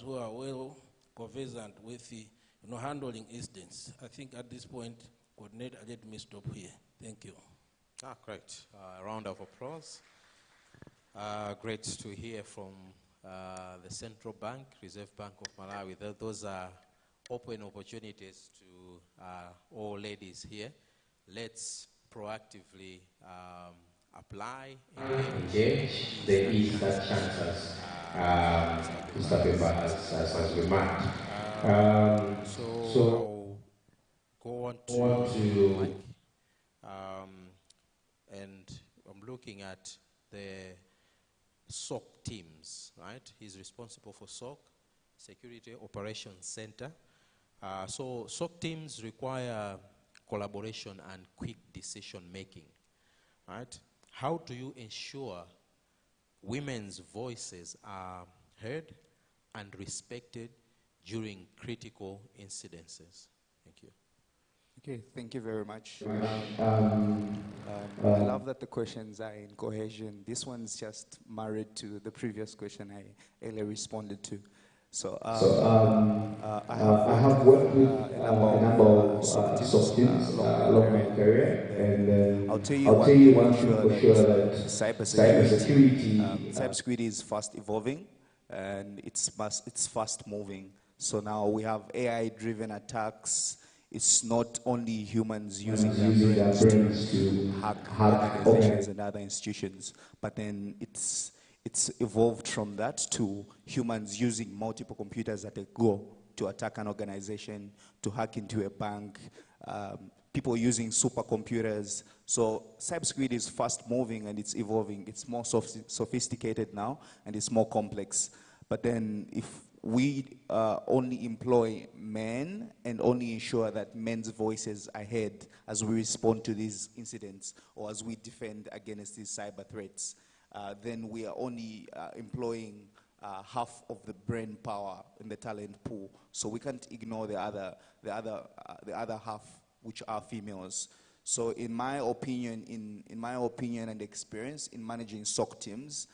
who are well conversant with the, handling incidents. I think at this point, coordinator, let me stop here. Thank you. Great. A round of applause. Great to hear from the Central Bank, Reserve Bank of Malawi. Those are open opportunities to all ladies here. Let's proactively apply, engage the ease that chances Mr. Pemba has remarked. So I'll go on to Mike. And I'm looking at the SOC teams, right? He's responsible for SOC, Security Operations Center. So SOC teams require collaboration and quick decision making, right? How do you ensure women's voices are heard and respected during critical incidences? Thank you. Okay, thank you very much. I love that the questions are in cohesion. This one's just married to the previous question I earlier responded to. So, I have worked with a number of SOC teams along my career, and I'll tell you one thing for sure that cybersecurity is fast evolving, and it's fast moving. So now we have AI-driven attacks. It's not only humans using their brains to hack organizations and other institutions, but then it's evolved from that to humans using multiple computers at a go to attack an organization, to hack into a bank, people using supercomputers. So cybersecurity is fast moving and it's evolving. It's more sophisticated now and it's more complex. But then if we only employ men and only ensure that men's voices are heard as we respond to these incidents or as we defend against these cyber threats, then we are only employing half of the brain power in the talent pool. So we can't ignore the other half, which are females. So in my opinion, in my opinion and experience in managing SOC teams,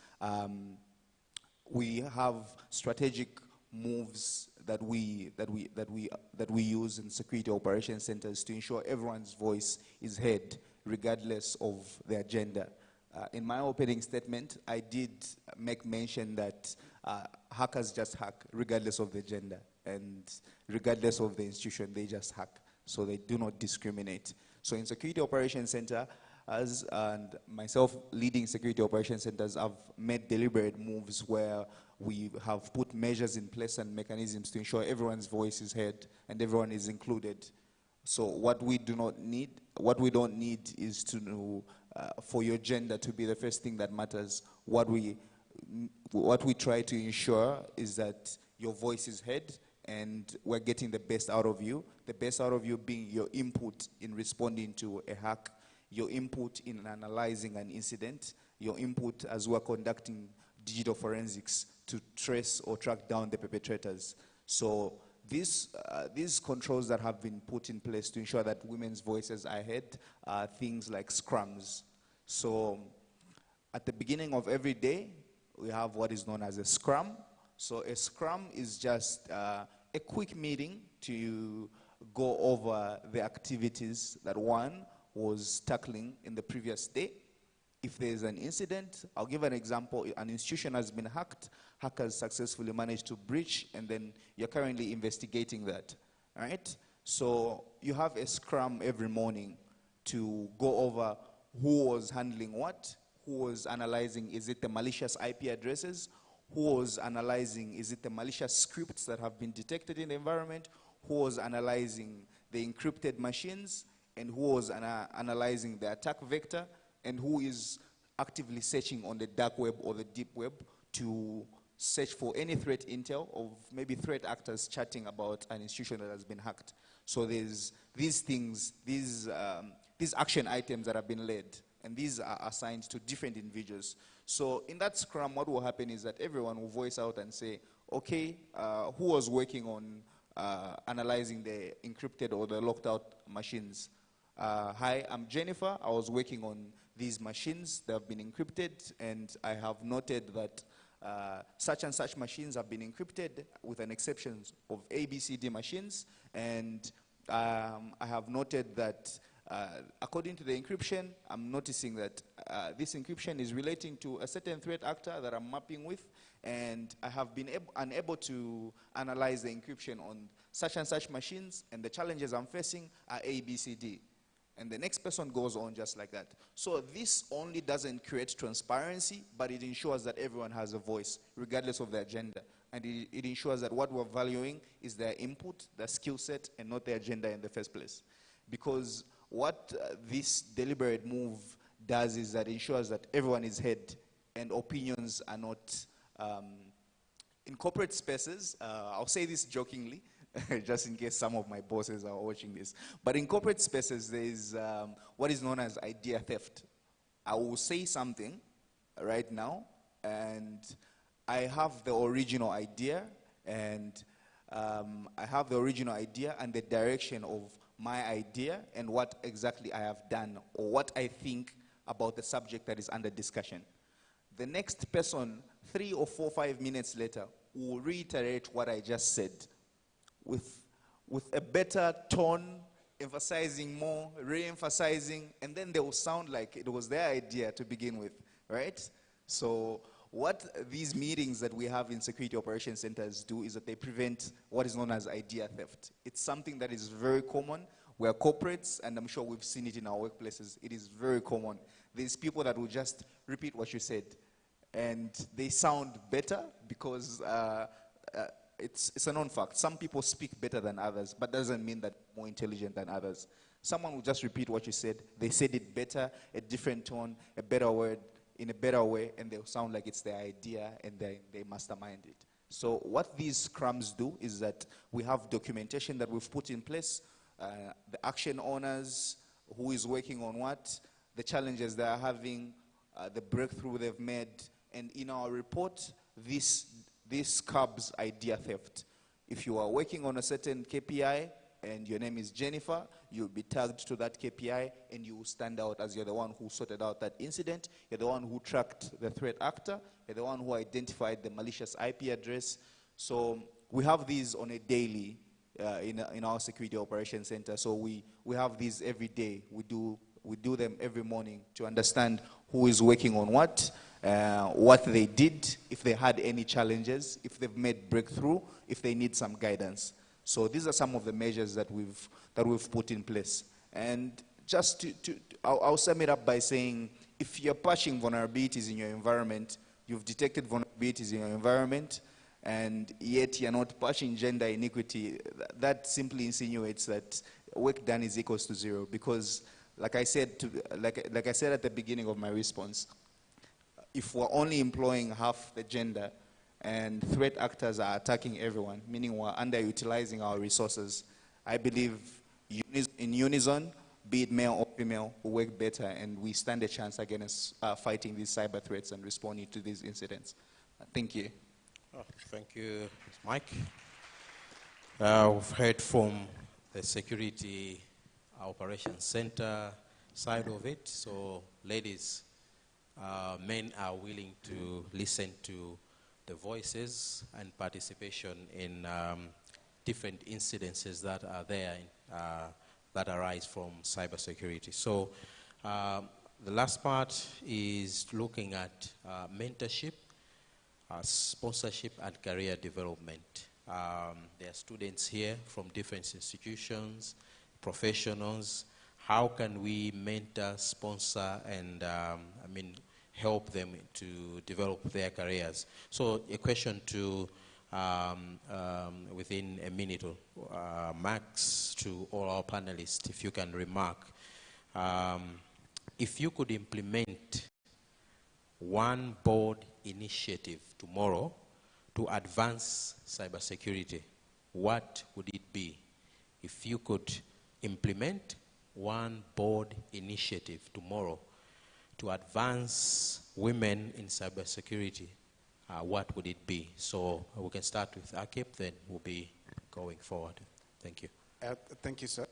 we have strategic moves that we use in security operations centers to ensure everyone's voice is heard regardless of their gender. In my opening statement, I did make mention that hackers just hack regardless of the gender and regardless of the institution, they just hack. So they do not discriminate. So in security operations center, and myself leading security operations centers, I've made deliberate moves where we have put measures in place and mechanisms to ensure everyone's voice is heard and everyone is included. So what we don't need is to know, for your gender to be the first thing that matters. What we try to ensure is that your voice is heard and we're getting the best out of you. The best out of you being your input in responding to a hack, your input in analyzing an incident, your input as we're conducting digital forensics to trace or track down the perpetrators. So these controls that have been put in place to ensure that women's voices are heard are things like scrums. So at the beginning of every day, we have what is known as a scrum. So a scrum is just a quick meeting to go over the activities that one was tackling in the previous day. If there's an incident, I'll give an example. An institution has been hacked, hackers successfully managed to breach, and then you're currently investigating that, all right? So you have a scrum every morning to go over who was handling what, who was analyzing, is it the malicious IP addresses, who was analyzing, is it the malicious scripts that have been detected in the environment, who was analyzing the encrypted machines, and who was analyzing the attack vector, and who is actively searching on the dark web or the deep web to search for any threat intel of maybe threat actors chatting about an institution that has been hacked. So there's these things, these action items that have been led, and these are assigned to different individuals. So in that scrum, what will happen is that everyone will voice out and say, okay, who was working on analyzing the encrypted or the locked out machines? Hi, I'm Jennifer. I was working on these machines that have been encrypted, and I have noted that such and such machines have been encrypted with an exception of ABCD machines, and I have noted that according to the encryption, I'm noticing that this encryption is relating to a certain threat actor that I'm mapping with, and I have been unable to analyze the encryption on such and such machines, and the challenges I'm facing are ABCD. And the next person goes on just like that. So this only doesn't create transparency, but it ensures that everyone has a voice, regardless of their gender. And it ensures that what we're valuing is their input, their skill set, and not their gender in the first place. Because what this deliberate move does is that it ensures that everyone is heard and opinions are not in corporate spaces. I'll say this jokingly, just in case some of my bosses are watching this. But in corporate spaces, there is what is known as idea theft. I will say something right now, and I have the original idea, and I have the original idea and the direction of my idea and what exactly I have done or what I think about the subject that is under discussion. The next person, 3 or 4, 5 minutes later, will reiterate what I just said with a better tone, emphasizing more, re-emphasizing, and then they will sound like it was their idea to begin with, right? So what these meetings that we have in security operations centers do is that they prevent what is known as idea theft. It's something that is very common. We're corporates, and I'm sure we've seen it in our workplaces. It is very common. There's people that will just repeat what you said, and they sound better because it's a known fact. Some people speak better than others, but doesn't mean that more intelligent than others. Someone will just repeat what you said. They said it better, a different tone, a better word, in a better way, and they'll sound like it's their idea, and they mastermind it. So what these scrums do is that we have documentation that we've put in place, the action owners, who is working on what, the challenges they are having, the breakthrough they've made, and in our report, this curbs idea theft. If you are working on a certain KPI and your name is Jennifer, you'll be tagged to that KPI and you will stand out as you're the one who sorted out that incident, you're the one who tracked the threat actor, you're the one who identified the malicious IP address. So we have these on a daily in our security operations center. So we have these every day. We do them every morning to understand who is working on what they did, if they had any challenges, if they've made breakthrough, if they need some guidance. So these are some of the measures that we've put in place. And just I'll sum it up by saying, if you're patching vulnerabilities in your environment, you've detected vulnerabilities in your environment, and yet you're not patching gender inequity, that simply insinuates that work done is equals to 0. Because, like I said at the beginning of my response, if we're only employing half the gender and threat actors are attacking everyone, meaning we're underutilizing our resources, I believe in unison, be it male or female, we work better and we stand a chance against fighting these cyber threats and responding to these incidents. Thank you. Oh, thank you, Mike. We've heard from the Security Operations Center side of it. So, ladies, men are willing to listen to the voices and participation in different incidences that are there that arise from cybersecurity. So the last part is looking at mentorship, sponsorship, and career development. There are students here from different institutions, professionals. How can we mentor, sponsor, and help them to develop their careers? So a question to, within a minute, max, to all our panelists, if you can remark, if you could implement one board initiative tomorrow to advance cybersecurity, what would it be? If you could implement one board initiative tomorrow to advance women in cybersecurity, what would it be? So we can start with Akip, then we'll be going forward. Thank you. Thank you, sir.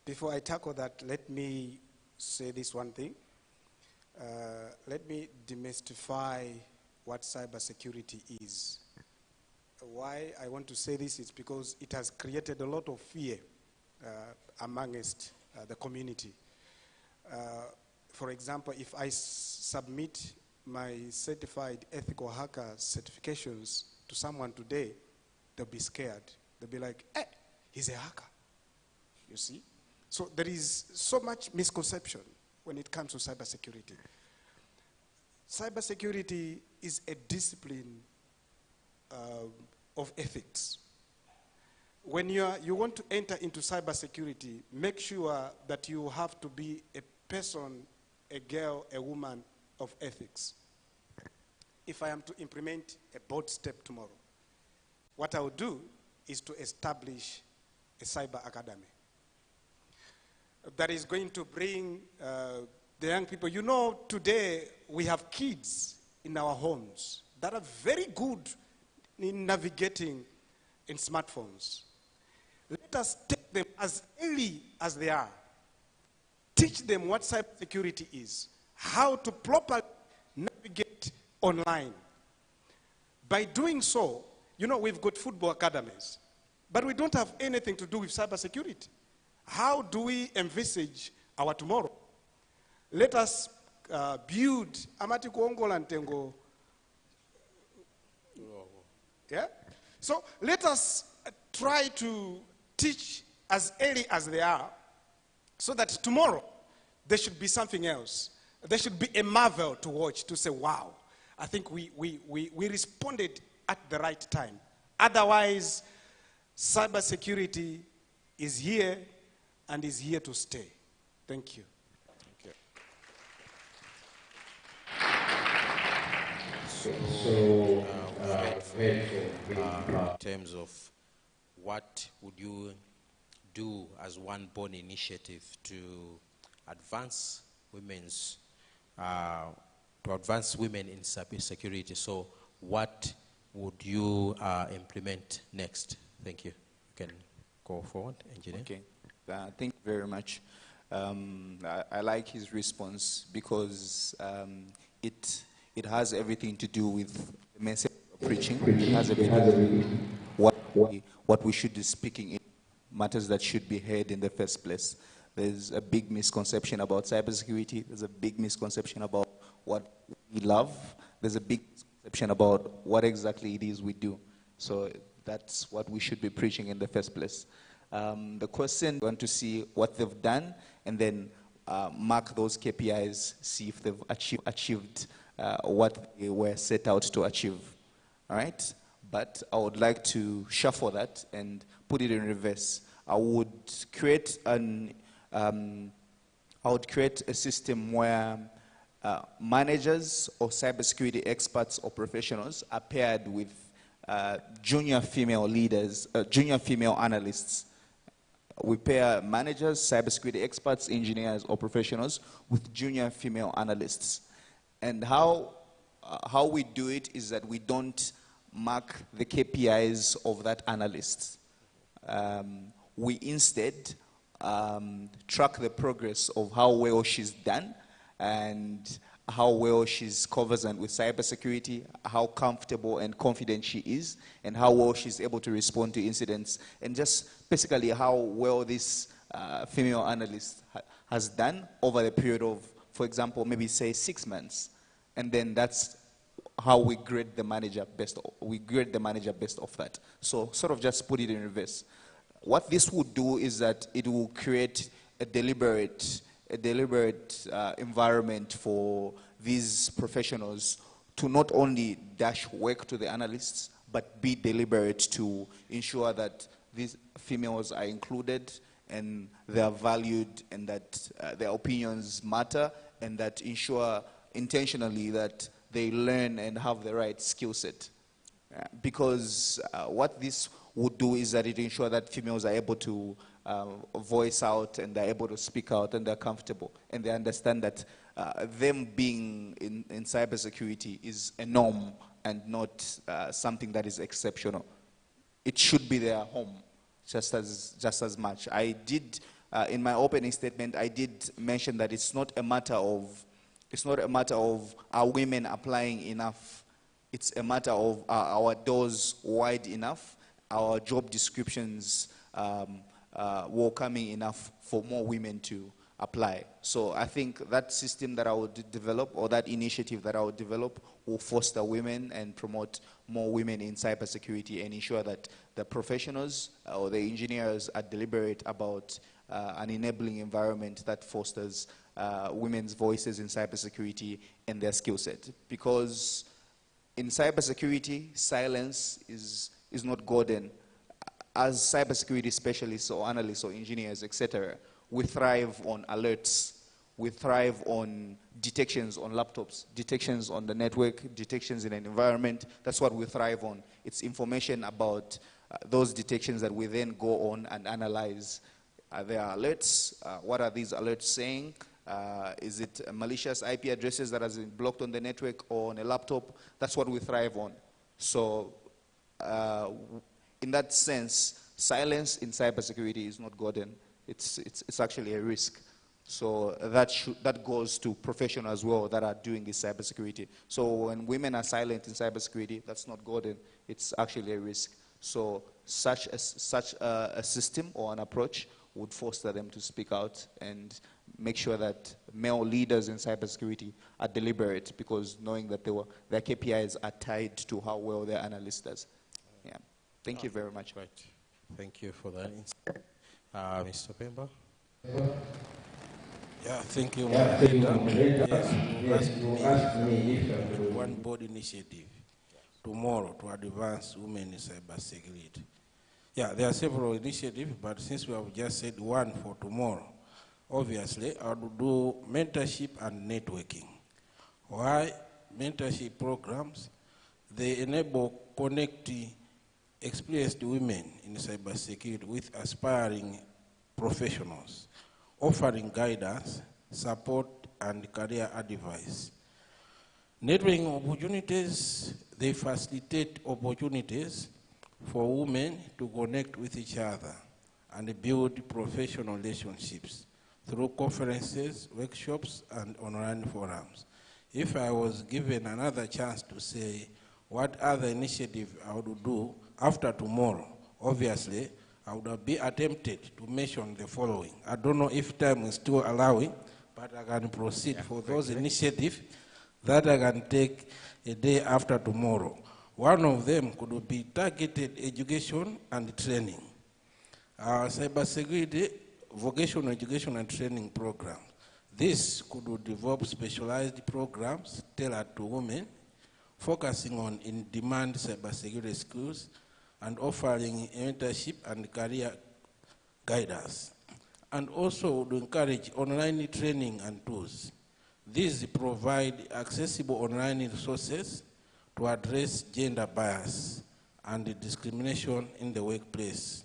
Before I tackle that, let me say this one thing. Let me demystify what cybersecurity is. Why I want to say this is because it has created a lot of fear amongst the community. For example, if I submit my certified ethical hacker certifications to someone today, they'll be scared. They'll be like, hey, he's a hacker. You see? So there is so much misconception when it comes to cybersecurity. Cybersecurity is a discipline of ethics. When you want to enter into cybersecurity, make sure that you have to be a person, a girl, a woman of ethics. If I am to implement a bold step tomorrow, what I will do is to establish a cyber academy that is going to bring the young people. You know, today we have kids in our homes that are very good in navigating in smartphones. Let us take them as early as they are. Teach them what cybersecurity is, how to properly navigate online. By doing so, you know, we've got football academies, but we don't have anything to do with cybersecurity. How do we envisage our tomorrow? Let us build amati kuongola ntengo. Yeah? So let us try to teach as early as they are, so that tomorrow there should be something else. There should be a marvel to watch, to say, wow, I think we responded at the right time. Otherwise, cybersecurity is here and is here to stay. Thank you. In terms of what would you do as one born initiative to advance women in cybersecurity? So what would you implement next? Thank you. You can go forward, engineer. Okay. Thank you very much. I like his response because it has everything to do with the message of preaching. It has everything to do with what we should be speaking in, matters that should be heard in the first place. There's a big misconception about cybersecurity. There's a big misconception about what we love. There's a big misconception about what exactly it is we do. So that's what we should be preaching in the first place. The question, we want to see what they've done and then mark those KPIs, see if they've achieved what they were set out to achieve. All right? But I would like to shuffle that and put it in reverse. I would create a system where managers or cybersecurity experts or professionals are paired with junior female leaders, junior female analysts. We pair managers, cybersecurity experts, engineers, or professionals with junior female analysts. And how we do it is that we don't mark the KPIs of that analyst. We instead track the progress of how well she's done and how well she's conversant with cybersecurity, how comfortable and confident she is, and how well she's able to respond to incidents, and just basically how well this female analyst has done over the period of, for example, maybe say 6 months. And then that's how we grade the manager based off that. So sort of just put it in reverse. What this would do is that it will create a deliberate environment for these professionals to not only dash work to the analysts, but be deliberate to ensure that these females are included and they are valued and that their opinions matter, and that ensure intentionally that they learn and have the right skill set. Because what this would do is that it ensure that females are able to voice out and they're able to speak out and they're comfortable and they understand that them being in cybersecurity is a norm and not something that is exceptional. It should be their home just as much. I did in my opening statement, I did mention that it's not a matter of are women applying enough It's a matter of our doors wide enough, our job descriptions welcoming enough for more women to apply. So I think that system that I would develop, or that initiative that I would develop, will foster women and promote more women in cybersecurity and ensure that the professionals or the engineers are deliberate about an enabling environment that fosters women's voices in cybersecurity and their skill set. Because in cybersecurity, silence is not golden. As cybersecurity specialists or analysts or engineers, etc., we thrive on alerts. We thrive on detections on laptops, detections on the network, detections in an environment. That's what we thrive on. It's information about those detections that we then go on and analyze. Are there alerts? What are these alerts saying? Is it malicious IP addresses that has been blocked on the network or on a laptop? That's what we thrive on. So in that sense, silence in cybersecurity is not golden. It's actually a risk. So that goes to professionals as well that are doing this cybersecurity. So when women are silent in cybersecurity, that's not golden. It's actually a risk. So such a system or an approach would foster them to speak out and make sure that male leaders in cybersecurity are deliberate, because knowing that their KPIs are tied to how well their analyst does. Yeah. Thank you very much. Right. Thank you for that. Mr. Pemba? Yeah, thank you, Yeah, thank you, moderator. moderator. Yes, You asked me if I could- one board initiative tomorrow to advance women in cybersecurity. Yeah, there are several initiatives, but since we have just said one for tomorrow, obviously I would do mentorship and networking. Why? Mentorship programs, they enable connecting experienced women in cybersecurity with aspiring professionals, offering guidance, support, and career advice. Networking opportunities, they facilitate opportunities for women to connect with each other and build professional relationships through conferences, workshops, and online forums. If I was given another chance to say what other initiative I would do after tomorrow, obviously, I would be attempted to mention the following. I don't know if time is still allowing, but I can proceed for those initiatives that I can take a day after tomorrow. One of them could be targeted education and training. Cybersecurity vocational education and training program. This could develop specialized programs tailored to women, focusing on in-demand cybersecurity skills and offering mentorship and career guidance. And also to encourage online training and tools. These provide accessible online resources to address gender bias and discrimination in the workplace,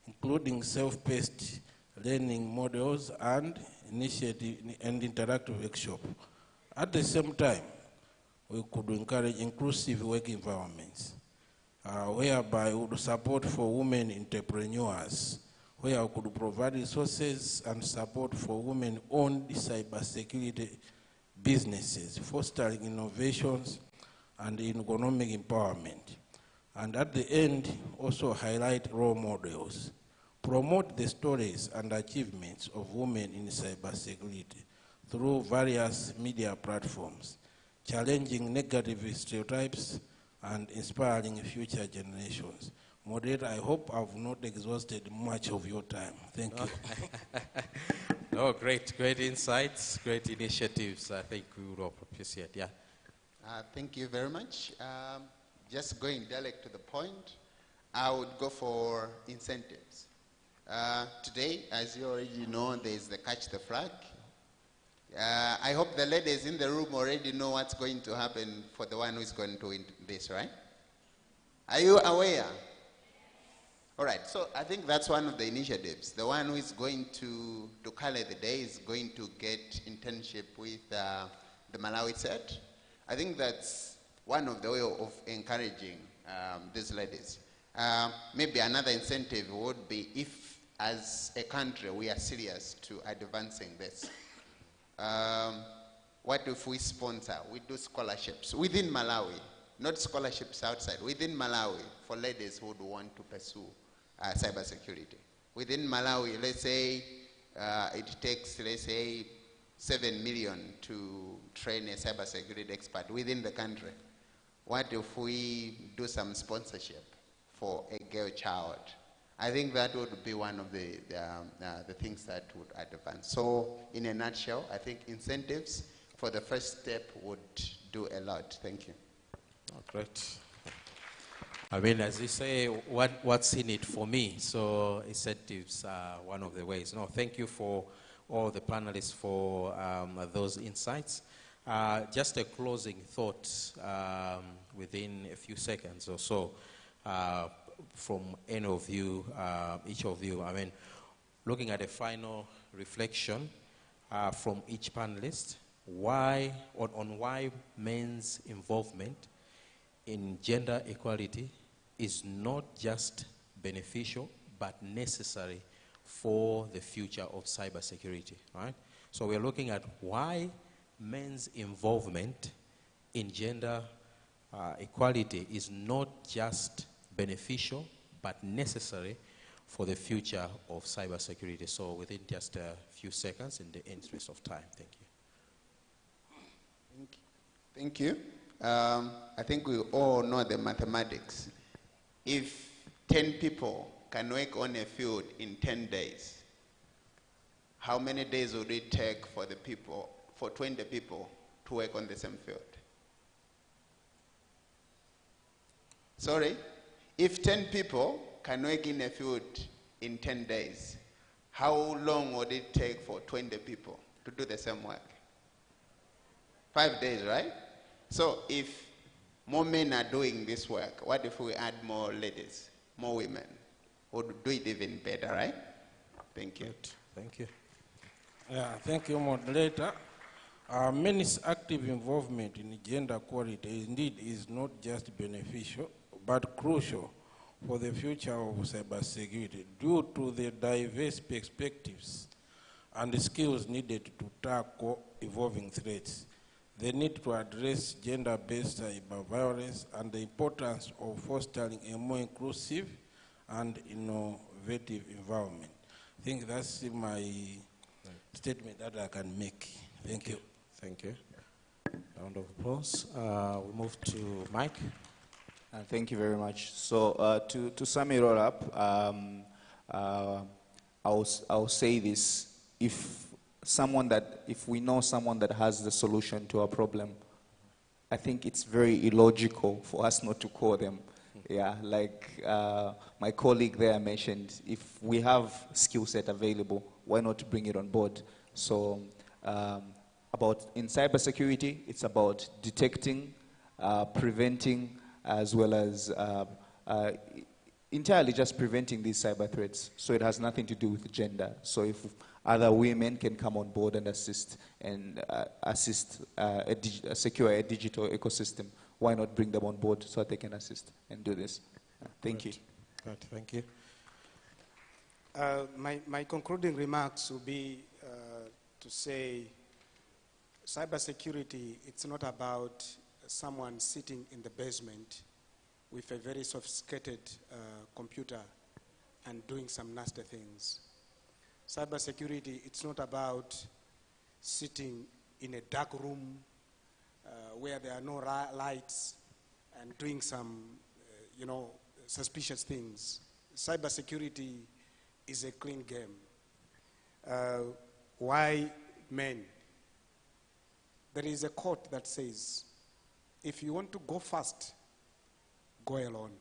including self-paced learning models and initiative and interactive workshop. At the same time, we could encourage inclusive work environments, whereby we would support for women entrepreneurs, where we could provide resources and support for women-owned cybersecurity businesses, fostering innovations and economic empowerment. And at the end, also highlight role models, promote the stories and achievements of women in cybersecurity through various media platforms, challenging negative stereotypes and inspiring future generations. Moderator, I hope I've not exhausted much of your time. Thank you. No, great insights, great initiatives. I think we would all appreciate. Yeah. Thank you very much. Just going direct to the point, I would go for incentives. Today, as you already know, there is the Catch the Flag. I hope the ladies in the room already know what's going to happen for the one who is going to win this, right? Are you aware? All right, so I think that's one of the initiatives. The one who is going to carry the day is going to get internship with the Malawi set. I think that's one of the way of encouraging these ladies. Maybe another incentive would be if, as a country, we are serious to advancing this. What if we sponsor, we do scholarships within Malawi, not scholarships outside, within Malawi, for ladies who would want to pursue cybersecurity. Within Malawi, let's say it takes, let's say, 7 million to train a cybersecurity expert within the country. What if we do some sponsorship for a girl child? I think that would be one of the things that would advance. So in a nutshell, I think incentives for the first step would do a lot. Thank you. Oh, great. I mean, as you say, what's in it for me? So incentives are one of the ways. No, thank you for all the panelists for those insights. Just a closing thought within a few seconds or so from any of you, each of you. I mean, looking at a final reflection from each panelist, why men's involvement in gender equality is not just beneficial but necessary for the future of cybersecurity, right? So we're looking at why men's involvement in gender equality is not just beneficial but necessary for the future of cybersecurity. So within just a few seconds, in the interest of time, thank you. Thank you. I think we all know the mathematics. If 10 people can work on a field in 10 days, how many days would it take for 20 people to work on the same field? Sorry? If 10 people can work in a field in 10 days, how long would it take for 20 people to do the same work? 5 days, right? So if more men are doing this work, what if we add more ladies, more women? Would do it even better, right? Thank you. Good. Thank you. Yeah, thank you, moderator. Men's active involvement in gender equality indeed is not just beneficial, but crucial for the future of cybersecurity due to the diverse perspectives and the skills needed to tackle evolving threats. The need to address gender-based cyber violence and the importance of fostering a more inclusive and innovative environment. I think that's my statement that I can make. Thank you. Thank you. Round of applause. We move to Mike. Thank you very much. So to sum it all up, I'll say this: if we know someone that has the solution to our problem, I think it's very illogical for us not to call them. Yeah, like my colleague there mentioned, if we have skill set available, why not bring it on board? So in cybersecurity, it's about detecting, preventing, as well as entirely just preventing these cyber threats. So it has nothing to do with gender. So if other women can come on board and assist secure a digital ecosystem, why not bring them on board so that they can assist and do this? Thank you. Good. Thank you. My concluding remarks will be to say cybersecurity, it's not about someone sitting in the basement with a very sophisticated computer and doing some nasty things. Cybersecurity, it's not about sitting in a dark room where there are no lights and doing some, suspicious things. Cybersecurity is a clean game. Why men? There is a quote that says, if you want to go fast, go alone.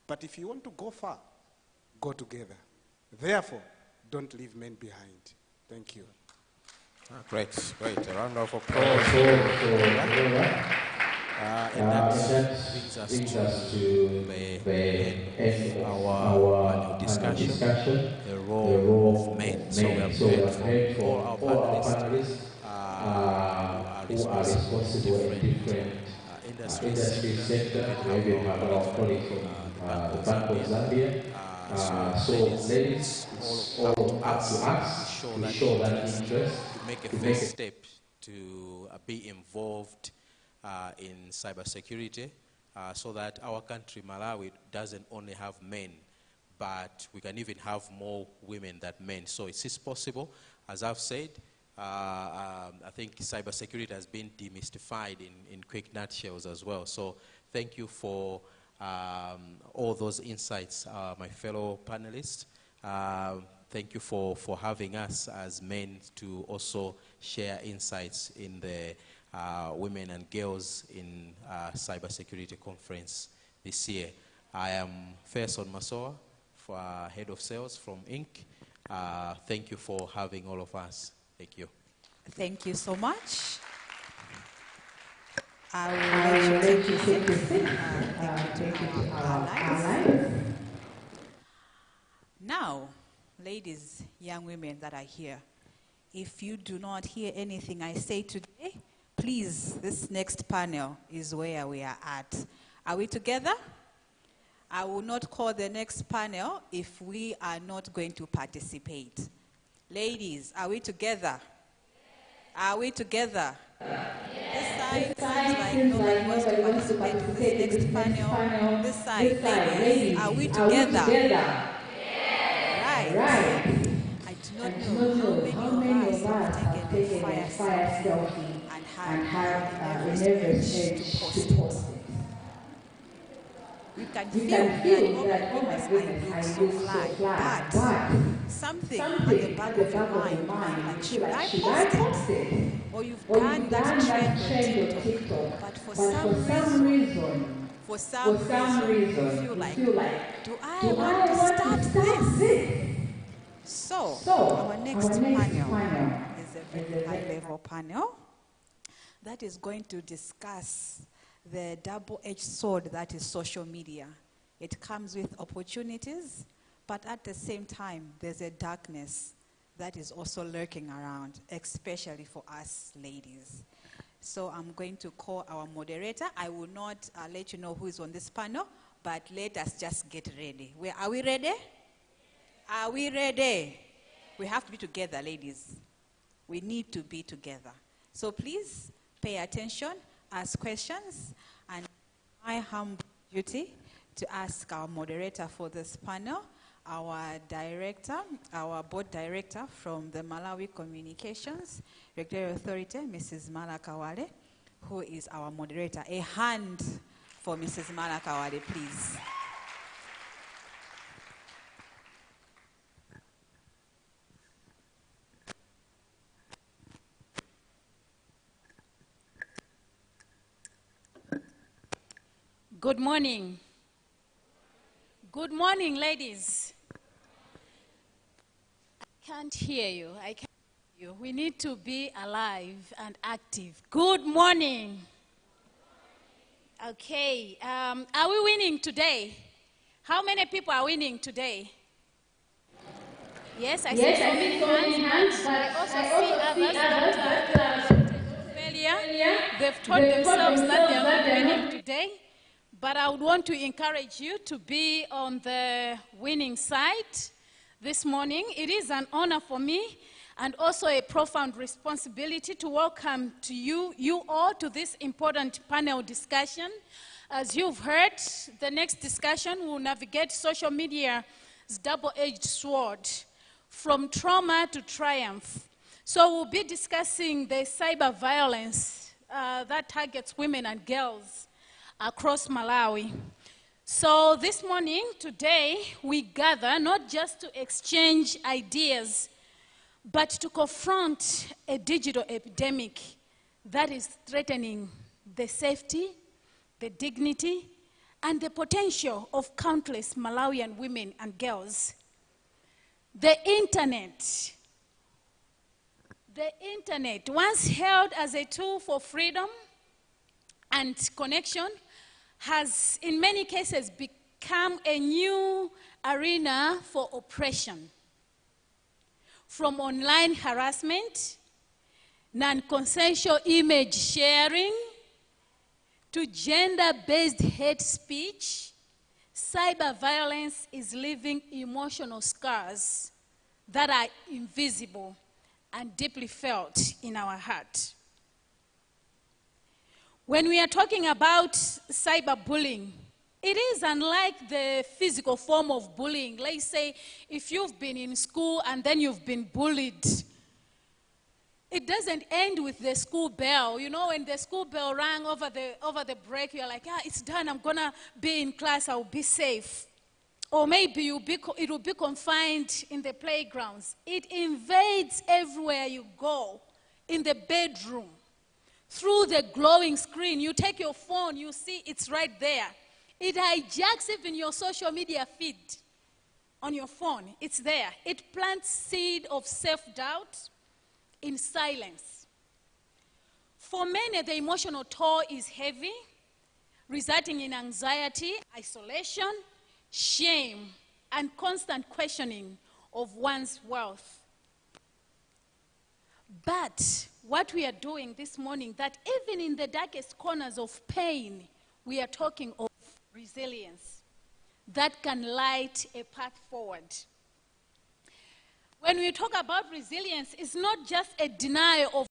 But if you want to go far, go together. Therefore, don't leave men behind. Thank you. Great. A round of applause. And that brings us to the end of our panel discussion, the role of men. So we have heard from all our panelists are responsible in different industry sectors. We have our colleagues from the Bank of Zambia. So ladies, it's all up to us to show that interest, to make a first step to be involved in cybersecurity so that our country, Malawi, doesn't only have men, but we can even have more women than men. So it is possible. As I've said, I think cybersecurity has been demystified in quick nutshells as well. So thank you for all those insights, my fellow panelists. Thank you for having us as men to also share insights in the Women and Girls in Cybersecurity Conference this year. I am Faison Masoa, Head of Sales from Inc. Thank you for having all of us. Thank you. Thank you so much. I will let you take a seat. Thank you to our allies. Now, ladies, young women that are here, if you do not hear anything I say today, please, this next panel is where we are at. Are we together? I will not call the next panel if we are not going to participate. Ladies, are we together? Are we together? This side seems like nobody wants to participate in this next panel. This side, ladies, are we together? Right. I do not know how many of us have taken a fire selfie and have a nervous urge to post it. You can feel that, oh my goodness, I look so fly, but something at the back of your mind, like, should I post it? Or you've done that trend on TikTok, but for some reason, you feel like, do I want to start this? So, our next panel is a very high-level panel that is going to discuss the double-edged sword that is social media. It comes with opportunities, but at the same time, there's a darkness that is also lurking around, especially for us ladies. So I'm going to call our moderator. I will not let you know who is on this panel, but let us just get ready. Are we ready? Are we ready? We have to be together, ladies. We need to be together. So please pay attention, ask questions, and my humble duty to ask our moderator for this panel, our director, our board director from the Malawi Communications Regulatory Authority, Mrs. Mala Kawale, who is our moderator. A hand for Mrs. Mala Kawale, please. Good morning. Good morning, ladies. I can't hear you. I can't hear you. We need to be alive and active. Good morning. Okay. Are we winning today? How many people are winning today? Yes, I see so many hands, but I also see others that failure. They've told themselves that they are not winning today. But I would want to encourage you to be on the winning side this morning. It is an honor for me and also a profound responsibility to welcome to you all to this important panel discussion. As you've heard, the next discussion will navigate social media's double-edged sword from trauma to triumph. So we'll be discussing the cyber violence that targets women and girls across Malawi. So this morning, today, we gather not just to exchange ideas, but to confront a digital epidemic that is threatening the safety, the dignity, and the potential of countless Malawian women and girls. The internet, once held as a tool for freedom and connection, has in many cases become a new arena for oppression. From online harassment, non-consensual image sharing, to gender-based hate speech, cyber violence is leaving emotional scars that are invisible and deeply felt in our heart. When we are talking about cyberbullying, it is unlike the physical form of bullying. Let's say if you've been in school and then you've been bullied, it doesn't end with the school bell. You know, when the school bell rang over the break, you're like, it's done, I'm gonna be in class, I'll be safe. Or maybe it will be confined in the playgrounds. It invades everywhere you go, in the bedroom, through the glowing screen. You take your phone, you see it's right there. It hijacks even your social media feed on your phone. It's there. It plants seed of self-doubt in silence. For many, the emotional toll is heavy, resulting in anxiety, isolation, shame, and constant questioning of one's worth. But what we are doing this morning, that even in the darkest corners of pain, we are talking of resilience that can light a path forward. When we talk about resilience, it's not just a denial of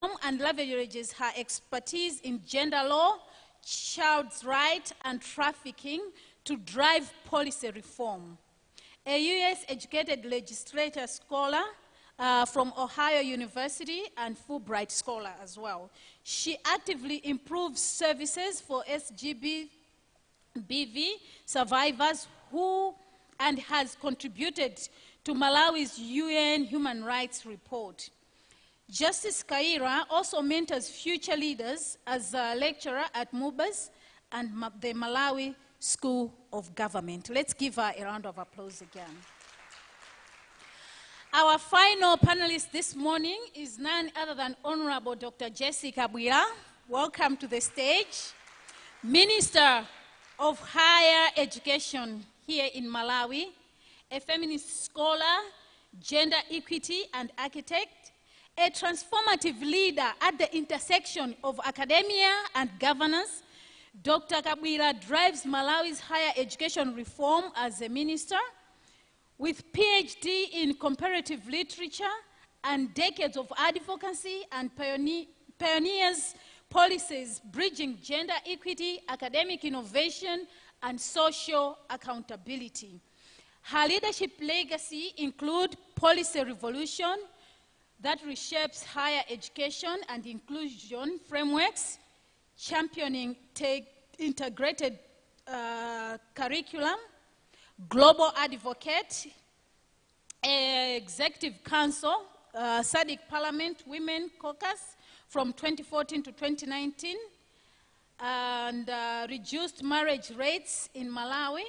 and leverages her expertise in gender law, child's rights, and trafficking to drive policy reform. A US-educated legislature scholar from Ohio University and Fulbright scholar as well. She actively improves services for SGBV survivors and has contributed to Malawi's UN Human Rights Report. Justice Kaira also mentors future leaders as a lecturer at MUBAS and the Malawi School of Government. Let's give her a round of applause again. Our final panelist this morning is none other than Honorable Dr. Jessica Bwira. Welcome to the stage. Minister of Higher Education here in Malawi, a feminist scholar, gender equity and architect, a transformative leader at the intersection of academia and governance. Dr. Kabwira drives Malawi's higher education reform as a minister with PhD in comparative literature and decades of advocacy and pioneers policies bridging gender equity, academic innovation, and social accountability. Her leadership legacy include policy revolution that reshapes higher education and inclusion frameworks, championing integrated curriculum, global advocate, executive council, SADC Parliament Women Caucus from 2014 to 2019, and reduced marriage rates in Malawi,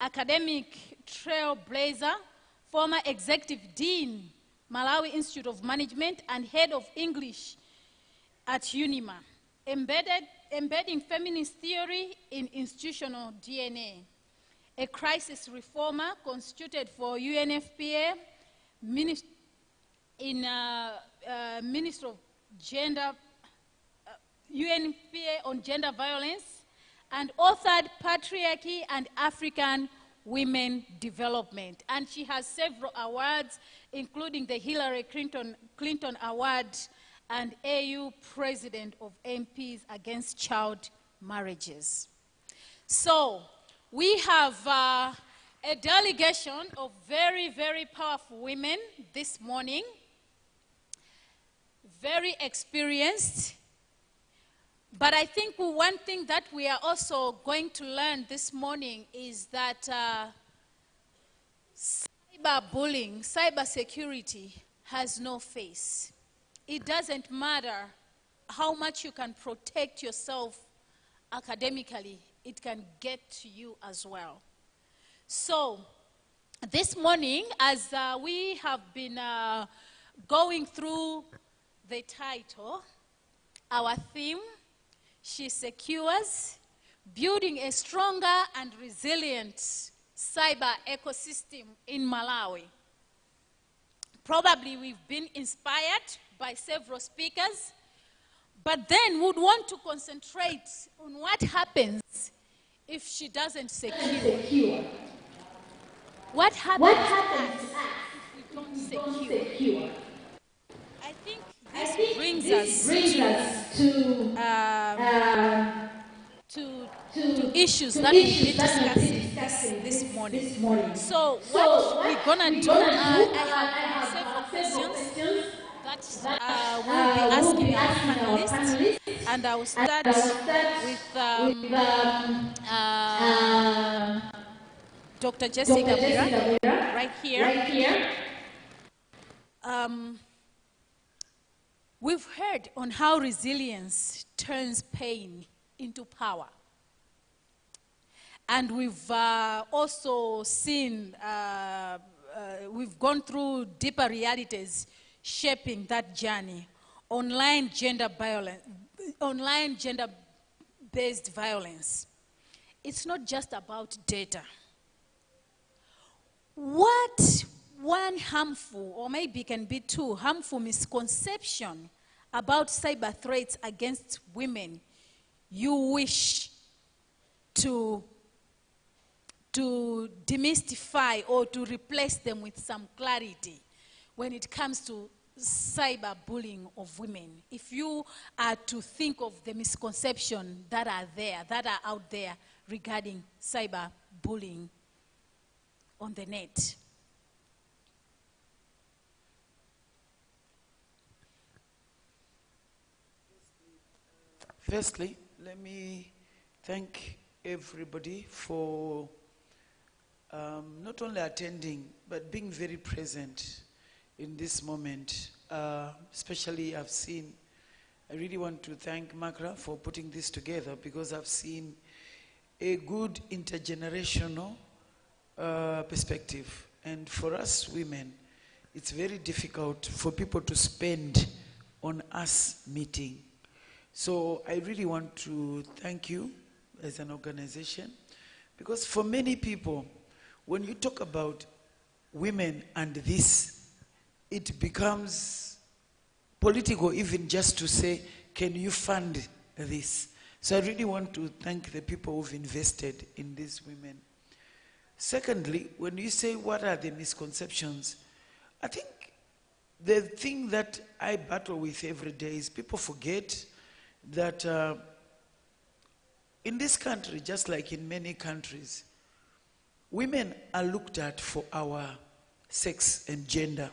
academic trailblazer, former executive dean, Malawi Institute of Management, and head of English at UNIMA, embedding feminist theory in institutional DNA. A crisis reformer constituted for UNFPA, Minister of Gender, UNFPA on gender violence, and authored Patriarchy and African Women Development. And she has several awards, including the Hillary Clinton Award and AU President of MPs Against Child Marriages. So, we have a delegation of very, very powerful women this morning, very experienced. But I think one thing that we are also going to learn this morning is that cyberbullying, cybersecurity has no face. It doesn't matter how much you can protect yourself academically, it can get to you as well. So, this morning, as we have been going through the title, our theme, She Secures, Building a Stronger and Resilient Cyber Ecosystem in Malawi. Probably we've been inspired by several speakers, but then would want to concentrate on what happens if she doesn't secure. What happens if we don't secure? I think this brings us to issues that we've been discussing this morning. So what we're going to do, I have several questions that we'll be asking our panelists, and I will start with Dr. Jessica Bwira, right here. We've heard on how resilience turns pain into power. And we've also seen, we've gone through deeper realities shaping that journey. Online gender-based violence. It's not just about data. What one harmful, or maybe can be two, harmful misconception about cyber threats against women you wish to demystify or to replace them with some clarity when it comes to cyberbullying of women, if you are to think of the misconceptions that are there, that are out there regarding cyberbullying on the net? Firstly, let me thank everybody for not only attending, but being very present in this moment. Especially I really want to thank Makra for putting this together, because I've seen a good intergenerational perspective. And for us women, it's very difficult for people to spend on us meeting. So I really want to thank you as an organization, because for many people, when you talk about women and this, it becomes political, even just to say, can you fund this? So I really want to thank the people who've invested in these women. Secondly, when you say what are the misconceptions, I think the thing that I battle with every day is people forget that in this country, just like in many countries, women are looked at for our sex and gender,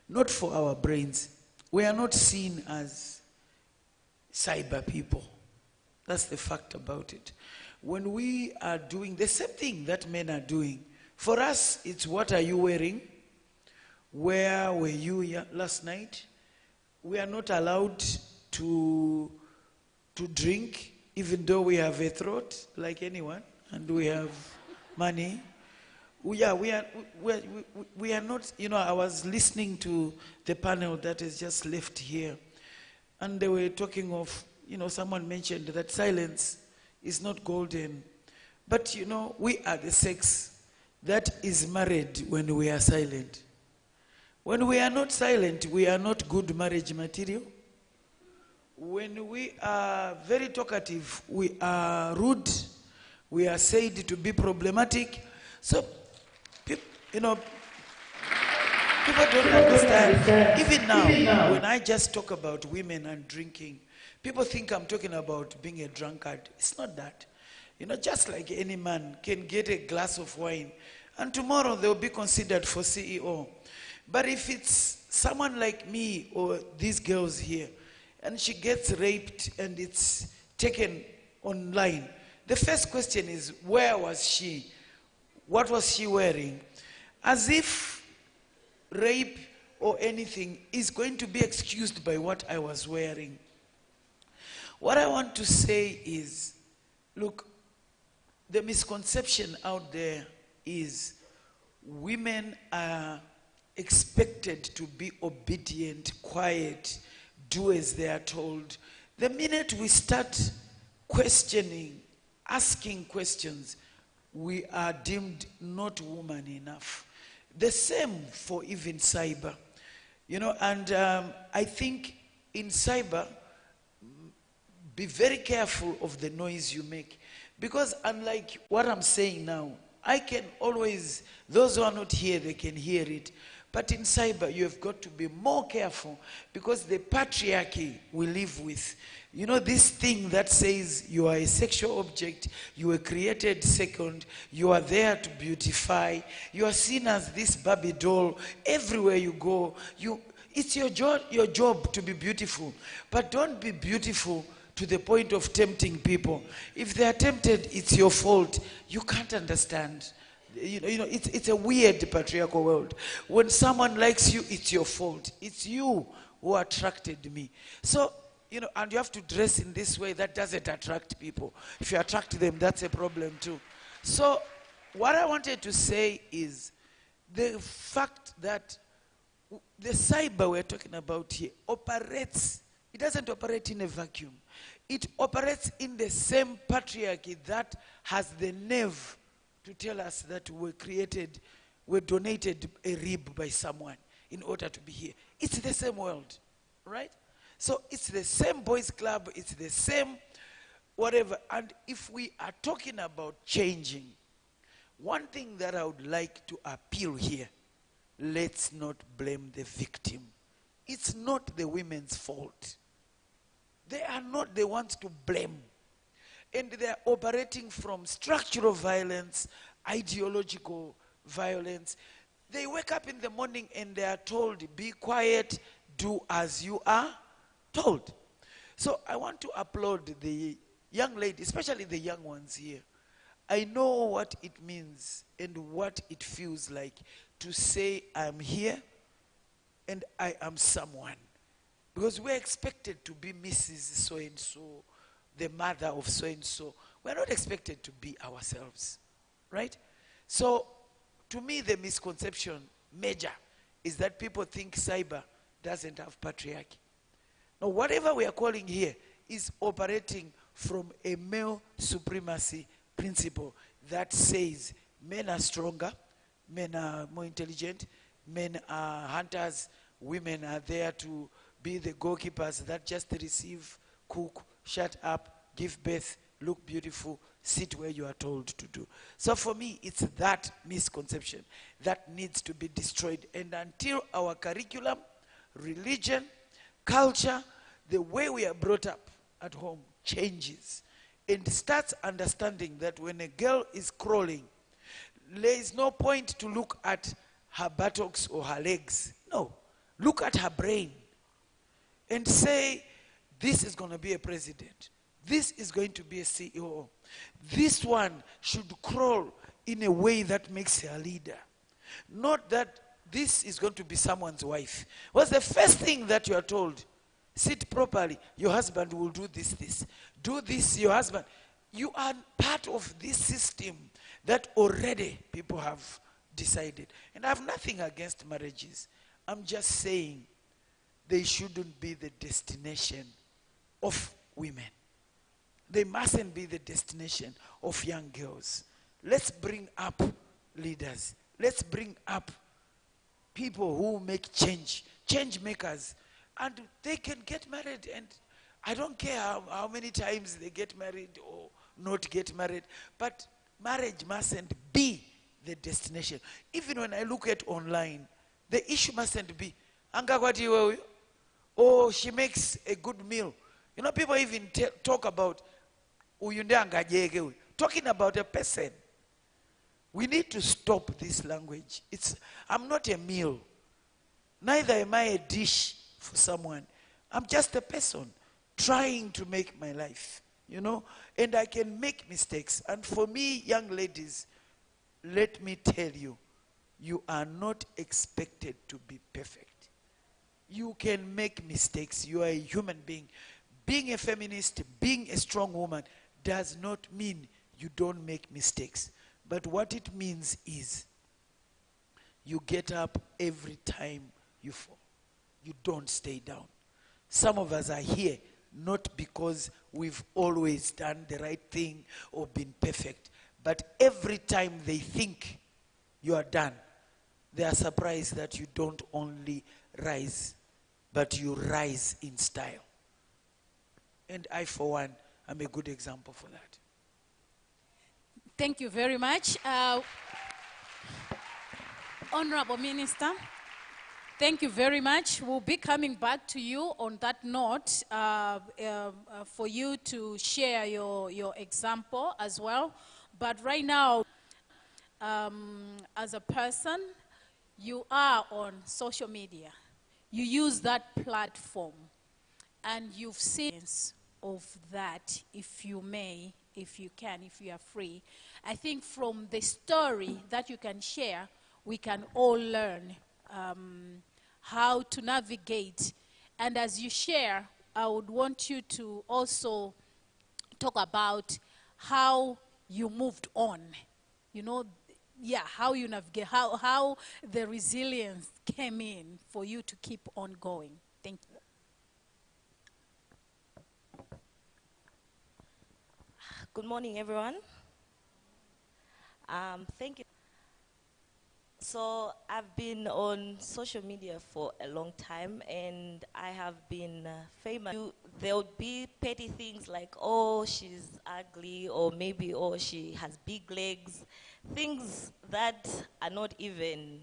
not for our brains. We are not seen as cyber people. That's the fact about it. When we are doing the same thing that men are doing, for us, it's what are you wearing? Where were you last night? We are not allowed to drink, even though we have a throat like anyone, and we have money. We are not, I was listening to the panel that is just left here, and they were talking of, someone mentioned that silence is not golden. But, we are the sex that is married when we are silent. When we are not silent, we are not good marriage material. When we are very talkative, we are rude. We are said to be problematic. So, people don't understand. Even now, when I just talk about women and drinking, people think I'm talking about being a drunkard. It's not that. Just like any man can get a glass of wine, and tomorrow they'll be considered for CEO. But if it's someone like me or these girls here, and she gets raped and it's taken online, the first question is, where was she? What was she wearing? As if rape or anything is going to be excused by what I was wearing. What I want to say is, look, the misconception out there is women are expected to be obedient, quiet, do as they are told. The minute we start questioning, asking questions, we are deemed not woman enough. The same for even cyber. And I think in cyber, be very careful of the noise you make. Because unlike what I'm saying now, I can always, those who are not here, they can hear it. But in cyber, you have got to be more careful, because the patriarchy we live with, this thing that says you are a sexual object, you were created second, you are there to beautify, you are seen as this Barbie doll everywhere you go. It's your job to be beautiful, but don't be beautiful to the point of tempting people. If they are tempted, it's your fault. You can't understand. It's a weird patriarchal world. When someone likes you, it's your fault. It's you who attracted me. So, and you have to dress in this way that doesn't attract people. If you attract them, that's a problem too. So, what I wanted to say is the fact that the cyber we're talking about here operates, it doesn't operate in a vacuum. It operates in the same patriarchy that has the nerve to tell us that we're donated a rib by someone in order to be here. It's the same world, right? So it's the same boys club, it's the same whatever. And if we are talking about changing, one thing that I would like to appeal here, let's not blame the victim. it's not the women's fault. They are not the ones to blame. And they are operating from structural violence, ideological violence. They wake up in the morning and they are told, be quiet, do as you are told. So I want to applaud the young ladies, especially the young ones here. I know what it means and what it feels like to say I'm here and I am someone. Because we're expected to be Mrs. So-and-so, the mother of so-and-so. We're not expected to be ourselves, right? So, to me, the misconception major is that people think cyber doesn't have patriarchy. Now, whatever we are calling here is operating from a male supremacy principle that says men are stronger, men are more intelligent, men are hunters, women are there to be the goalkeepers that just receive, cook, shut up, give birth, look beautiful, sit where you are told to do. So for me, it's that misconception that needs to be destroyed. And until our curriculum, religion, culture, the way we are brought up at home changes and starts understanding that when a girl is crawling, there is no point to look at her buttocks or her legs. No, look at her brain and say, this is going to be a president. This is going to be a CEO. This one should crawl in a way that makes her a leader. Not that this is going to be someone's wife. What's the first thing that you are told? Sit properly. Your husband will do this. Do this, your husband. You are part of this system that already people have decided. And I have nothing against marriages. I'm just saying they shouldn't be the destination of women. They mustn't be the destination of young girls. Let's bring up leaders. Let's bring up people who make change makers. And they can get married, and I don't care how many times they get married or not get married, but marriage mustn't be the destination. Even when I look at online, the issue mustn't be, oh, she makes a good meal. You know, people even talk about, talking about a person. We need to stop this language. I'm not a meal. Neither am I a dish for someone. I'm just a person trying to make my life, you know, and I can make mistakes. And for me, young ladies, let me tell you, you are not expected to be perfect. You can make mistakes. You are a human being. Being a feminist, being a strong woman does not mean you don't make mistakes. But what it means is you get up every time you fall. You don't stay down. Some of us are here not because we've always done the right thing or been perfect, but every time they think you are done, they are surprised that you don't only rise, but you rise in style. And I, for one, am a good example for that. Thank you very much. Honorable Minister, thank you very much. We'll be coming back to you on that note for you to share your example as well. But right now, as a person, you are on social media. You use that platform, and you've seen of that, if you may, if you can, if you are free. I think from the story that you can share, we can all learn how to navigate. And as you share, I would want you to also talk about how you moved on. You know, yeah, how you navigate, how the resilience came in for you to keep on going. Thank you. Good morning, everyone. Thank you. So I've been on social media for a long time, and I have been famous. There would be petty things like, oh, she's ugly, or maybe, oh, she has big legs. Things that are not even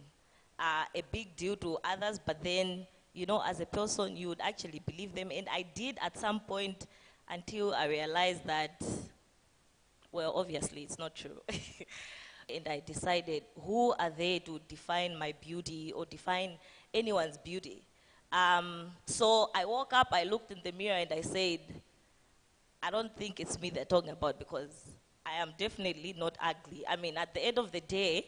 a big deal to others, but then you know, as a person, you would actually believe them. And I did at some point until I realized that, well, obviously it's not true. And I decided, who are they to define my beauty or define anyone's beauty? So I woke up, I looked in the mirror and I said, I don't think it's me they're talking about, because I am definitely not ugly. I mean, at the end of the day,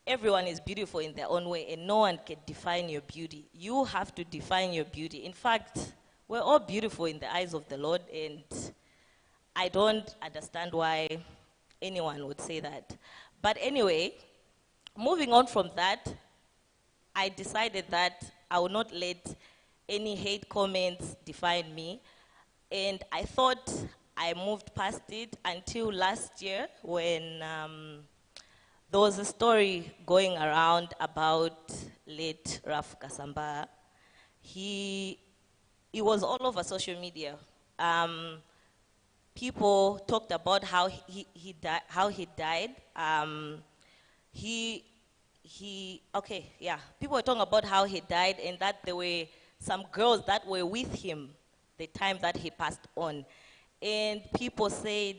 everyone is beautiful in their own way, and no one can define your beauty. You have to define your beauty. In fact, we're all beautiful in the eyes of the Lord, and I don't understand why anyone would say that. But anyway, moving on from that, I decided that I would not let any hate comments define me. And I thought I moved past it until last year when there was a story going around about late Raf Kasamba. He was all over social media. People talked about how he died. People were talking about how he died, and that there were some girls that were with him the time that he passed on. And people said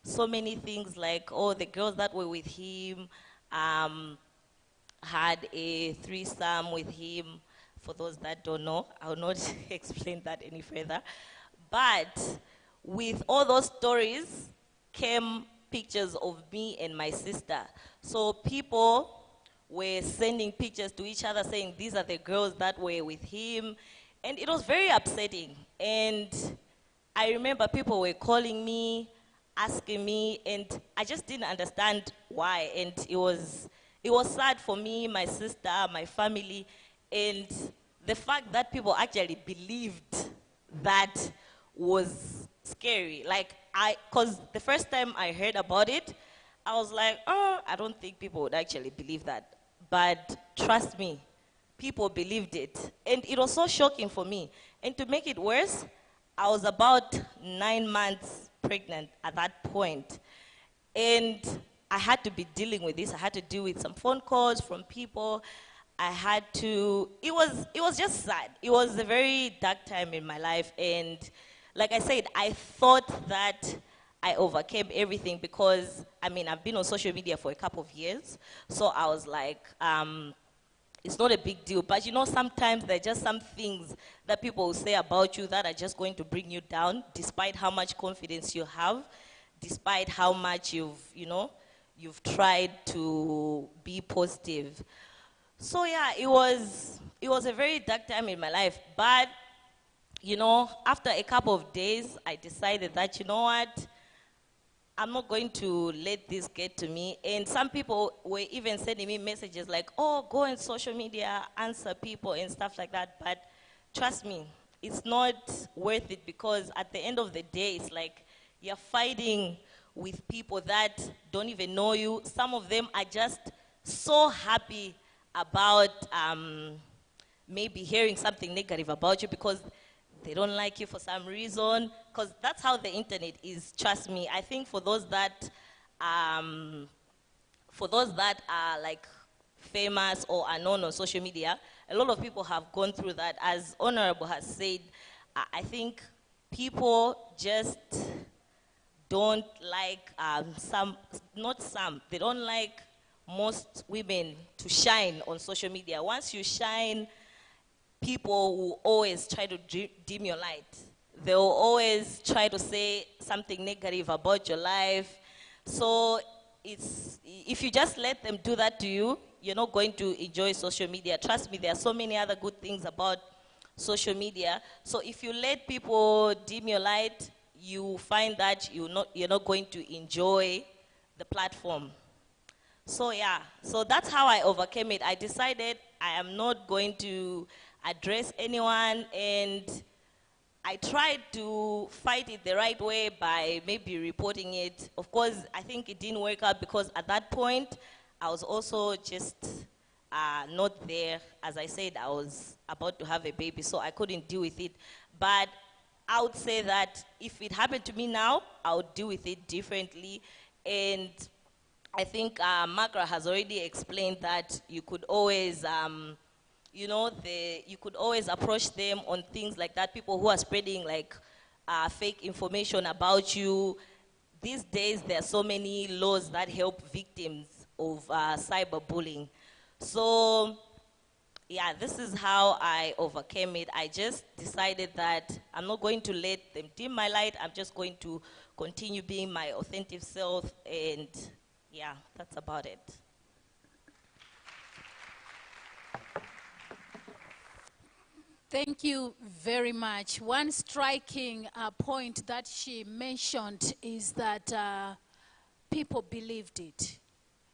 so many things like, oh, the girls that were with him had a threesome with him. For those that don't know, I will not explain that any further. But with all those stories came pictures of me and my sister. So people were sending pictures to each other saying, these are the girls that were with him. And it was very upsetting. And I remember people were calling me, asking me, and I just didn't understand why. And it was sad for me, my sister, my family, and the fact that people actually believed that was scary. Like, because the first time I heard about it, I was like, oh, I don't think people would actually believe that. But trust me, people believed it. And it was so shocking for me. And to make it worse, I was about 9 months pregnant at that point. And I had to be dealing with this. I had to deal with some phone calls from people. I had to, it was just sad. It was a very dark time in my life. And like I said, I thought that I overcame everything because, I mean, I've been on social media for a couple of years. So I was like, it's not a big deal. But you know, sometimes there are just some things that people will say about you that are just going to bring you down, despite how much confidence you have, despite how much you've tried to be positive. So yeah, it was a very dark time in my life. But, you know, after a couple of days, I decided that, you know what, I'm not going to let this get to me. And some people were even sending me messages like, oh, go on social media, answer people and stuff like that. But trust me, it's not worth it, because at the end of the day, it's like you're fighting with people that don't even know you. Some of them are just so happy about maybe hearing something negative about you because they don't like you for some reason, because that's how the internet is. Trust me. I think for those that are like famous or are known on social media, a lot of people have gone through that. As Honorable has said, I think people just don't like they don't like most women to shine on social media. Once you shine, people will always try to dim your light. They'll always try to say something negative about your life. So if you just let them do that to you, you're not going to enjoy social media. Trust me, there are so many other good things about social media. So if you let people dim your light, you find that you're not going to enjoy the platform. So yeah, so that's how I overcame it. I decided I am not going to address anyone, and I tried to fight it the right way by maybe reporting it. Of course, I think it didn't work out because at that point, I was also just not there. As I said, I was about to have a baby, so I couldn't deal with it. But I would say that if it happened to me now, I would deal with it differently. And I think Magra has already explained that you could always you know, you could always approach them on things like that, people who are spreading like fake information about you. These days, there are so many laws that help victims of cyberbullying. So, yeah, this is how I overcame it. I just decided that I'm not going to let them dim my light. I'm just going to continue being my authentic self, and yeah, that's about it. Thank you very much. One striking point that she mentioned is that people believed it.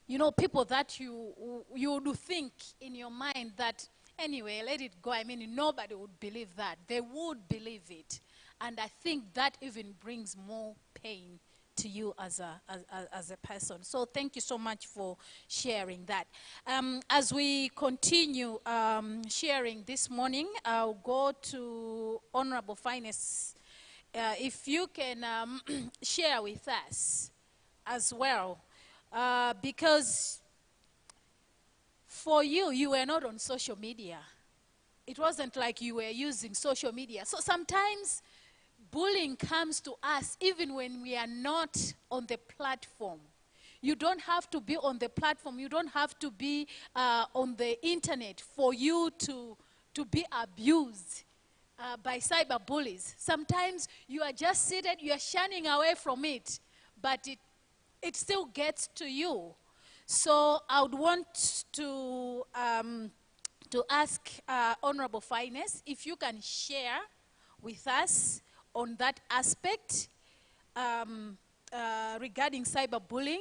You know, people that you would think in your mind that, anyway, let it go. I mean, nobody would believe that. They would believe it. And I think that even brings more pain to you as a person. So thank you so much for sharing that. As we continue sharing this morning, I'll go to Honorable Finance. If you can share with us as well, because for you, you were not on social media. It wasn't like you were using social media. So sometimes bullying comes to us even when we are not on the platform. You don't have to be on the platform. You don't have to be on the internet for you to be abused by cyber bullies. Sometimes you are just seated, you are shunning away from it, but it still gets to you. So I would want to ask Honorable Finance if you can share with us on that aspect regarding cyberbullying,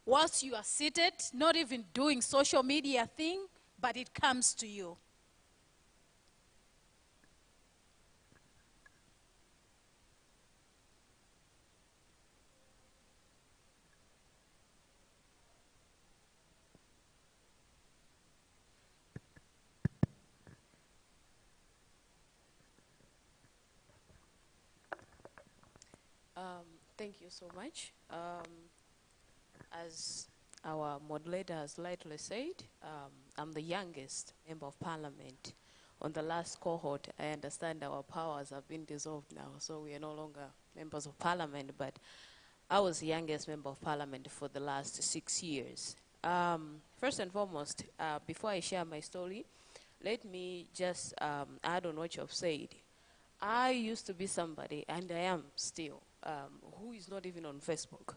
whilst you are seated, not even doing social media thing, but it comes to you. Thank you so much. As our moderator has lightly said, I'm the youngest member of parliament. On the last cohort, I understand our powers have been dissolved now, so we are no longer members of parliament, but I was the youngest member of parliament for the last 6 years. First and foremost, before I share my story, let me just add on what you've said. I used to be somebody, and I am still, who is not even on Facebook.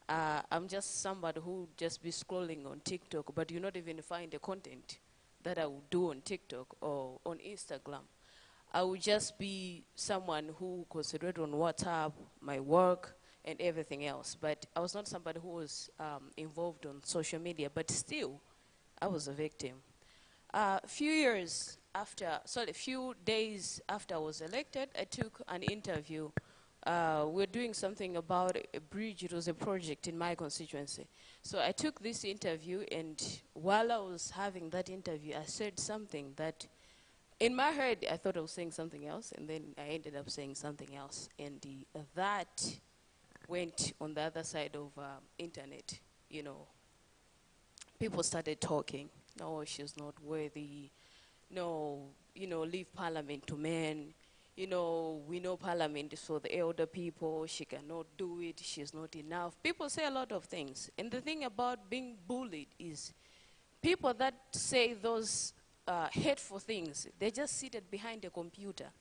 I'm just somebody who just be scrolling on TikTok, but you not even find the content that I would do on TikTok or on Instagram. I would just be someone who concentrated on WhatsApp, my work, and everything else. But I was not somebody who was involved on social media, but still, I was a victim. A few days after I was elected, I took an interview. We're doing something about a bridge. It was a project in my constituency. So I took this interview, and while I was having that interview, I said something that, in my head, I thought I was saying something else, and then I ended up saying something else. And that went on the other side of internet, you know. People started talking. No, she's not worthy. No, you know, leave parliament to men. You know, we know parliament is for the elder people. She cannot do it. She's not enough. People say a lot of things. And the thing about being bullied is people that say those hateful things, they're just seated behind a computer.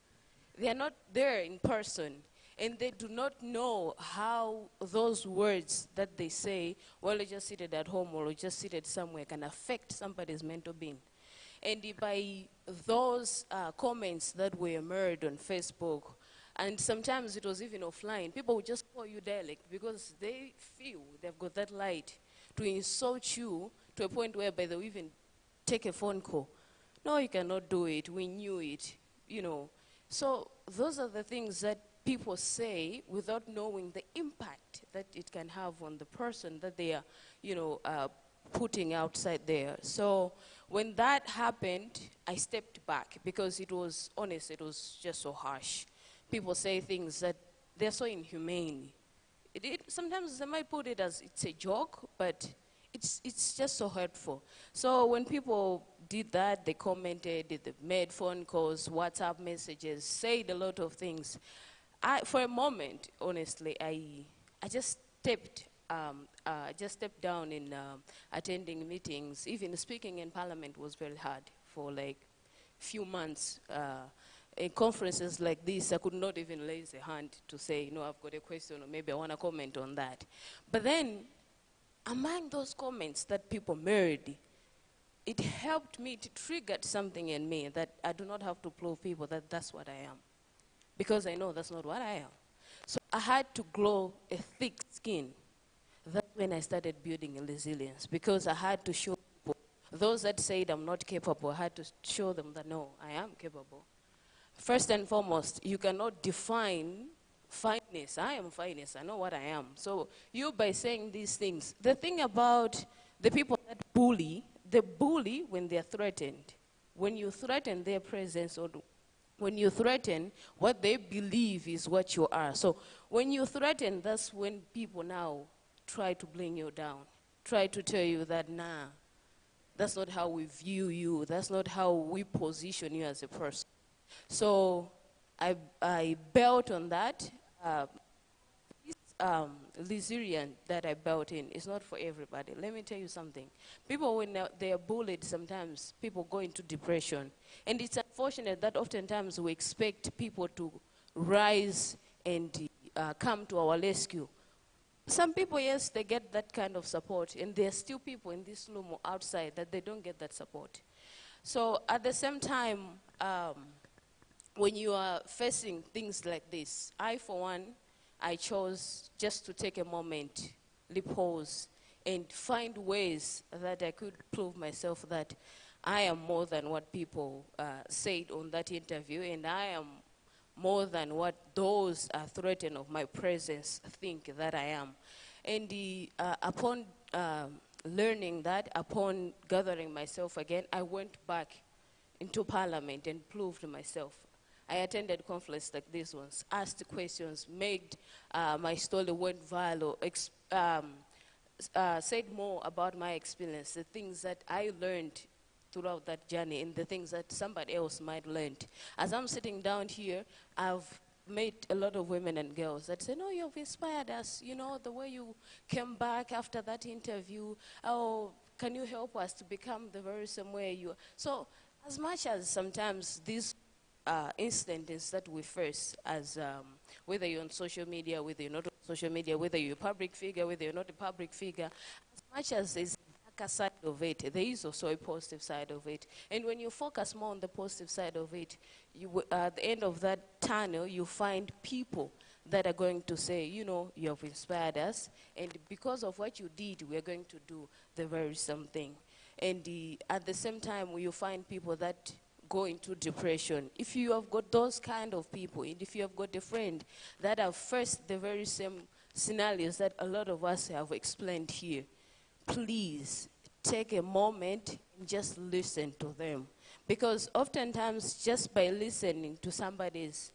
They're not there in person. And they do not know how those words that they say, while they're just seated at home or just seated somewhere, can affect somebody's mental being. And by those comments that were made on Facebook, and sometimes it was even offline, people would just call you dialect because they feel they've got that right to insult you to a point whereby they'll even take a phone call. No, you cannot do it. We knew it, you know. So those are the things that people say without knowing the impact that it can have on the person that they are, you know, putting outside there. So when that happened, I stepped back because it was honest, it was just so harsh. People say things that they're so inhumane. Sometimes they might put it as it's a joke, but it's just so hurtful. So when people did that, they commented, they made phone calls, WhatsApp messages, said a lot of things. For a moment, honestly, I just stepped down in attending meetings. Even speaking in Parliament was very hard for like few months. In conferences like this, I could not even raise a hand to say, I've got a question, or maybe I want to comment on that. But then, among those comments that people made, it helped me to trigger something in me that I do not have to prove people that that's what I am. Because I know that's not what I am. So I had to grow a thick skin. That's when I started building a resilience, because I had to show people, those that said I'm not capable, I had to show them that no, I am capable. First and foremost, you cannot define fineness. I am fineness. I know what I am. So you, by saying these things, the thing about the people that bully, they bully when they're threatened. When you threaten their presence, or when you threaten what they believe is what you are. So when you threaten, that's when people now try to bring you down, try to tell you that, nah, that's not how we view you. That's not how we position you as a person. So I built on that. This resilience that I built in is not for everybody. Let me tell you something. People, when they are bullied, sometimes people go into depression. And it's unfortunate that oftentimes we expect people to rise and come to our rescue. Some people, yes, they get that kind of support, and there are still people in this room or outside that they don't get that support. So at the same time, when you are facing things like this, I, for one, I chose just to take a moment, pause, and find ways that I could prove myself that I am more than what people said on that interview, and I am more than what those threatened of my presence think that I am. And upon learning that, upon gathering myself again, I went back into Parliament and proved myself. I attended conferences like these ones, asked questions, made my story went viral, said more about my experience, the things that I learned throughout that journey, and the things that somebody else might learn. As I'm sitting down here, I've met a lot of women and girls that say, no, you've inspired us, the way you came back after that interview. Oh, can you help us to become the very same way you are? So as much as sometimes these incidents that we face, as whether you're on social media, whether you're not on social media, whether you're a public figure, whether you're not a public figure, as much as there's a darker side of it, there is also a positive side of it. And when you focus more on the positive side of it, at the end of that tunnel, you find people that are going to say, you have inspired us, and because of what you did, we're going to do the very same thing. And at the same time, you find people that go into depression. If you have got those kind of people, and if you have got a friend that have faced the very same scenarios that a lot of us have explained here, please take a moment and just listen to them. Because oftentimes, just by listening to somebody's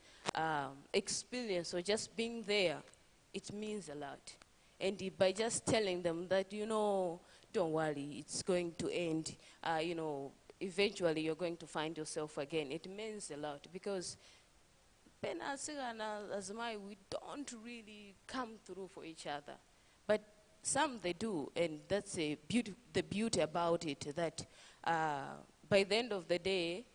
experience or just being there, it means a lot. And by just telling them that, don't worry, it's going to end, eventually you're going to find yourself again. It means a lot, because we don't really come through for each other. But some they do, and that's the beauty about it, that by the end of the day,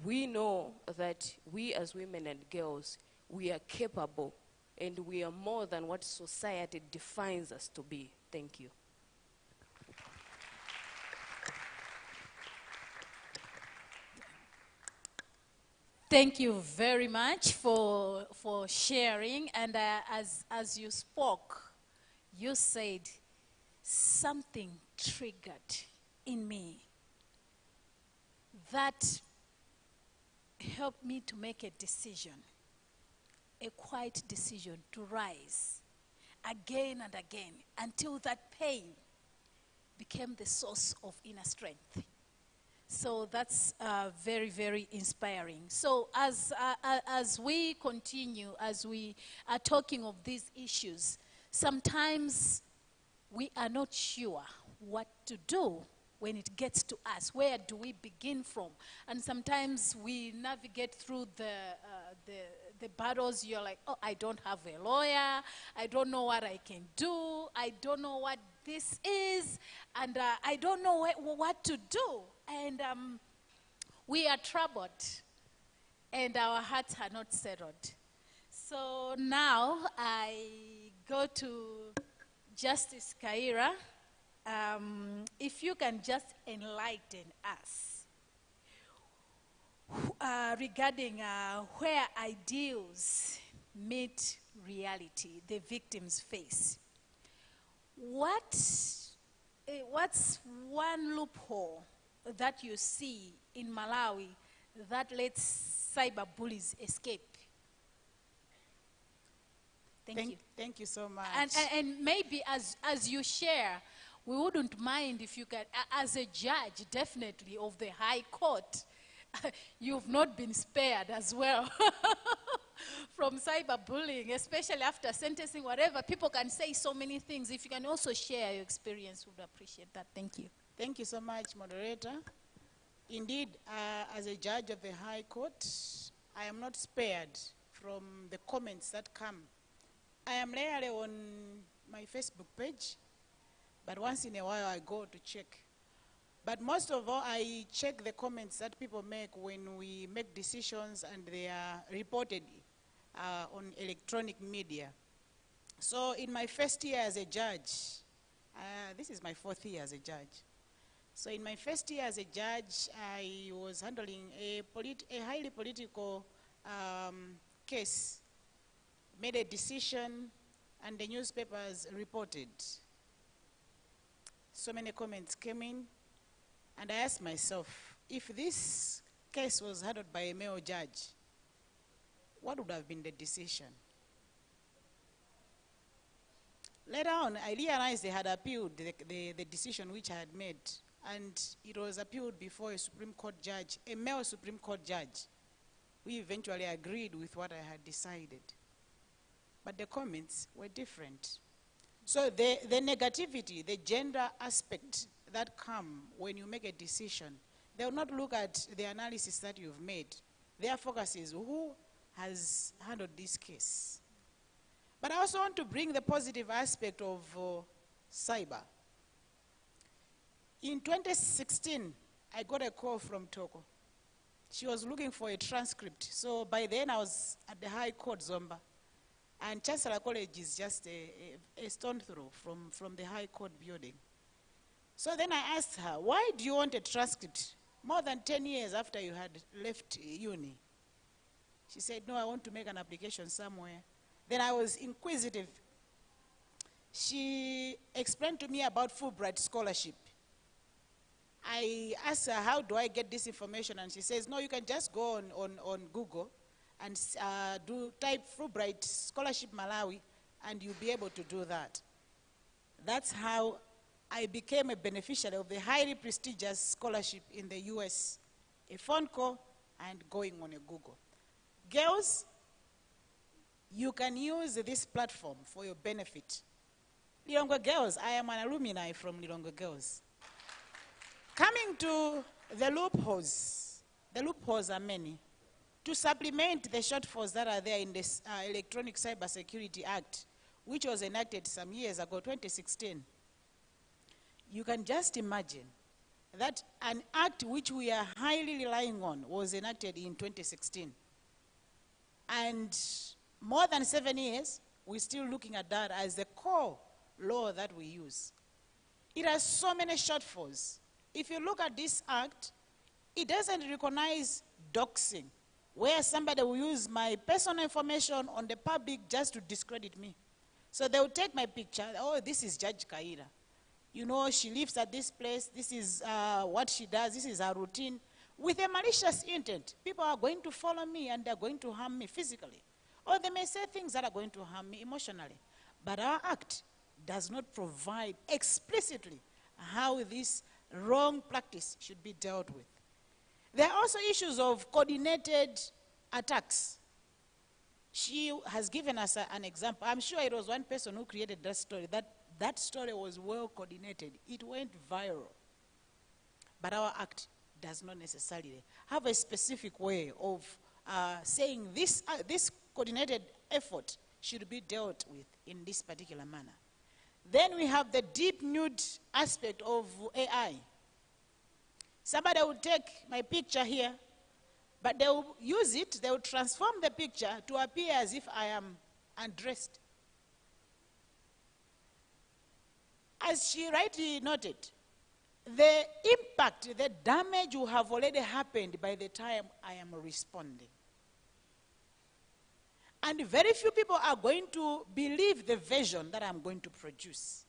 we know that we as women and girls, we are capable, and we are more than what society defines us to be. Thank you. Thank you very much for sharing. And as you spoke, you said something triggered in me that helped me to make a decision, a quiet decision to rise again and again until that pain became the source of inner strength. So that's very, very inspiring. So as we continue, as we are talking of these issues, sometimes we are not sure what to do when it gets to us? Where do we begin from? And sometimes we navigate through the battles. You're like, oh, I don't have a lawyer. I don't know what I can do. I don't know what this is. And I don't know what to do. And we are troubled. And our hearts are not settled. So now I go to Justice Kaira. If you can just enlighten us regarding where ideals meet reality, the victim's face. What's one loophole that you see in Malawi that lets cyber bullies escape? Thank you. Thank you so much. And maybe as you share, we wouldn't mind if you can, as a judge, definitely, of the High Court, you've not been spared as well from cyberbullying, especially after sentencing, whatever. People can say so many things. If you can also share your experience, we'd appreciate that. Thank you. Thank you so much, moderator. Indeed, as a judge of the High Court, I am not spared from the comments that come. I am rarely on my Facebook page, but once in a while I go to check. But most of all, I check the comments that people make when we make decisions and they are reported on electronic media. So in my first year as a judge, this is my 4th year as a judge. So in my first year as a judge, I was handling a highly political case, made a decision, and the newspapers reported. So many comments came in, and I asked myself, if this case was handled by a male judge, what would have been the decision? Later on, I realized they had appealed the decision which I had made, and it was appealed before a Supreme Court judge, a male Supreme Court judge. We eventually agreed with what I had decided. But the comments were different. So the negativity, the gender aspect that come when you make a decision, they will not look at the analysis that you've made. Their focus is who has handled this case. But I also want to bring the positive aspect of cyber. In 2016, I got a call from Toko. She was looking for a transcript. So by then I was at the High Court, Zomba. And Chancellor College is just a stone throw from the High Court building. So then I asked her, why do you want a transcript more than 10 years after you had left uni? She said, no, I want to make an application somewhere. Then I was inquisitive. She explained to me about Fulbright scholarship. I asked her, how do I get this information? And she says, no, you can just go on Google and type Fulbright Scholarship Malawi, and you'll be able to do that. That's how I became a beneficiary of the highly prestigious scholarship in the US. A phone call and going on a Google. Girls, you can use this platform for your benefit. Lilongwe girls, I am an alumni from Lilongwe girls. Coming to the loopholes are many. To supplement the shortfalls that are there in this Electronic Cybersecurity Act, which was enacted some years ago, 2016, you can just imagine that an act which we are highly relying on was enacted in 2016. And more than 7 years, we're still looking at that as the core law that we use. It has so many shortfalls. If you look at this act, it doesn't recognize doxing, where somebody will use my personal information on the public just to discredit me. So they will take my picture, oh, this is Judge Kaira. You know, she lives at this place, this is what she does, this is her routine. With a malicious intent, people are going to follow me and they're going to harm me physically. Or they may say things that are going to harm me emotionally. But our act does not provide explicitly how this wrong practice should be dealt with. There are also issues of coordinated attacks. She has given us an example. I'm sure it was one person who created that story. That story was well coordinated. It went viral. But our act does not necessarily have a specific way of saying this coordinated effort should be dealt with in this particular manner. Then we have the deep nude aspect of AI. Somebody will take my picture here, but they will use it, they will transform the picture to appear as if I am undressed. As she rightly noted, the impact, the damage will have already happened by the time I am responding. And very few people are going to believe the version that I'm going to produce.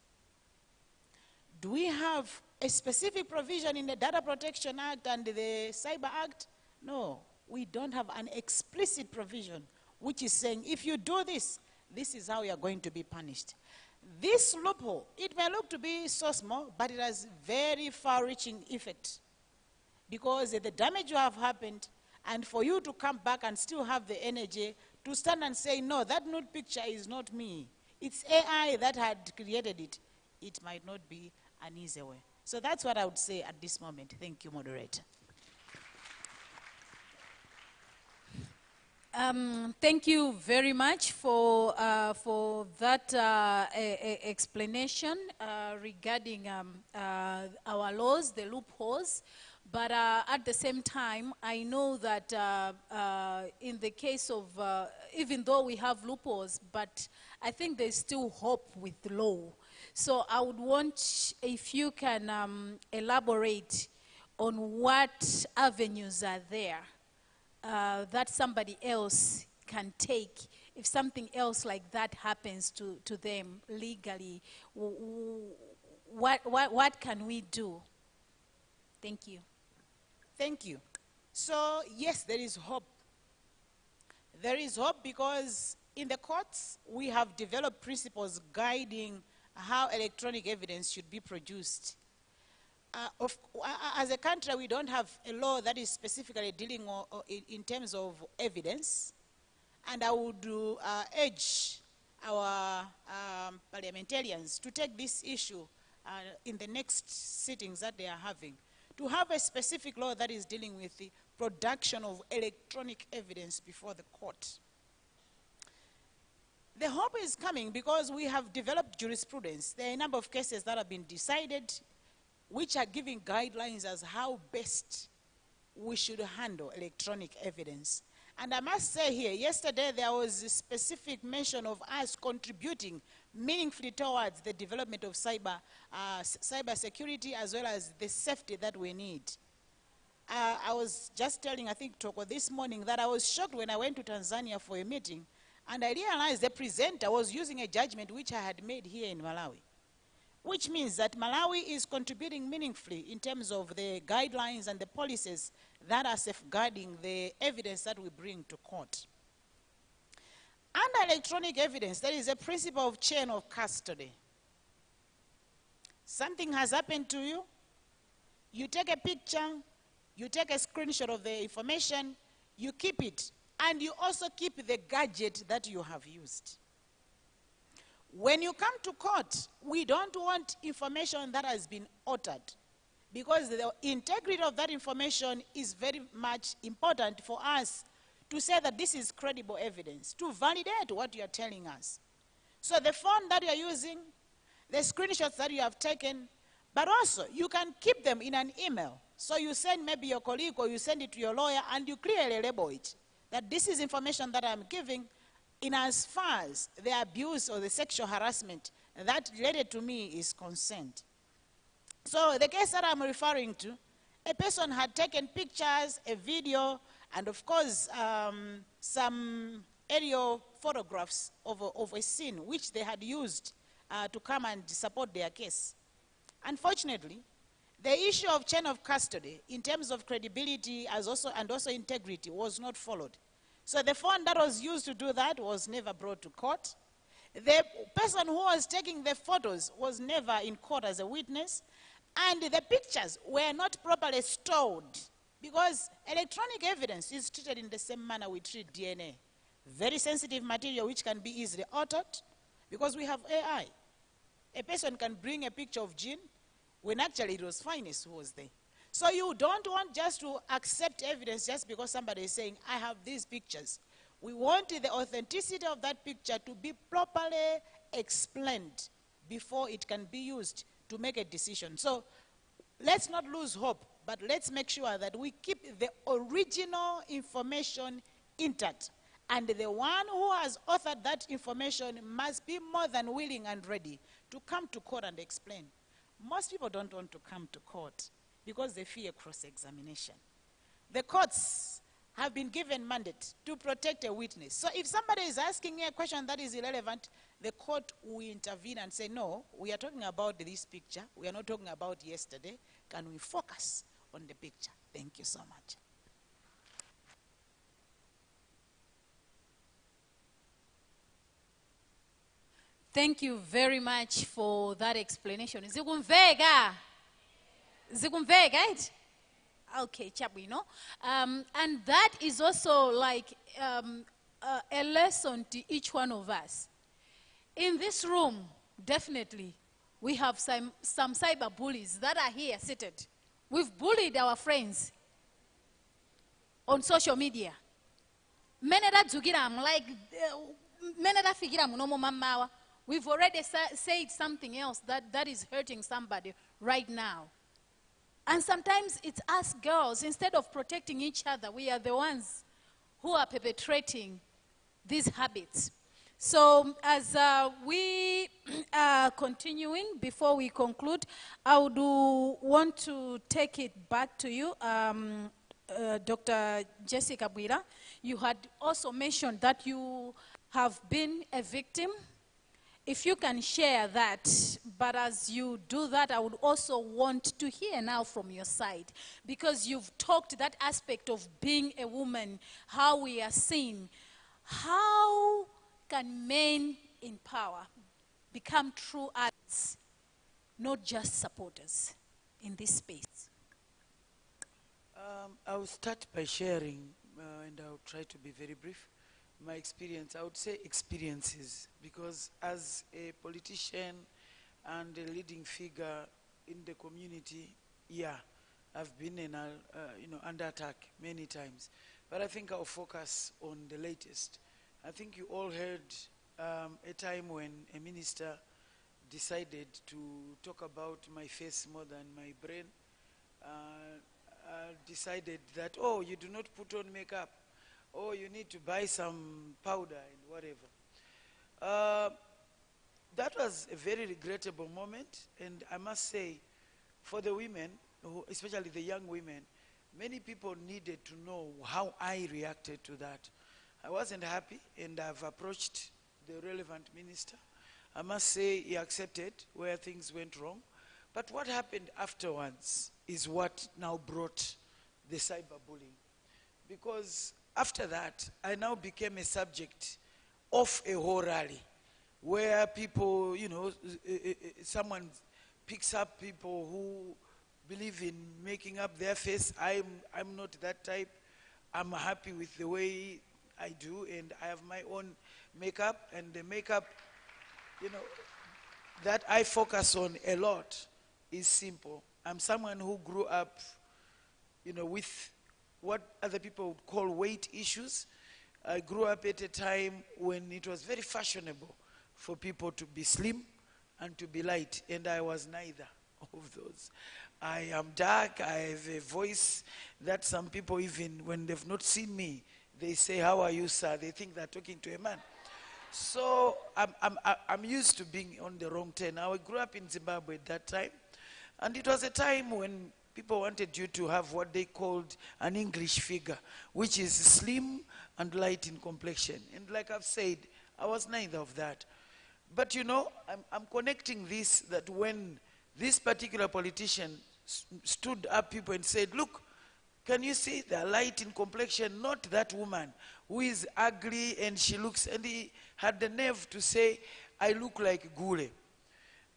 Do we have a specific provision in the Data Protection Act and the Cyber Act? No, we don't have an explicit provision which is saying if you do this, this is how you are going to be punished. This loophole, it may look to be so small, but it has very far-reaching effect. Because the damage you have happened, and for you to come back and still have the energy to stand and say, no, that nude picture is not me. It's AI that had created it. It might not be an easy way. So that's what I would say at this moment. Thank you, moderator. Thank you very much for that explanation regarding our laws, the loopholes. But at the same time, I know that in the case of, even though we have loopholes, but I think there's still hope with law. So I would want if you can elaborate on what avenues are there that somebody else can take if something else like that happens to them legally. What can we do? Thank you. Thank you. So, yes, there is hope. There is hope because in the courts, we have developed principles guiding how electronic evidence should be produced. As a country, we don't have a law that is specifically dealing in terms of evidence. And I would urge our parliamentarians to take this issue in the next sittings that they are having, to have a specific law that is dealing with the production of electronic evidence before the court. The hope is coming because we have developed jurisprudence. There are a number of cases that have been decided which are giving guidelines as how best we should handle electronic evidence. And I must say here, yesterday there was a specific mention of us contributing meaningfully towards the development of cyber security as well as the safety that we need. I was just telling, I think, Toko this morning that I was shocked when I went to Tanzania for a meeting and I realized the presenter was using a judgment which I had made here in Malawi, which means that Malawi is contributing meaningfully in terms of the guidelines and the policies that are safeguarding the evidence that we bring to court. Under electronic evidence, there is a principle of chain of custody. Something has happened to you, you take a picture, you take a screenshot of the information, you keep it, and you also keep the gadget that you have used. When you come to court, we don't want information that has been altered because the integrity of that information is very much important for us to say that this is credible evidence, to validate what you are telling us. So the phone that you are using, the screenshots that you have taken, but also you can keep them in an email. So you send maybe your colleague or you send it to your lawyer and you clearly label it, that this is information that I'm giving in as far as the abuse or the sexual harassment that related to me is concerned. So the case that I'm referring to, a person had taken pictures, a video, and of course some aerial photographs of a scene which they had used to come and support their case. Unfortunately, the issue of chain of custody in terms of credibility and also integrity was not followed. So the phone that was used to do that was never brought to court. The person who was taking the photos was never in court as a witness. And the pictures were not properly stored because electronic evidence is treated in the same manner we treat DNA. Very sensitive material which can be easily altered because we have AI. A person can bring a picture of Jean when actually it was Finest who was there. So you don't want just to accept evidence just because somebody is saying, I have these pictures. We want the authenticity of that picture to be properly explained before it can be used to make a decision. So let's not lose hope, but let's make sure that we keep the original information intact. And the one who has authored that information must be more than willing and ready to come to court and explain. Most people don't want to come to court because they fear cross-examination. The courts have been given mandate to protect a witness. So if somebody is asking a question that is irrelevant, the court will intervene and say, no, we are talking about this picture. We are not talking about yesterday. Can we focus on the picture? Thank you so much. Thank you very much for that explanation. Zikumveka? Zikumveka, right? Okay, Chabwino. And that is also like a lesson to each one of us. In this room, definitely, we have some cyber bullies that are here seated. We've bullied our friends on social media. Many that I'm like, many that figure I'm we've already said something else that is hurting somebody right now. And sometimes it's us girls, instead of protecting each other, we are the ones who are perpetrating these habits. So as we are continuing, before we conclude, I would want to take it back to you, Dr. Jessica Bwira. You had also mentioned that you have been a victim. If you can share that, but as you do that, I would also want to hear now from your side, because you've talked that aspect of being a woman, how we are seen. How can men in power become true allies, not just supporters in this space? I will start by sharing, and I'll try to be very brief. My experience, I would say experiences, because as a politician and a leading figure in the community, yeah, I've been in under attack many times. But I think I'll focus on the latest. I think you all heard a time when a minister decided to talk about my face more than my brain. Decided that, oh, you do not put on makeup. Oh, you need to buy some powder and whatever. That was a very regrettable moment, and I must say, for the women, especially the young women, many people needed to know how I reacted to that. I wasn't happy, and I've approached the relevant minister. I must say he accepted where things went wrong. But what happened afterwards is what now brought the cyberbullying. Because after that, I now became a subject of a whole rally where people, someone picks up people who believe in making up their face. I'm not that type. I'm happy with the way I do, and I have my own makeup, and the makeup, that I focus on a lot is simple. I'm someone who grew up, with what other people would call weight issues. I grew up at a time when it was very fashionable for people to be slim and to be light, and I was neither of those. I am dark. I have a voice that some people, even when they've not seen me, they say, "How are you, sir?" They think they're talking to a man. So I'm used to being on the wrong turn. I grew up in Zimbabwe at that time, and it was a time when people wanted you to have what they called an English figure, which is slim and light in complexion. And like I've said, I was neither of that. But I'm connecting this, that when this particular politician stood up people and said, "Look, can you see they're light in complexion, not that woman who is ugly and she looks," and he had the nerve to say, "I look like Gule."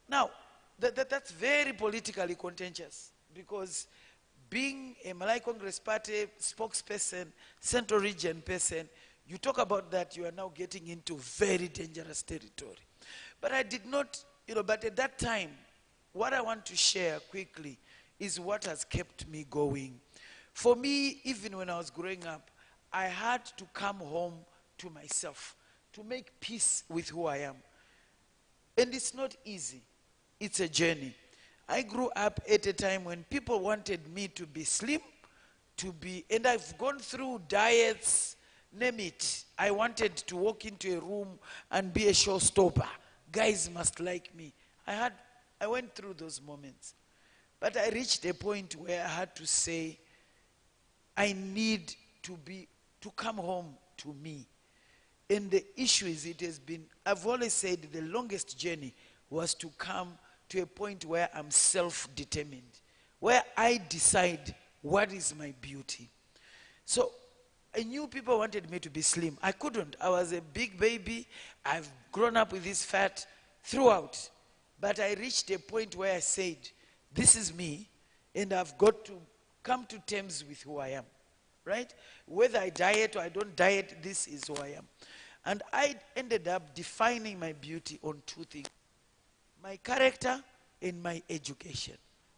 Now, that's very politically contentious, because being a Malay Congress Party spokesperson, Central Region person, you talk about that, you are now getting into very dangerous territory. But I did not, but at that time, what I want to share quickly is what has kept me going. For me, even when I was growing up, I had to come home to myself to make peace with who I am. And it's not easy. It's a journey. I grew up at a time when people wanted me to be slim, and I've gone through diets, name it. I wanted to walk into a room and be a showstopper. Guys must like me. I went through those moments. But I reached a point where I had to say, I need to come home to me. And the issue is, I've always said the longest journey was to come to a point where I'm self-determined, where I decide what is my beauty. So I knew people wanted me to be slim. I couldn't. I was a big baby. I've grown up with this fat throughout. But I reached a point where I said, this is me, and I've got to come to terms with who I am, right? Whether I diet or I don't diet, this is who I am. And I ended up defining my beauty on two things: my character and my education.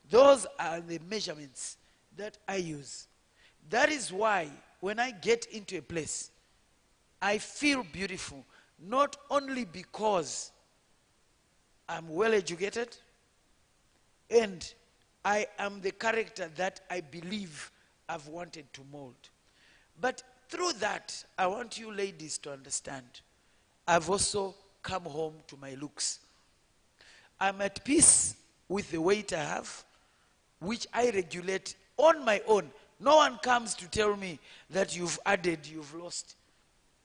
Those are the measurements that I use. That is why when I get into a place, I feel beautiful, not only because I'm well educated and I am the character that I believe I've wanted to mold, but through that, I want you ladies to understand, I've also come home to my looks. I'm at peace with the weight I have, which I regulate on my own. No one comes to tell me that you've added, you've lost.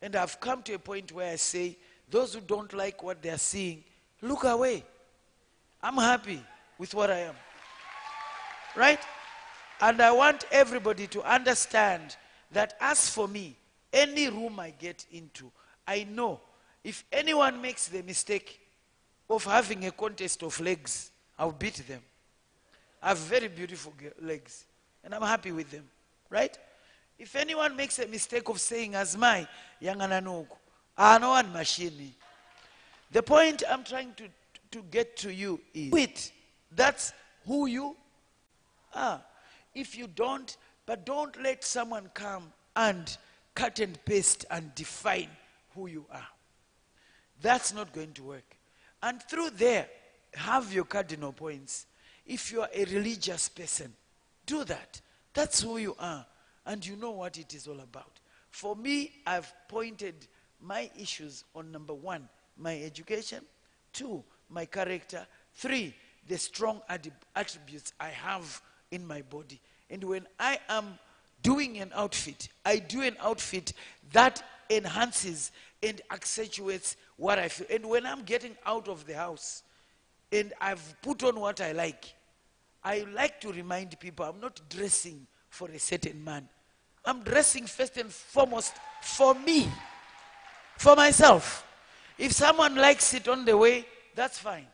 And I've come to a point where I say, those who don't like what they're seeing, look away. I'm happy with what I am. Right? And I want everybody to understand that as for me, any room I get into, I know if anyone makes the mistake of having a contest of legs, I'll beat them. I have very beautiful legs, and I'm happy with them, right? If anyone makes a mistake of saying, "Azmai, yangananuku," no one machine. The point I'm trying to get to you is, wait, that's who you are. If you don't, but don't let someone come and cut and paste and define who you are. That's not going to work. And through there, have your cardinal points. If you are a religious person, do that. That's who you are. And you know what it is all about. For me, I've pointed my issues on number 1, my education. 2, my character. 3, the strong attributes I have in my body. And when I am doing an outfit, I do an outfit that enhances and accentuates what I feel. And when I'm getting out of the house and I've put on what I like to remind people I'm not dressing for a certain man. I'm dressing first and foremost for me, for myself. If someone likes it on the way, that's fine.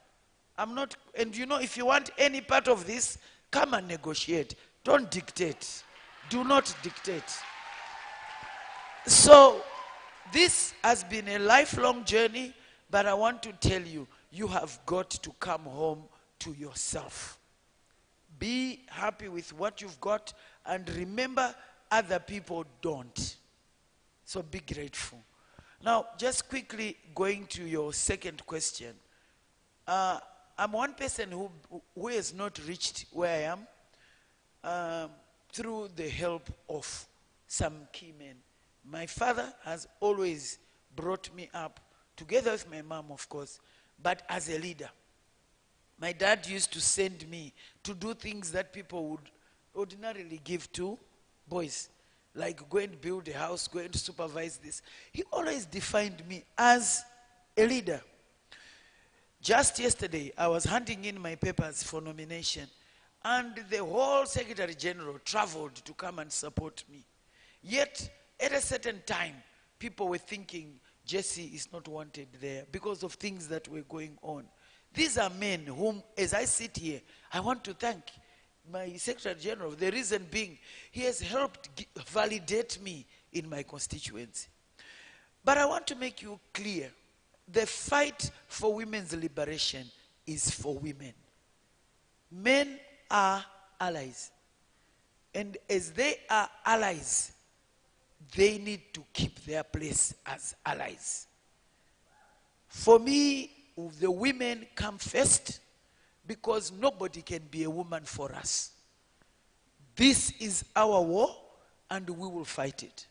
I'm not, and you know, if you want any part of this, come and negotiate. Don't dictate. Do not dictate. So, this has been a lifelong journey, but I want to tell you, you have got to come home to yourself. Be happy with what you've got, and remember, other people don't. So be grateful. Now, just quickly going to your second question. I'm one person who has not reached where I am through the help of some key men. My father has always brought me up, together with my mom, of course, but as a leader. My dad used to send me to do things that people would ordinarily give to boys, like go and build a house, go and supervise this. He always defined me as a leader. Just yesterday, I was handing in my papers for nomination, and the whole Secretary General traveled to come and support me. Yet, at a certain time, people were thinking Jesse is not wanted there because of things that were going on. These are men whom, as I sit here, I want to thank my Secretary General. The reason being, he has helped validate me in my constituency. But I want to make you clear, the fight for women's liberation is for women. Men are allies. And as they are allies, they need to keep their place as allies. For me, the women come first because nobody can be a woman for us. This is our war and we will fight it.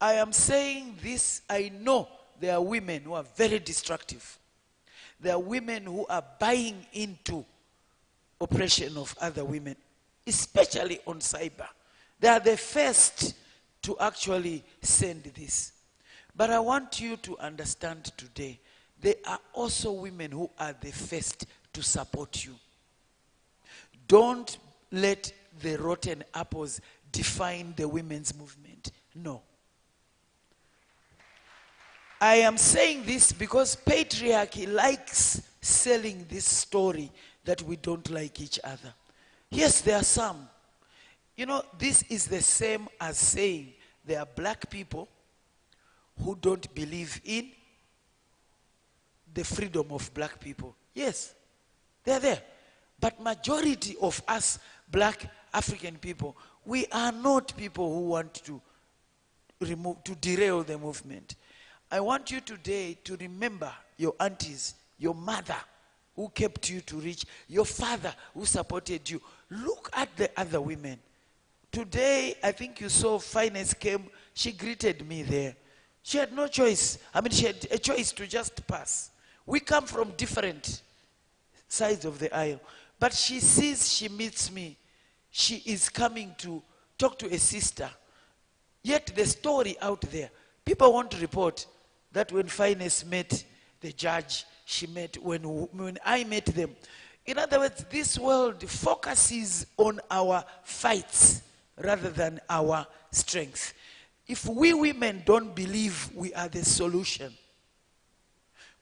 I am saying this, I know there are women who are very destructive. There are women who are buying into oppression of other women, especially on cyber. They are the first to actually send this. But I want you to understand today, there are also women who are the first to support you. Don't let the rotten apples define the women's movement. No. I am saying this because patriarchy likes selling this story that we don't like each other. Yes, there are some. You know, this is the same as saying there are black people who don't believe in the freedom of black people. Yes, they're there. But majority of us black African people, we are not people who want to derail the movement. I want you today to remember your aunties, your mother who kept you to reach, your father who supported you. Look at the other women. Today, I think you saw Finance came, she greeted me there. She had no choice. I mean, she had a choice to just pass. We come from different sides of the aisle. But she sees, she meets me. She is coming to talk to a sister. Yet the story out there, people want to report that when Finance met the judge, she met when I met them. In other words, this world focuses on our fights rather than our strength. If we women don't believe we are the solution,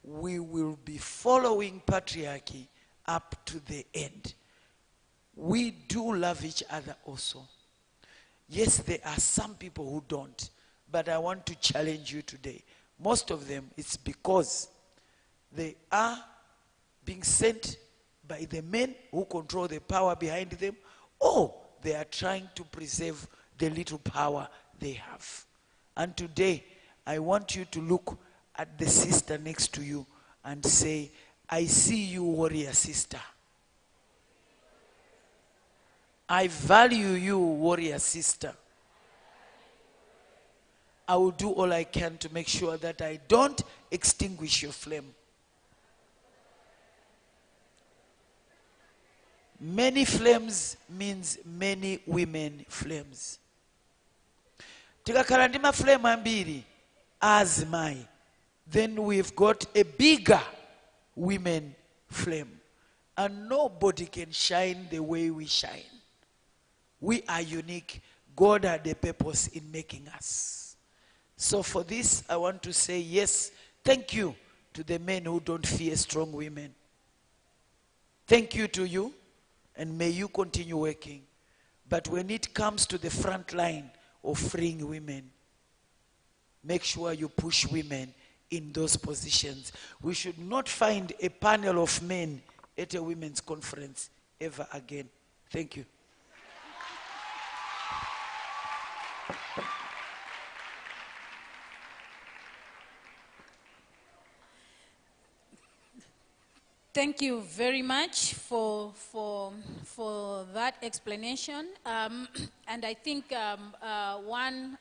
we will be following patriarchy up to the end. We do love each other also. Yes, there are some people who don't, but I want to challenge you today. Most of them, it's because they are being sent by the men who control the power behind them, or they are trying to preserve the little power they have. And today, I want you to look at the sister next to you and say, I see you, warrior sister. I value you, warrior sister. I will do all I can to make sure that I don't extinguish your flame. Many flames means many women flames. Tikakhala ndi maflame ambiri as my, then we've got a bigger women flame. And nobody can shine the way we shine. We are unique. God had a purpose in making us. So for this, I want to say yes, thank you to the men who don't fear strong women. Thank you to you, and may you continue working. But when it comes to the front line of freeing women, make sure you push women in those positions. We should not find a panel of men at a women's conference ever again. Thank you. Thank you very much for that explanation. And I think one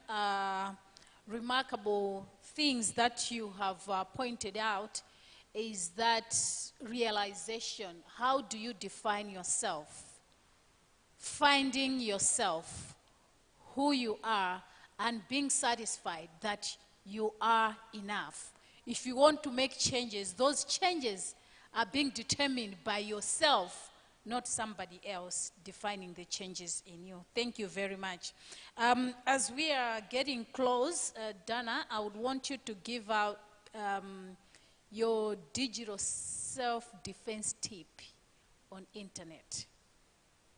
remarkable things that you have pointed out is that realization. How do you define yourself? Finding yourself, who you are, and being satisfied that you are enough. If you want to make changes, those changes are being determined by yourself, not somebody else defining the changes in you. Thank you very much. As we are getting close, Dana, I would want you to give out your digital self-defense tip on internet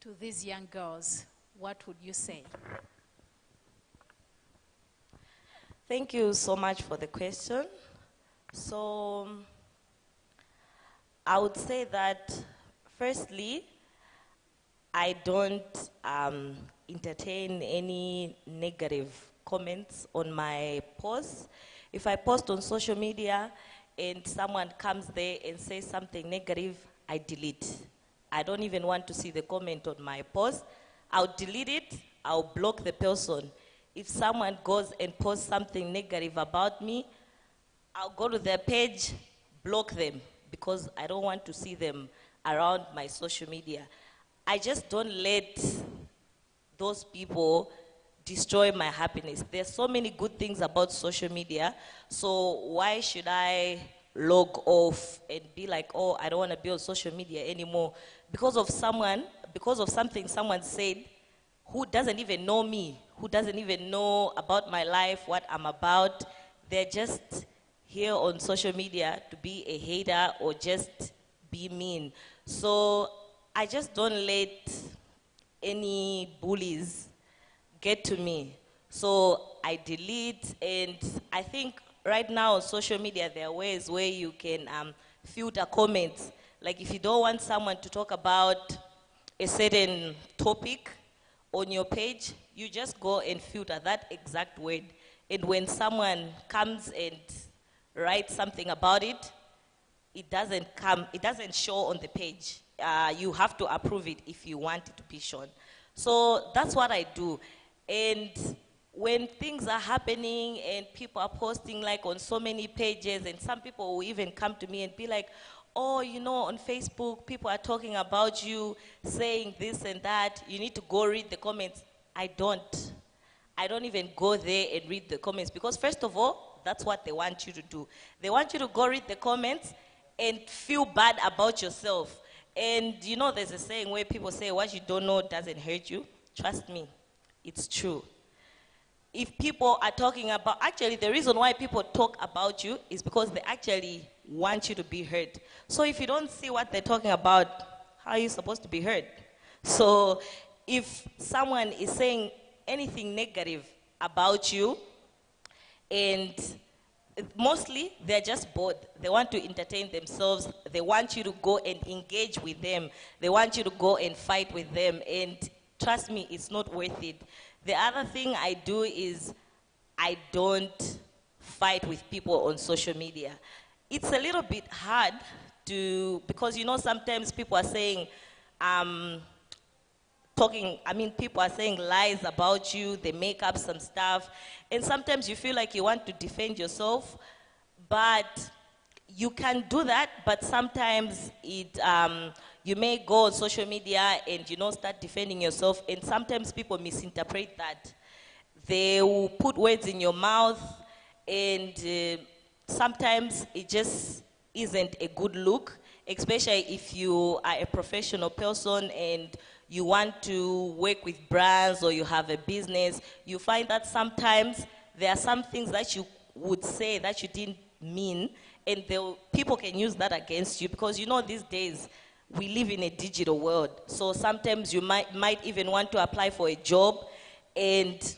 to these young girls. What would you say? Thank you so much for the question. So, I would say that, firstly, I don't entertain any negative comments on my posts. If I post on social media and someone comes there and says something negative, I delete. I don't even want to see the comment on my post. I'll delete it, I'll block the person. If someone goes and posts something negative about me, I'll go to their page, block them, because I don't want to see them around my social media. I just don't let those people destroy my happiness. There's so many good things about social media, so why should I log off and be like, oh, I don't want to be on social media anymore because of something someone said who doesn't even know me, who doesn't even know about my life, what I'm about. They're just here on social media to be a hater or just be mean. So I just don't let any bullies get to me. So I delete, and I think right now on social media there are ways where you can filter comments. Like if you don't want someone to talk about a certain topic on your page, you just go and filter that exact word. And when someone comes and writes something about it, it doesn't show on the page. You have to approve it if you want it to be shown. So that's what I do. And when things are happening and people are posting like on so many pages, and some people will even come to me and be like, oh, you know, on Facebook, people are talking about you, saying this and that. You need to go read the comments. I don't. I don't even go there and read the comments, because first of all, that's what they want you to do. They want you to go read the comments and feel bad about yourself. And you know, there's a saying where people say, what you don't know doesn't hurt you. Trust me, it's true. If people are talking about, actually the reason why people talk about you is because they actually want you to be heard. So if you don't see what they're talking about, how are you supposed to be heard? So if someone is saying anything negative about you, and mostly they're just bored. They want to entertain themselves. They want you to go and engage with them. They want you to go and fight with them. And trust me, it's not worth it. The other thing I do is I don't fight with people on social media. It's a little bit hard to, because you know, sometimes people are saying, people are saying lies about you, they make up some stuff, and sometimes you feel like you want to defend yourself, but you can do that, but sometimes you may go on social media and, you know, start defending yourself, and sometimes people misinterpret that. They will put words in your mouth, and sometimes it just isn't a good look, especially if you are a professional person and you want to work with brands or you have a business. You find that sometimes there are some things that you would say that you didn't mean, and people can use that against you, because you know these days we live in a digital world. So sometimes you might even want to apply for a job, and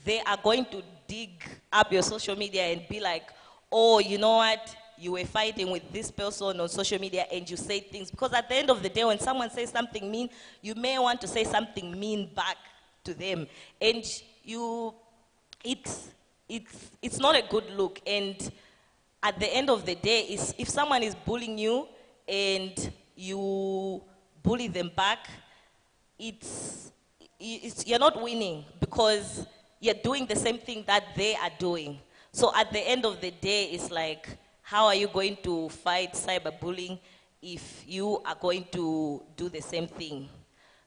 they are going to dig up your social media and be like, oh, you know what? You were fighting with this person on social media and you say things. Because at the end of the day, when someone says something mean, you may want to say something mean back to them. And it's not a good look. And at the end of the day, if someone is bullying you and you bully them back, you're not winning, because you're doing the same thing that they are doing. So at the end of the day, it's like, how are you going to fight cyberbullying if you are going to do the same thing?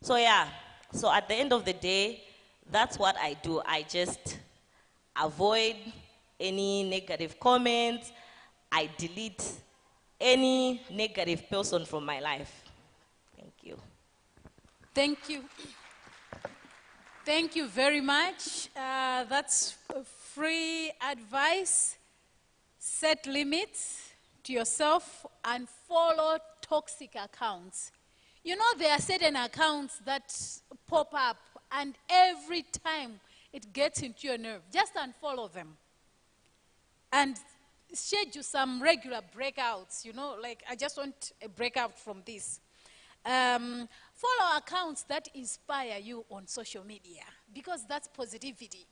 So yeah, so at the end of the day, that's what I do. I just avoid any negative comments. I delete any negative person from my life. Thank you. Thank you. Thank you very much. That's free advice. Set limits to yourself and follow toxic accounts. You know, there are certain accounts that pop up, and every time it gets into your nerve, just unfollow them. And schedule some regular breakouts, you know, like I just want a breakout from this. Follow accounts that inspire you on social media, because that's positivity.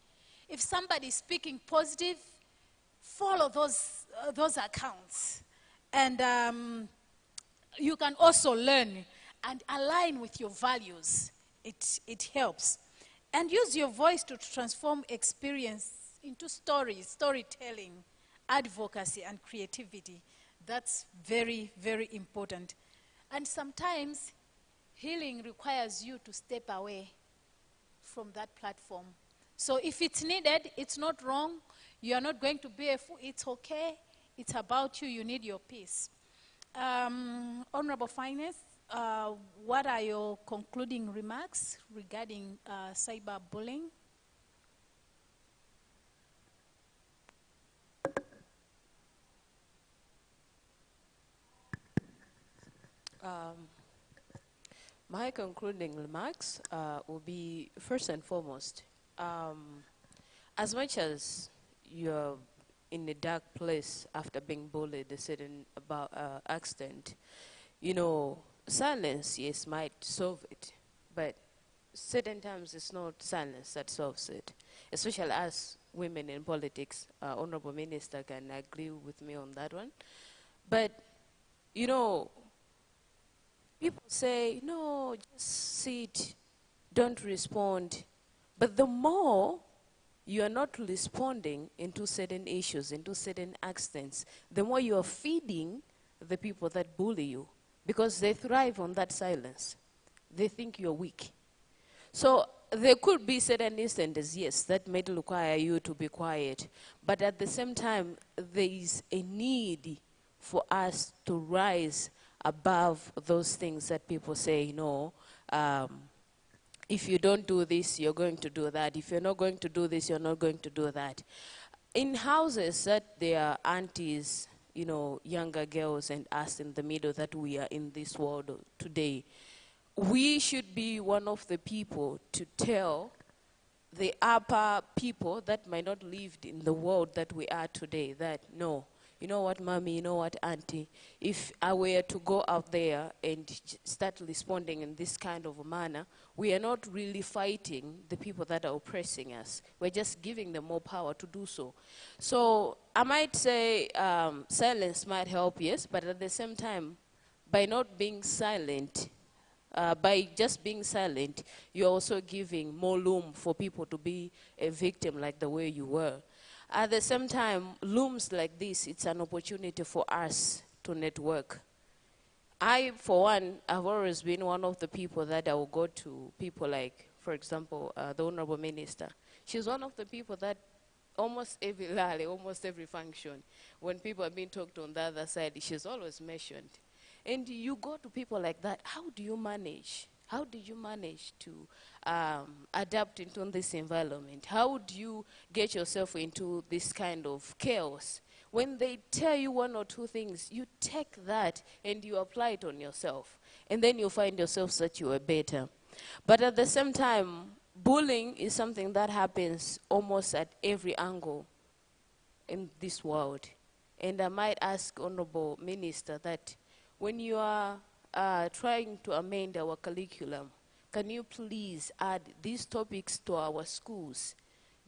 If somebody is speaking positive, follow those accounts. And you can also learn and align with your values. It helps. And use your voice to transform experience into stories, storytelling, advocacy, and creativity. That's very, very important. And sometimes healing requires you to step away from that platform. So if it's needed, it's not wrong. You are not going to be a fool. It's okay. It's about you. You need your peace. Honorable Finance, what are your concluding remarks regarding cyberbullying? My concluding remarks will be, first and foremost, as much as you're in a dark place after being bullied a certain extent, you know, silence, yes, might solve it, but certain times it's not silence that solves it, especially as women in politics. Honorable Minister can agree with me on that one. But, you know, people say, no, just sit, don't respond. But the more you are not responding into certain issues, into certain extents, the more you are feeding the people that bully you, because they thrive on that silence. They think you're weak. So there could be certain instances, yes, that may require you to be quiet, but at the same time, there is a need for us to rise above those things that people say, no, if you don't do this, you're going to do that. If you're not going to do this, you're not going to do that. In houses that there are aunties, you know, younger girls and us in the middle that we are in this world today, we should be one of the people to tell the upper people that might not live in the world that we are today that, no, you know what, mommy, you know what, auntie, if I were to go out there and start responding in this kind of a manner, we are not really fighting the people that are oppressing us. We're just giving them more power to do so. So I might say silence might help, yes, but at the same time, by not being silent, by just being silent, you're also giving more room for people to be a victim like the way you were. At the same time, looms like this, it's an opportunity for us to network. I, for one, have always been one of the people that I will go to people like, for example, the Honorable Minister. She's one of the people that almost every rally, almost every function, when people are being talked on the other side, she's always mentioned. And you go to people like that, how do you manage? How did you manage to adapt into this environment? How do you get yourself into this kind of chaos? When they tell you one or two things, you take that and you apply it on yourself. And then you find yourself that you are better. But at the same time, bullying is something that happens almost at every angle in this world. And I might ask Honorable Minister that when you are trying to amend our curriculum, can you please add these topics to our schools?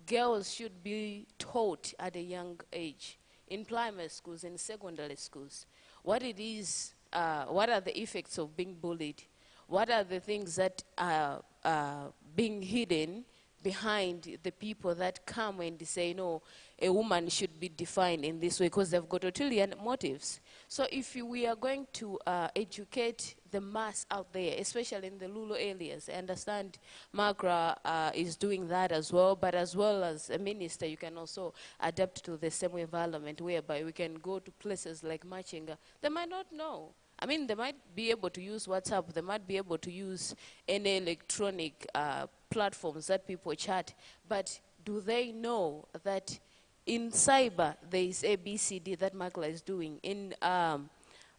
Girls should be taught at a young age, in primary schools, in secondary schools, what it is, what are the effects of being bullied, what are the things that are being hidden behind the people that come and say, no, a woman should be defined in this way, because they've got ulterior motives. So if we are going to educate the mass out there, especially in the rural areas, I understand Magra is doing that as well, but as well as a minister, you can also adapt to the same environment whereby we can go to places like Machinga. They might not know. I mean, they might be able to use WhatsApp, they might be able to use any electronic platforms that people chat, but do they know that in cyber there is ABCD that Makra is doing? In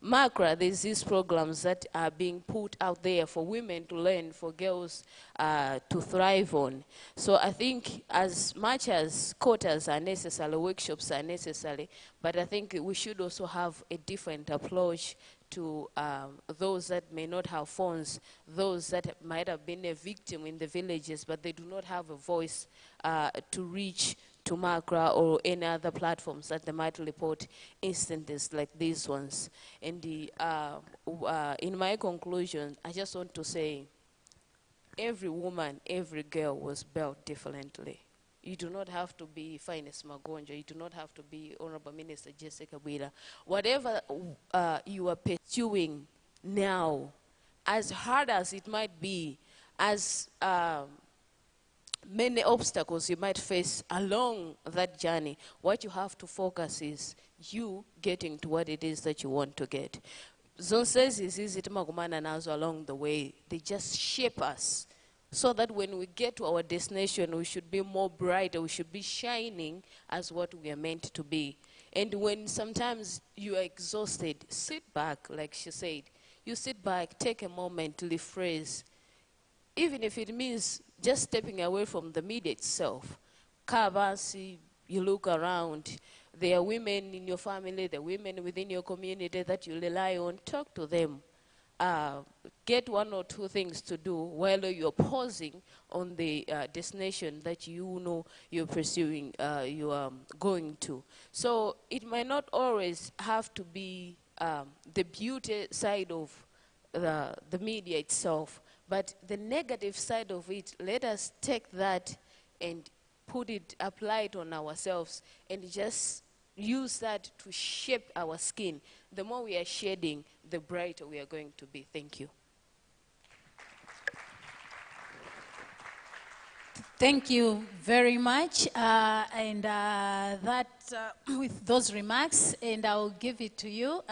Makra, there's these programs that are being put out there for women to learn, for girls to thrive on. So I think as much as quotas are necessary, workshops are necessary, but I think we should also have a different approach to those that may not have phones, those that might have been a victim in the villages, but they do not have a voice to reach to Macra or any other platforms that they might report incidents like these ones. And in my conclusion, I just want to say, every woman, every girl was built differently. You do not have to be Finance Magonja. You do not have to be Honorable Minister Jessica Bwira. Whatever you are pursuing now, as hard as it might be, as many obstacles you might face along that journey, what you have to focus is you getting to what it is that you want to get. Zone says is easy to magumana nazo along the way. They just shape us so that when we get to our destination, we should be more brighter, we should be shining as what we are meant to be. And when sometimes you are exhausted, sit back, like she said. You sit back, take a moment to rephrase. Even if it means just stepping away from the media itself. Kabasi, you look around. There are women in your family, there are women within your community that you rely on. Talk to them. Get one or two things to do while you're pausing on the destination that you know you're pursuing, you are going to. So it might not always have to be the beauty side of the media itself, but the negative side of it, let us take that and apply it on ourselves and just use that to shape our skin. The more we are shedding, the brighter we are going to be. Thank you. Thank you very much. With those remarks, and I'll give it to you,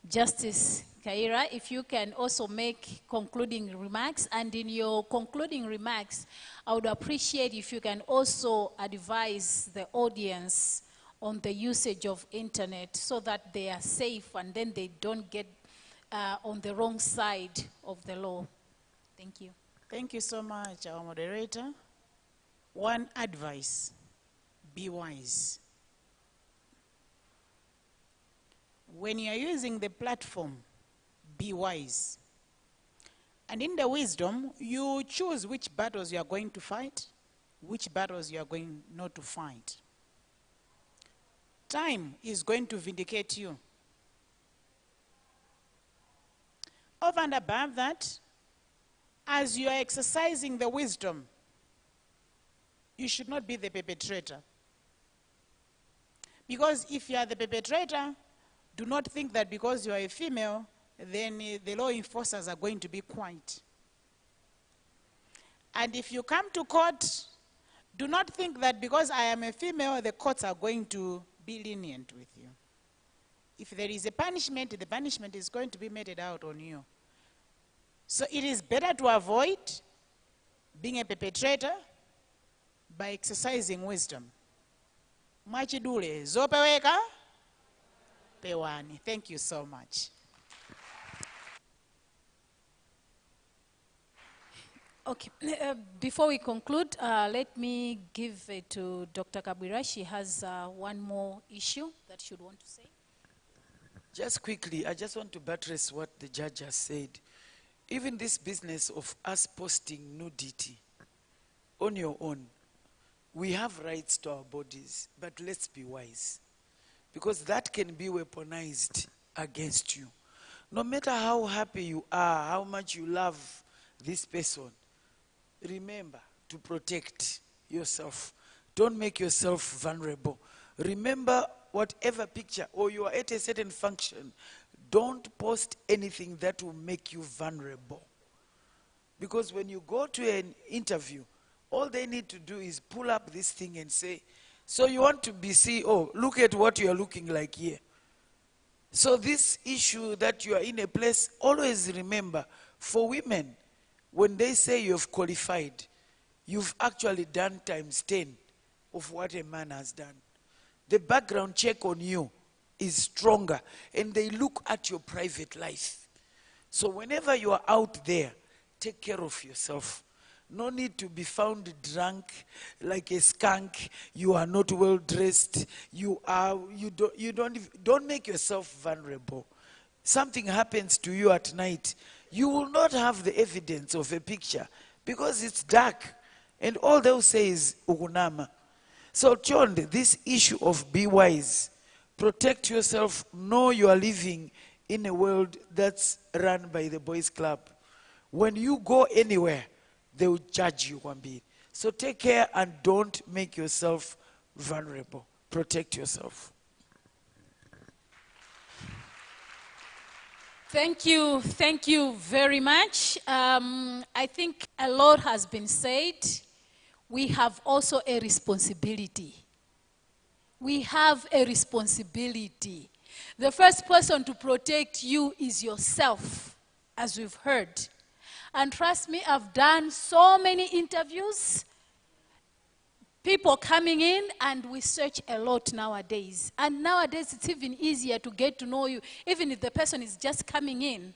Justice Kaira, if you can also make concluding remarks. And in your concluding remarks, I would appreciate if you can also advise the audience on the usage of internet so that they are safe and then they don't get on the wrong side of the law. Thank you. Thank you so much, our moderator. One advice, be wise. When you're using the platform, be wise. And in the wisdom, you choose which battles you are going to fight, which battles you are going not to fight. Time is going to vindicate you. Over and above that, as you are exercising the wisdom, you should not be the perpetrator. Because if you are the perpetrator, do not think that because you are a female, then the law enforcers are going to be quiet. And if you come to court, do not think that because I am a female, the courts are going to be lenient with you. If there is a punishment, the punishment is going to be meted out on you. So it is better to avoid being a perpetrator by exercising wisdom. Mwachidule, zopeweka, pewani. Thank you so much. Okay, before we conclude, let me give it to Dr. Kabwira. She has one more issue that she would want to say. Just quickly, I just want to buttress what the judge has said. Even this business of us posting nudity on your own, we have rights to our bodies, but let's be wise. Because that can be weaponized against you. No matter how happy you are, how much you love this person, remember to protect yourself. Don't make yourself vulnerable. Remember, whatever picture, or you are at a certain function, don't post anything that will make you vulnerable. Because when you go to an interview, all they need to do is pull up this thing and say, so you want to be CEO, look at what you are looking like here. So this issue that you are in a place, always remember, for women, when they say you have qualified, you've actually done times 10 of what a man has done. The background check on you is stronger, and they look at your private life. So whenever you are out there, take care of yourself. No need to be found drunk like a skunk. You are not well dressed. Don't make yourself vulnerable. something happens to you at night, you will not have the evidence of a picture because it's dark. And all they'll say is ukunama. So, John, this issue of be wise, protect yourself, know you are living in a world that's run by the boys' club. When you go anywhere, they will judge you, Kwambi. So take care and don't make yourself vulnerable. Protect yourself. Thank you very much. I think a lot has been said. We have also a responsibility. We have a responsibility. The first person to protect you is yourself, as we've heard. And trust me, I've done so many interviews, people coming in, and we search a lot nowadays. And nowadays, it's even easier to get to know you, even if the person is just coming in.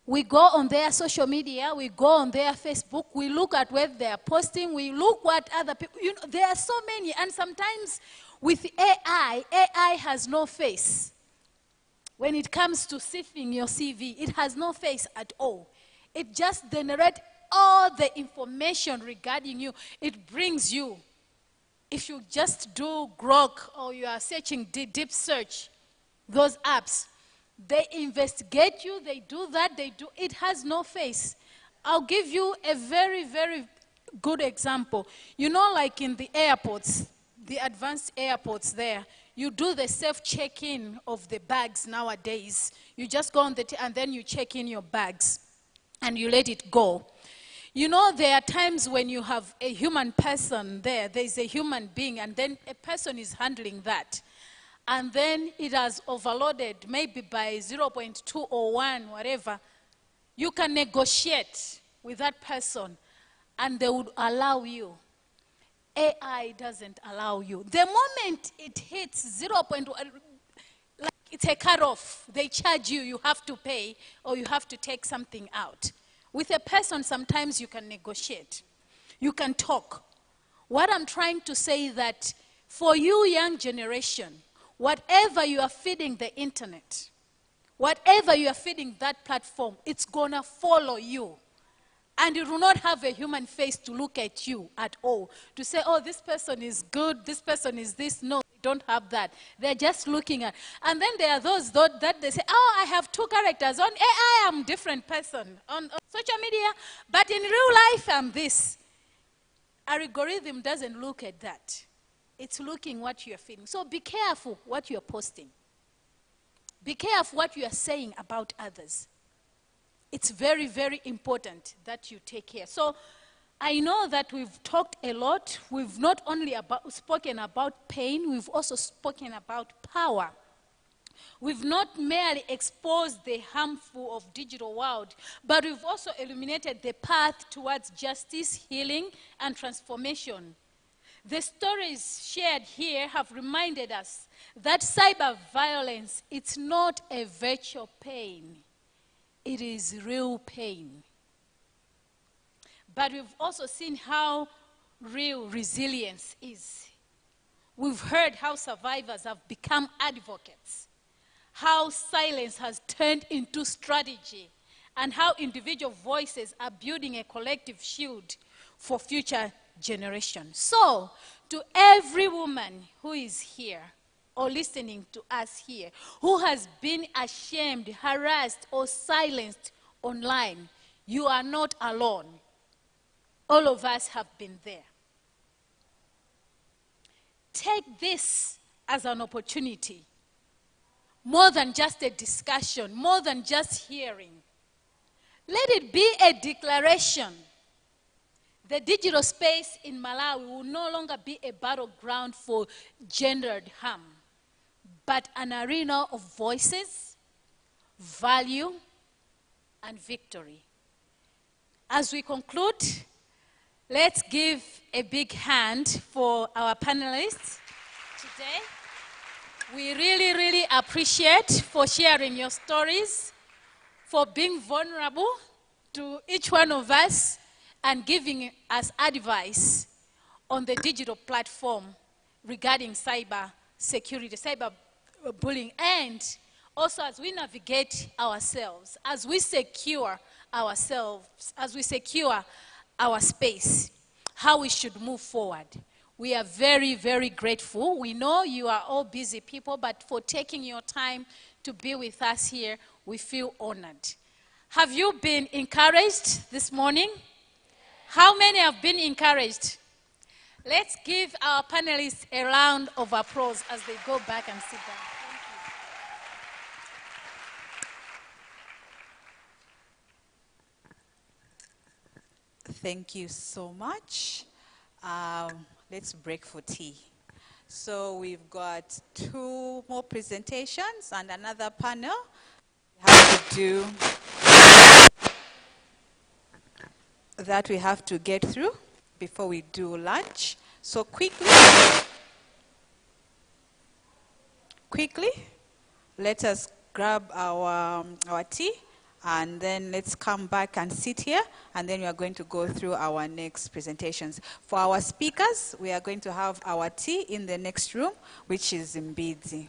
We go on their social media, we go on their Facebook, we look at what they are posting, we look what other people, you know, there are so many. And sometimes with AI has no face. When it comes to sifting your CV, it has no face at all. It just generates all the information regarding you. It brings you. If you just do Grok or you are searching deep search, those apps, they investigate you, they do that, they do. It has no face. I'll give you a very, very good example. You know, like in the airports, the advanced airports there, you do the self-check-in of the bags nowadays. You just go on and then you check in your bags and you let it go. You know, there are times when you have a human person there's a human being, and then a person is handling that. And then it has overloaded, maybe by 0.2 or 1, whatever. You can negotiate with that person, and they would allow you. AI doesn't allow you. The moment it hits 0.1, like it's a cutoff. They charge you, you have to pay, or you have to take something out. With a person, sometimes you can negotiate. You can talk. What I'm trying to say is that for you, young generation, whatever you are feeding the internet, whatever you are feeding that platform, it's going to follow you. And it will not have a human face to look at you at all. To say, oh, this person is good, this person is this. No, they don't have that. They're just looking at. And then there are those that they say, oh, I have 2 characters. On AI, I'm a different person. On social media, but in real life, I'm this. Algorithm doesn't look at that. It's looking what you're feeling. So be careful what you're posting. Be careful what you are saying about others. It's very, very important that you take care. So I know that we've talked a lot. We've not only spoken about pain, we've also spoken about power. We've not merely exposed the harmful of digital world, but we've also illuminated the path towards justice, healing, and transformation. The stories shared here have reminded us that cyber violence, it's not a virtual pain. It is real pain. But we've also seen how real resilience is. We've heard how survivors have become advocates, how silence has turned into strategy, and how individual voices are building a collective shield for future generations. So, to every woman who is here, or listening to us here, who has been ashamed, harassed, or silenced online, you are not alone. All of us have been there. Take this as an opportunity, more than just a discussion, more than just hearing. Let it be a declaration. The digital space in Malawi will no longer be a battleground for gendered harm, but an arena of voices, value, and victory. As we conclude, let's give a big hand for our panelists today. We really, really appreciate for sharing your stories, for being vulnerable to each one of us, and giving us advice on the digital platform regarding cyber security, cyber bullying, and Also, as we navigate ourselves, as we secure ourselves, as we secure our space, how we should move forward. We are very, very grateful. We know you are all busy people, but for taking your time to be with us here, we feel honored. Have you been encouraged this morning? How many have been encouraged? Let's give our panelists a round of applause as they go back and sit down. Thank you so much. Let's break for tea. So we've got 2 more presentations and another panel we have to get through before we do lunch. So quickly, let us grab our tea, and then let's come back and sit here, and then we are going to go through our next presentations. For our speakers, we are going to have our tea in the next room, which is in Bicc.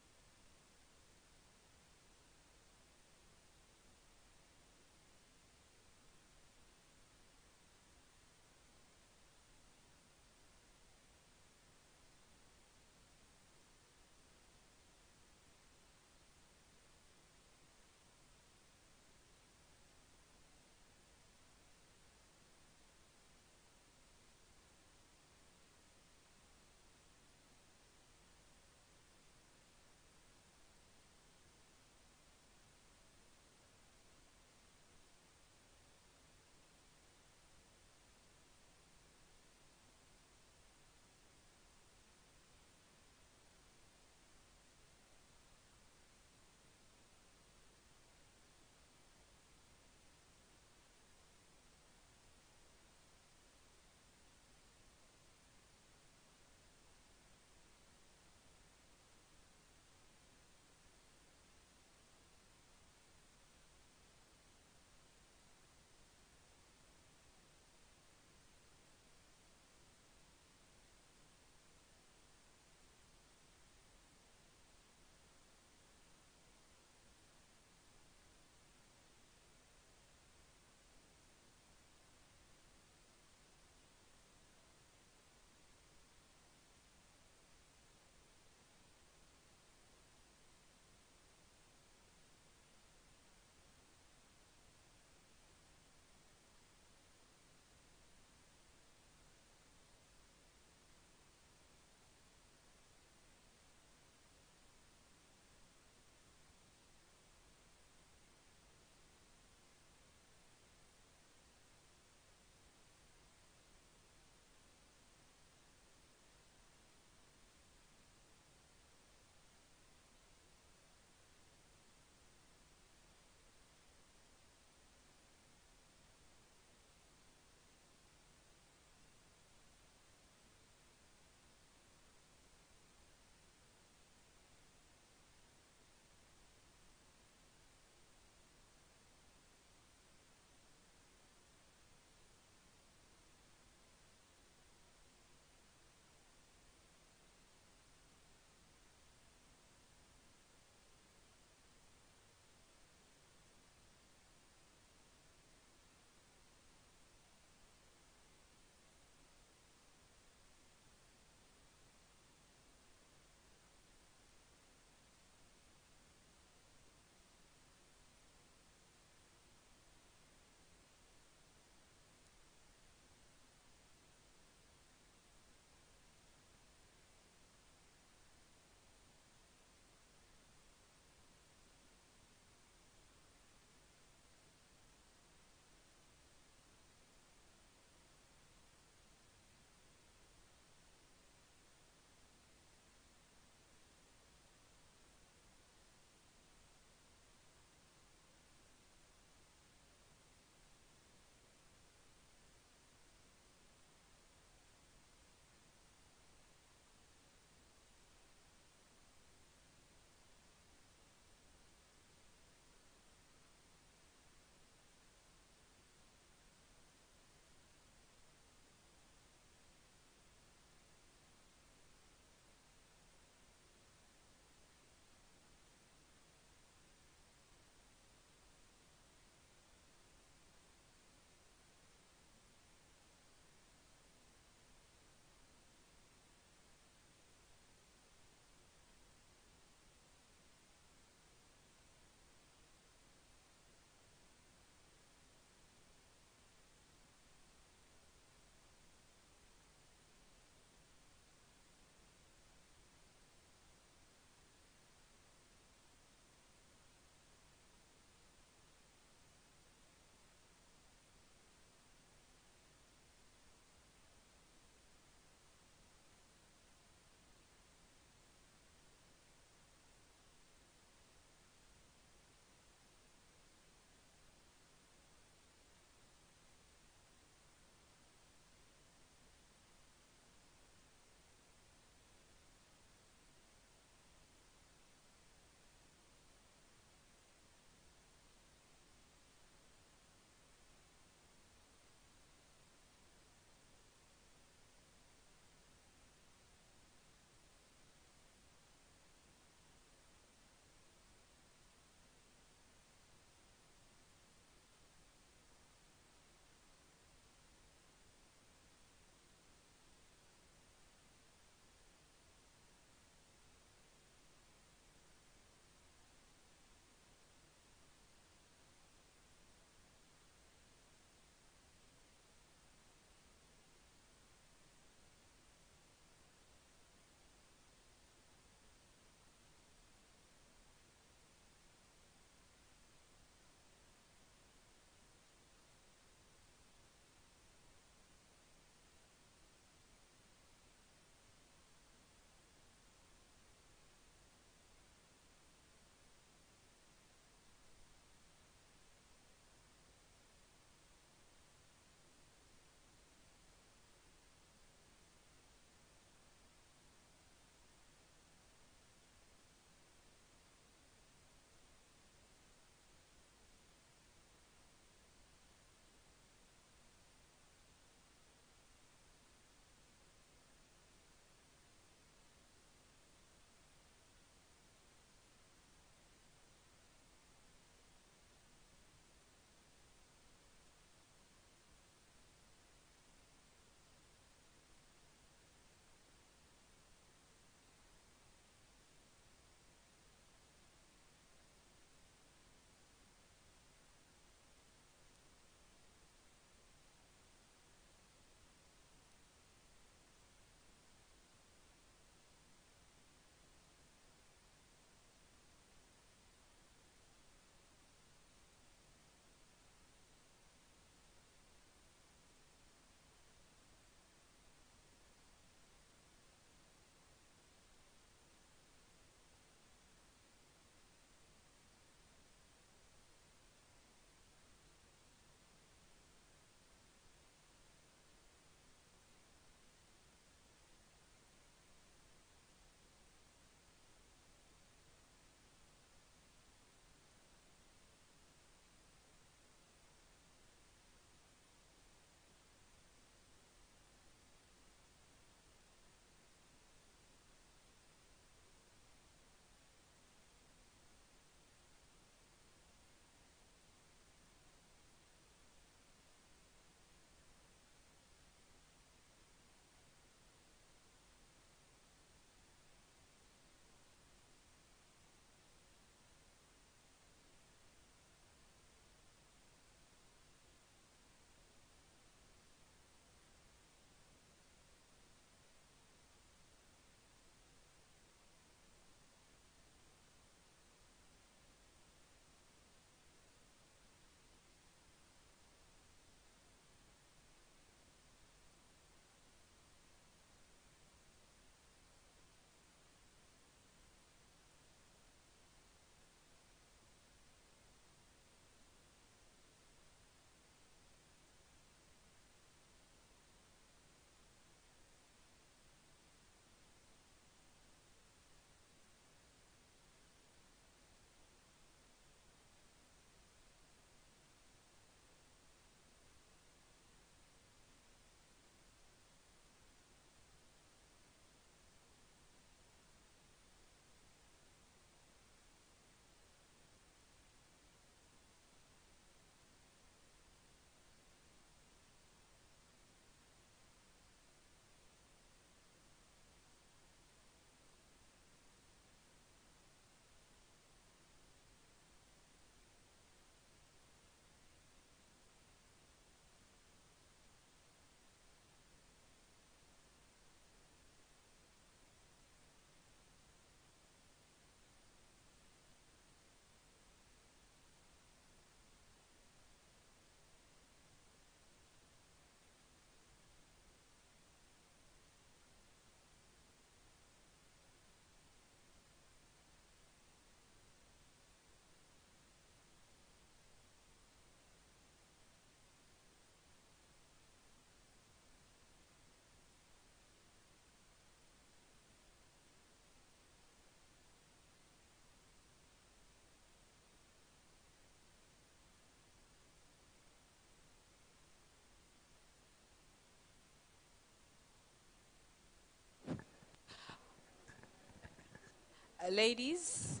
Ladies,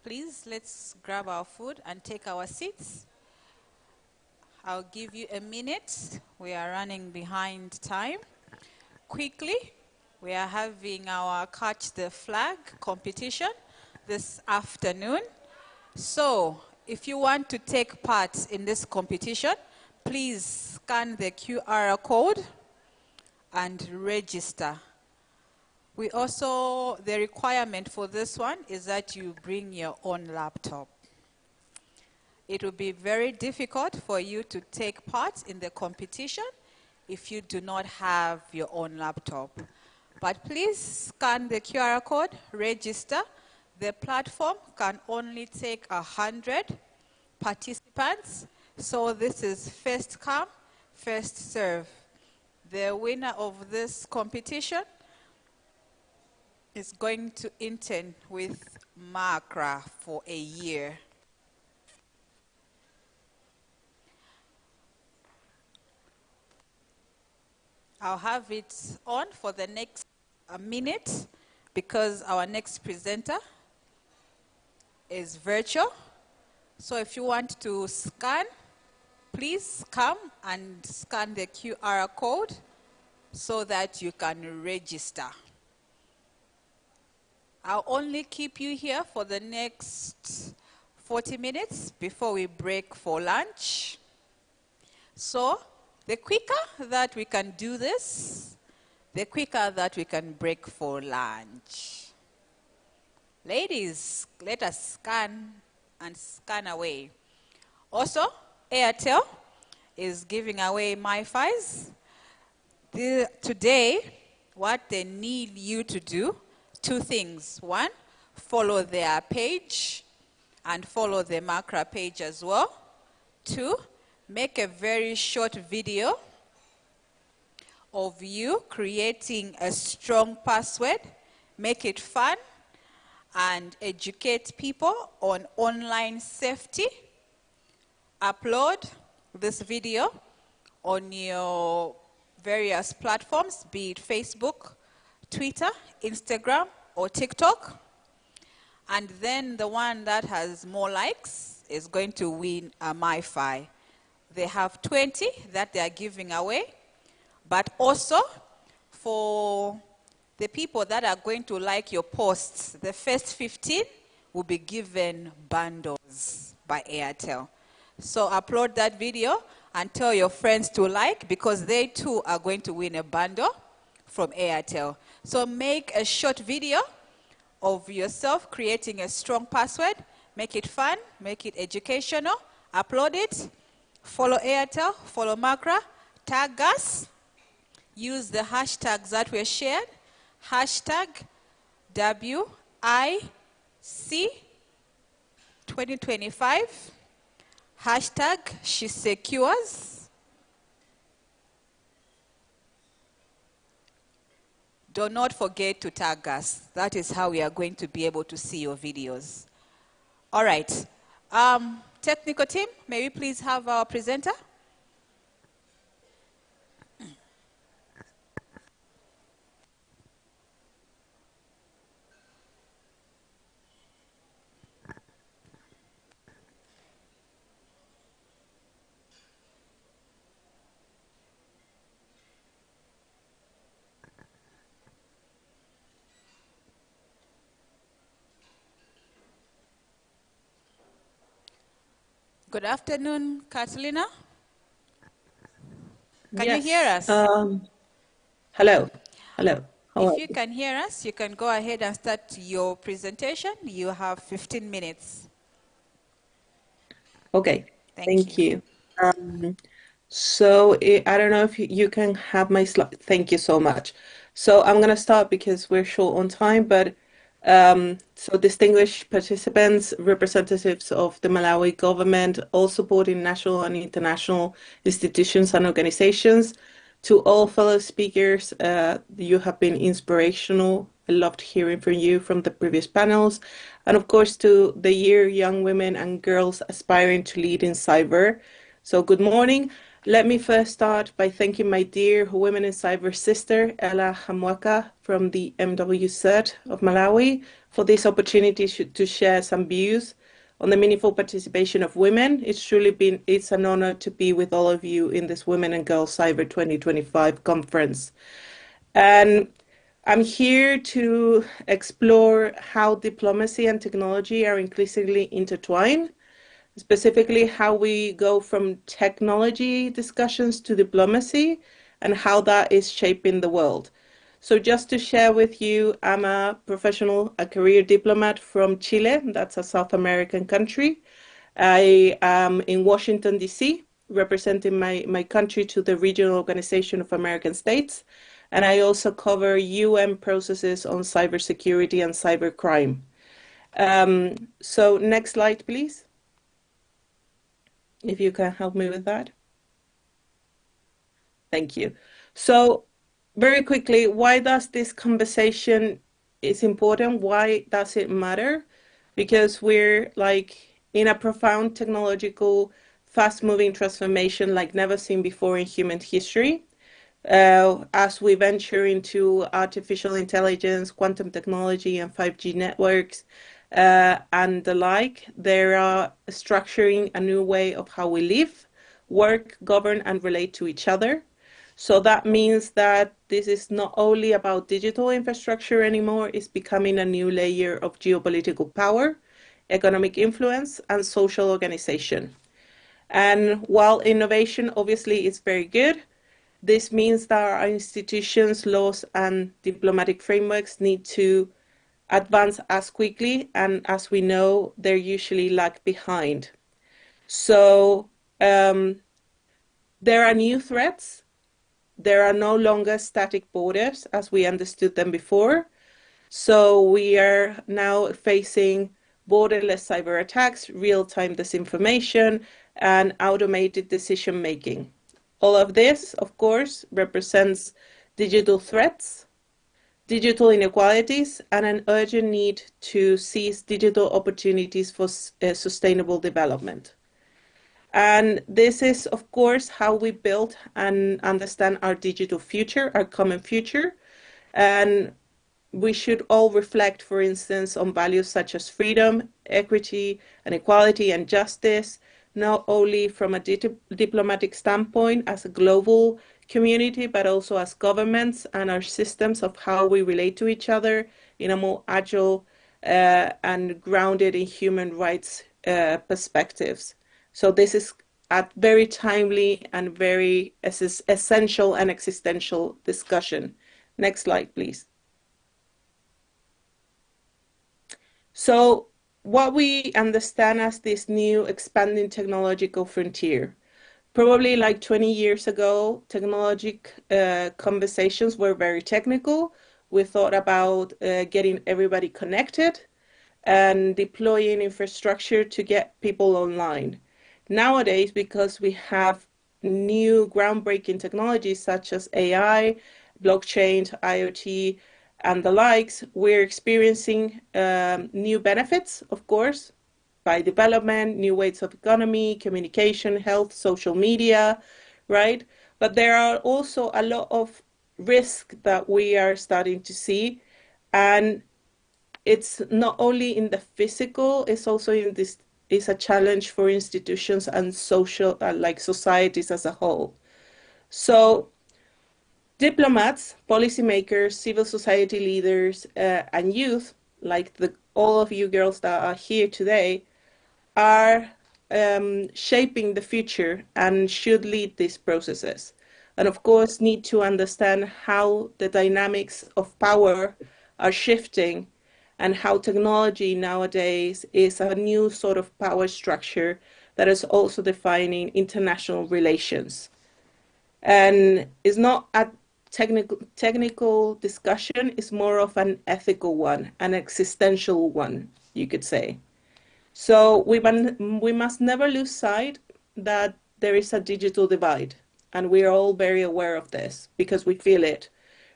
please let's grab our food and take our seats. I'll give you a minute. We are running behind time. Quickly, we are having our Catch the Flag competition this afternoon. So, if you want to take part in this competition, please scan the QR code and register. We also, the requirement for this one is that you bring your own laptop. It will be very difficult for you to take part in the competition if you do not have your own laptop. But please scan the QR code, register. The platform can only take 100 participants. So this is first come, first serve. The winner of this competition is going to intern with MACRA for a year. I'll have it on for the next minute because our next presenter is virtual. So if you want to scan, please come and scan the QR code so that you can register. I'll only keep you here for the next 40 minutes before we break for lunch. So the quicker that we can do this, the quicker that we can break for lunch. Ladies, let us scan and scan away. Also, Airtel is giving away MiFis. Today, what they need you to do, two things. One, follow their page and follow the MACRA page as well. Two, make a very short video of you creating a strong password. Make it fun and educate people on online safety. Upload this video on your various platforms, be it Facebook, Twitter, Instagram, or TikTok. And then the one that has more likes is going to win a MiFi. They have 20 that they are giving away. But also, for the people that are going to like your posts, the first 15 will be given bundles by Airtel. So upload that video and tell your friends to like, because they too are going to win a bundle from Airtel. So make a short video of yourself creating a strong password. Make it fun, make it educational, upload it, follow Airtel, follow MACRA, tag us, use the hashtags that were shared, hashtag WIC 2025, hashtag she secures. Do not forget to tag us. That is how we are going to be able to see your videos. All right. Technical team, may we please have our presenter? Good afternoon, Catalina. Can you hear us? Hello. Hello. If you can hear us, you can go ahead and start your presentation. You have 15 minutes. Okay. Thank you. So I don't know if you can have my slide. Thank you so much. So I'm going to start because we're short on time, but so distinguished participants, representatives of the Malawi government, all supporting national and international institutions and organizations, to all fellow speakers, you have been inspirational. I loved hearing from you from the previous panels. And of course, to the young women and girls aspiring to lead in cyber. So good morning. Let me first start by thanking my dear Women in Cyber sister, Ella Hamwaka from the MWCERT of Malawi, for this opportunity to share some views on the meaningful participation of women. It's an honor to be with all of you in this Women and Girls Cyber 2025 conference. And I'm here to explore how diplomacy and technology are increasingly intertwined, specifically how we go from technology discussions to diplomacy and how that is shaping the world. So just to share with you, I'm a career diplomat from Chile. That's a South American country. I am in Washington, D.C., representing my country to the Regional Organization of American States. And I also cover UN processes on cybersecurity and cybercrime. So next slide, please. If you can help me with that. Thank you. So very quickly, why does this conversation is important? Why does it matter? Because we're like in a profound technological, fast-moving transformation like never seen before in human history. As we venture into artificial intelligence, quantum technology, and 5G networks, and the like, they are structuring a new way of how we live, work, govern, and relate to each other. So that means that this is not only about digital infrastructure anymore, it's becoming a new layer of geopolitical power, economic influence, and social organization. And while innovation obviously is very good, this means that our institutions, laws, and diplomatic frameworks need to advance as quickly, and as we know, they're usually lag behind. So there are new threats. There are no longer static borders as we understood them before. So we are now facing borderless cyber attacks, real-time disinformation, and automated decision-making. All of this, of course, represents digital threats, digital inequalities, and an urgent need to seize digital opportunities for sustainable development. And this is, of course, how we build and understand our digital future, our common future. And we should all reflect, for instance, on values such as freedom, equity, and equality, and justice, not only from a diplomatic standpoint as a global community, but also as governments and our systems of how we relate to each other in a more agile and grounded in human rights perspectives. So this is a very timely and very essential and existential discussion. Next slide, please. So what we understand as this new expanding technological frontier. Probably like 20 years ago, conversations were very technical. We thought about getting everybody connected and deploying infrastructure to get people online. Nowadays, because we have new groundbreaking technologies such as AI, blockchain, IoT, and the likes, we're experiencing new benefits, of course, by development, new ways of economy, communication, health, social media, right? But there are also a lot of risk that we are starting to see. And it's not only in the physical, it's also in this, it's a challenge for institutions and social, like societies as a whole. So diplomats, policymakers, civil society leaders, and youth, like all of you girls that are here today, are shaping the future and should lead these processes. And of course, need to understand how the dynamics of power are shifting and how technology nowadays is a new sort of power structure that is also defining international relations. And it's not a technical discussion, it's more of an ethical one, an existential one, you could say. So we must never lose sight that there is a digital divide, and we are all very aware of this because we feel it,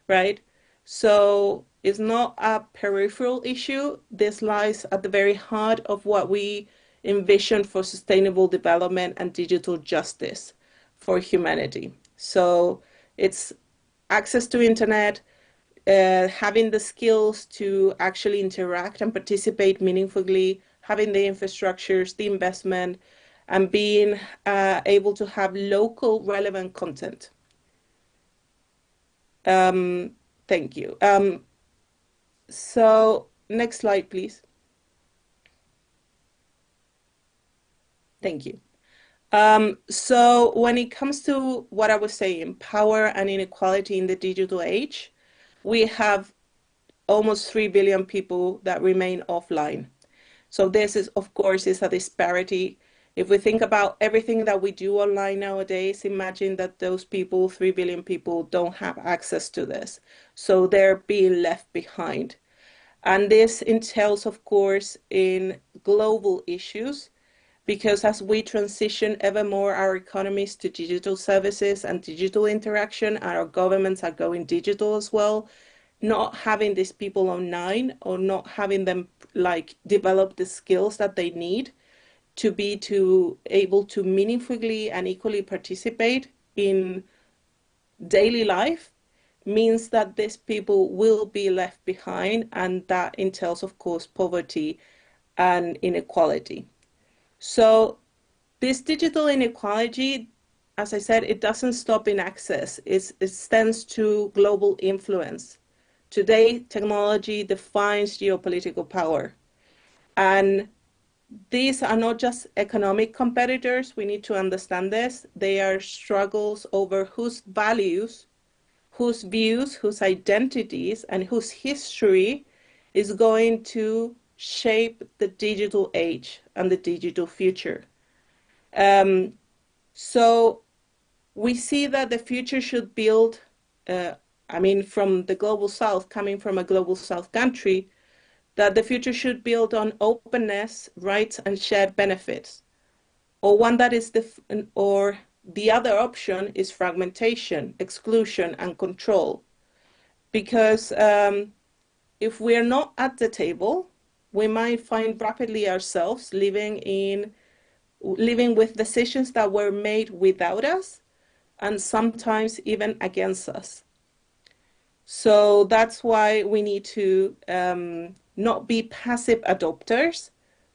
right? So it's not a peripheral issue. This lies at the very heart of what we envision for sustainable development and digital justice. for humanity. So it's access to internet, having the skills to actually interact and participate meaningfully, having the infrastructures, the investment, and being able to have local relevant content. Thank you. So next slide, please. Thank you. So when it comes to what I was saying, power and inequality in the digital age, we have almost 3 billion people that remain offline. So this is, of course, is a disparity. If we think about everything that we do online nowadays, imagine that those people, 3 billion people, don't have access to this. So they're being left behind. And this entails, of course, in global issues, because as we transition ever more our economies to digital services and digital interaction, and our governments are going digital as well, not having these people online or not having them like develop the skills that they need to be able to meaningfully and equally participate in daily life means that these people will be left behind, and that entails, of course, poverty and inequality. So this digital inequality, as I said, it doesn't stop in access. It extends to global influence. Today, technology defines geopolitical power. And these are not just economic competitors. We need to understand this. They are struggles over whose values, whose views, whose identities, and whose history is going to shape the digital age and the digital future. So we see that the future should build, from the global south, coming from a global south country, that the future should build on openness, rights, and shared benefits. Or one that is or the other option is fragmentation, exclusion, and control. Because if we are not at the table, we might find rapidly ourselves living with decisions that were made without us, and sometimes even against us. So that's why we need to not be passive adopters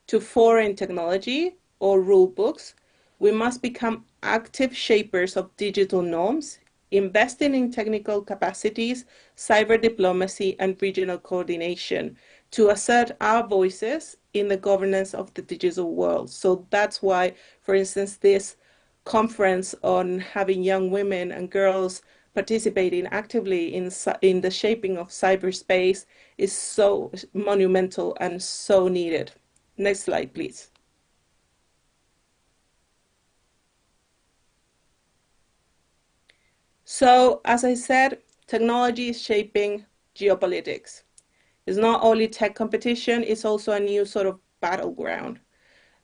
to foreign technology or rule books. We must become active shapers of digital norms, investing in technical capacities, cyber diplomacy, and regional coordination to assert our voices in the governance of the digital world. So that's why, for instance, this conference on having young women and girls participating actively in the shaping of cyberspace is so monumental and so needed. Next slide, please. So, as I said, technology is shaping geopolitics. It's not only tech competition, it's also a new sort of battleground.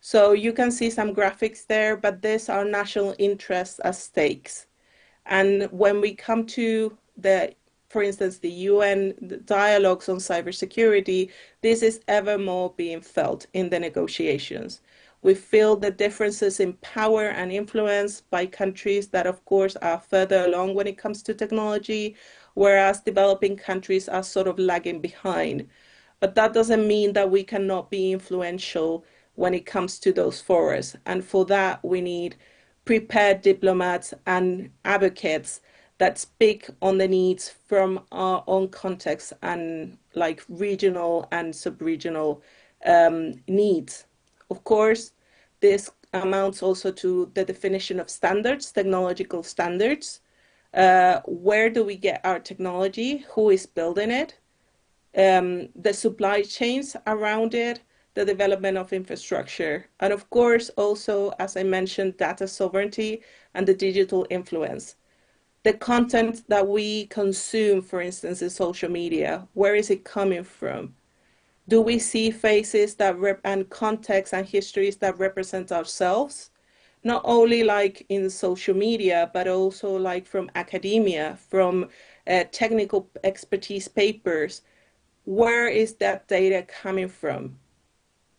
So you can see some graphics there, but these are national interests at stakes. And when we come to for instance, the UN dialogues on cybersecurity, this is ever more being felt in the negotiations. We feel the differences in power and influence by countries that, of course, are further along when it comes to technology, whereas developing countries are sort of lagging behind. But that doesn't mean that we cannot be influential when it comes to those forums. And for that, we need prepared diplomats and advocates that speak on the needs from our own context and like regional and sub-regional needs. Of course, this amounts also to the definition of standards, technological standards. Where do we get our technology? Who is building it? The supply chains around it, the development of infrastructure, and of course also, as I mentioned, data sovereignty and the digital influence. The content that we consume, for instance, in social media, where is it coming from? Do we see faces and contexts and histories that represent ourselves? Not only like in social media, but also like from academia, from technical expertise papers. Where is that data coming from?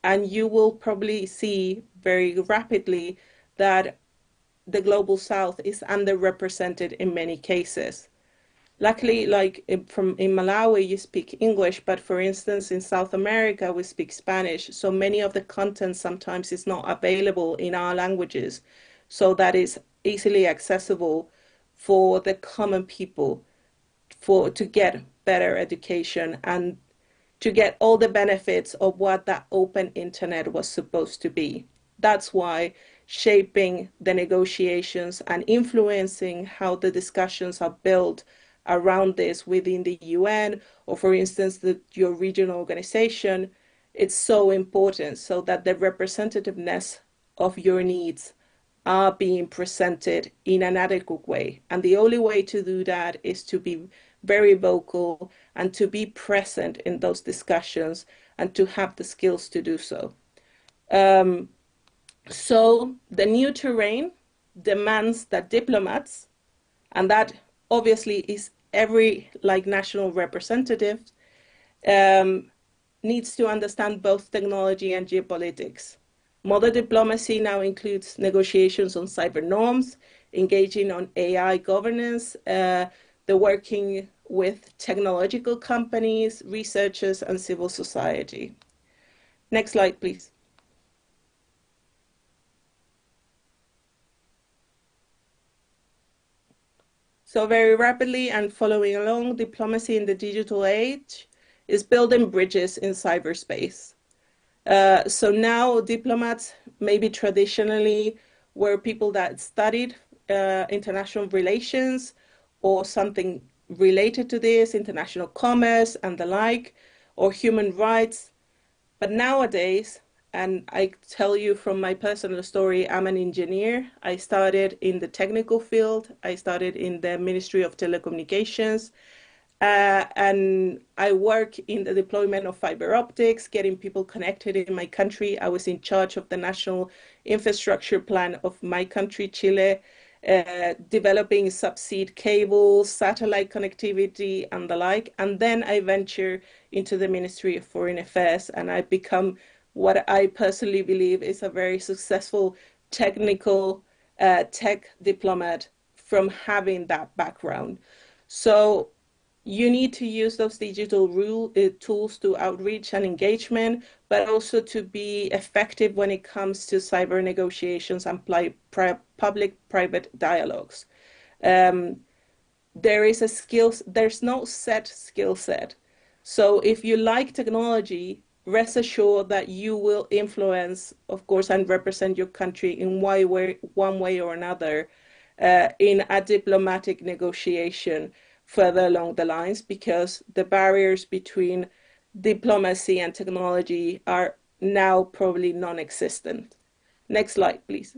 And you will probably see very rapidly that the global south is underrepresented in many cases. Luckily, like in Malawi, you speak English, but for instance, in South America, we speak Spanish. So many of the content sometimes is not available in our languages. So that is easily accessible for the common people to get better education and to get all the benefits of what that open internet was supposed to be. That's why shaping the negotiations and influencing how the discussions are built around this within the UN, or for instance, your regional organization, it's so important so that the representativeness of your needs are being presented in an adequate way. And the only way to do that is to be very vocal and to be present in those discussions and to have the skills to do so. So the new terrain demands that diplomats, and that obviously is every national representative, needs to understand both technology and geopolitics. Modern diplomacy now includes negotiations on cyber norms, engaging on AI governance, the working with technological companies, researchers, and civil society. Next slide, please. So very rapidly and following along, diplomacy in the digital age is building bridges in cyberspace. So now diplomats maybe traditionally were people that studied international relations or something related to this, international commerce and the like, or human rights. But nowadays, and I tell you from my personal story, I'm an engineer. I started in the technical field. I started in the Ministry of Telecommunications. And I work in the deployment of fiber optics, getting people connected in my country. I was in charge of the national infrastructure plan of my country, Chile, developing subsea cables, satellite connectivity, and the like. And then I venture into the Ministry of Foreign Affairs, and I become what I personally believe is a very successful technical tech diplomat from having that background. So you need to use those digital tools to outreach and engagement, but also to be effective when it comes to cyber negotiations and public-private dialogues. There's no set skill set. So if you like technology, rest assured that you will influence, of course, and represent your country in one way or another in a diplomatic negotiation further along the lines, because the barriers between diplomacy and technology are now probably non-existent. Next slide, please.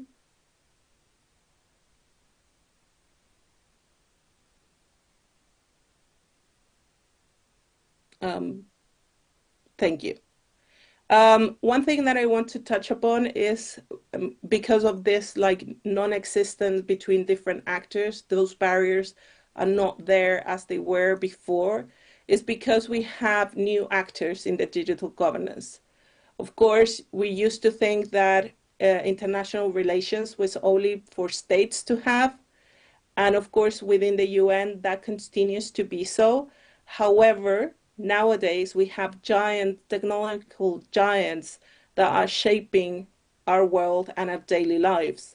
Thank you. One thing that I want to touch upon is because of this non-existence between different actors, those barriers are not there as they were before, is because we have new actors in the digital governance. Of course, we used to think that international relations was only for states to have. And of course, within the UN, that continues to be so. However, nowadays, we have technological giants that are shaping our world and our daily lives.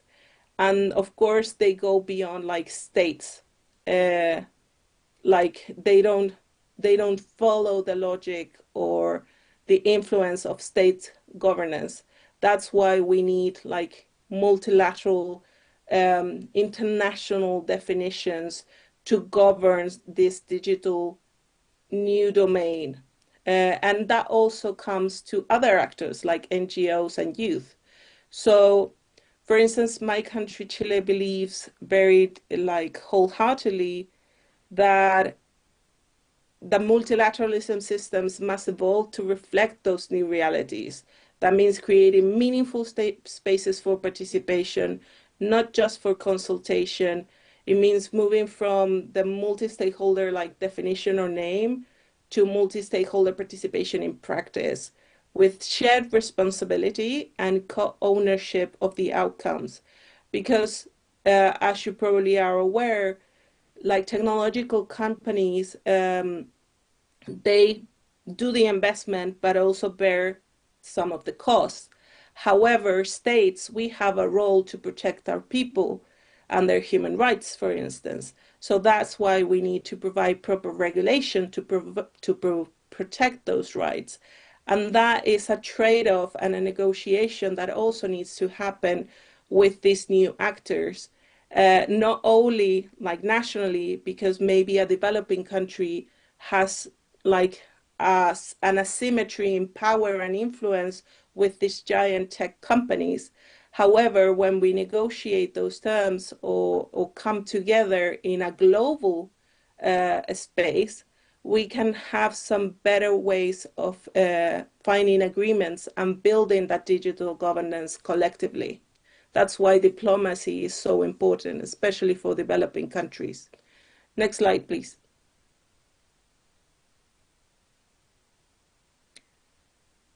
And of course, they go beyond states. They don't follow the logic or the influence of state governance. That's why we need multilateral international definitions to govern this digital new domain. And that also comes to other actors like NGOs and youth. So, for instance, my country, Chile, believes very wholeheartedly that the multilateralism systems must evolve to reflect those new realities. That means creating meaningful spaces for participation, not just for consultation. It means moving from the multi-stakeholder definition or name to multi-stakeholder participation in practice, with shared responsibility and co-ownership of the outcomes. Because as you probably are aware, like technological companies, they do the investment, but also bear some of the costs. However, states, we have a role to protect our people and their human rights, for instance. So that's why we need to provide proper regulation to protect those rights. And that is a trade-off and a negotiation that also needs to happen with these new actors. Not only like nationally, because maybe a developing country has like an asymmetry in power and influence with these giant tech companies. However, when we negotiate those terms or come together in a global space, we can have some better ways of finding agreements and building that digital governance collectively. That's why diplomacy is so important, especially for developing countries. Next slide, please.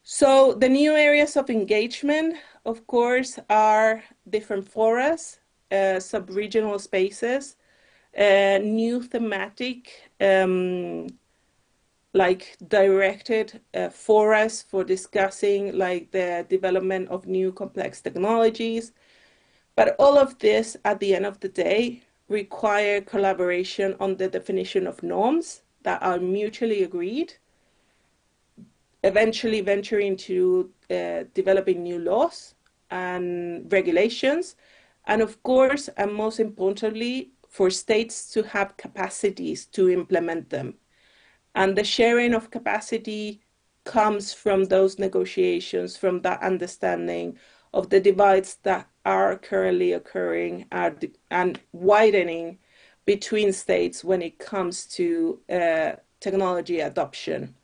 So the new areas of engagement, of course, are different forums, sub-regional spaces, new thematic, like directed forums for discussing like the development of new complex technologies. But all of this, at the end of the day, require collaboration on the definition of norms that are mutually agreed, eventually venture into developing new laws and regulations, and of course, and most importantly, for states to have capacities to implement them. And the sharing of capacity comes from those negotiations, from that understanding of the divides that are currently occurring and widening between states when it comes to technology adoption.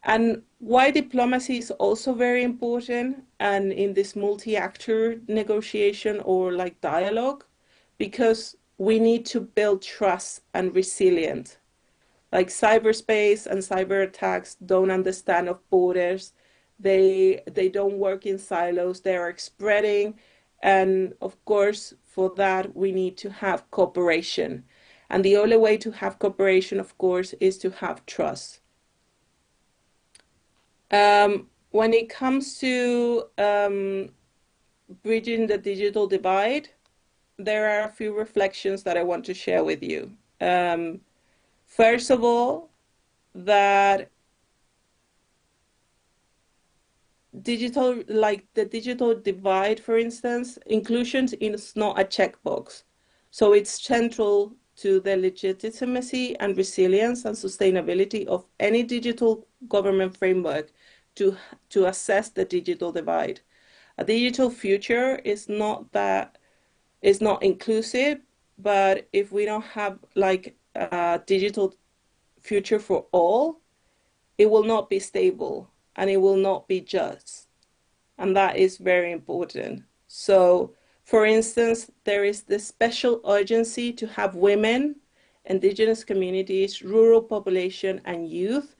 And why diplomacy is also very important, and in this multi-actor negotiation or like dialogue, because we need to build trust and resilience. Like cyberspace and cyber attacks don't understand of borders. They don't work in silos. They are spreading. And of course, for that, we need to have cooperation. And the only way to have cooperation, of course, is to have trust. When it comes to bridging the digital divide, there are a few reflections that I want to share with you. First of all, that the digital divide, for instance, inclusion is not a checkbox. So it's central to the legitimacy and resilience and sustainability of any digital government framework to assess the digital divide. A digital future is not inclusive, but if we don't have like a digital future for all, it will not be stable and it will not be just. And that is very important. So, for instance, there is this special urgency to have women, indigenous communities, rural population, and youth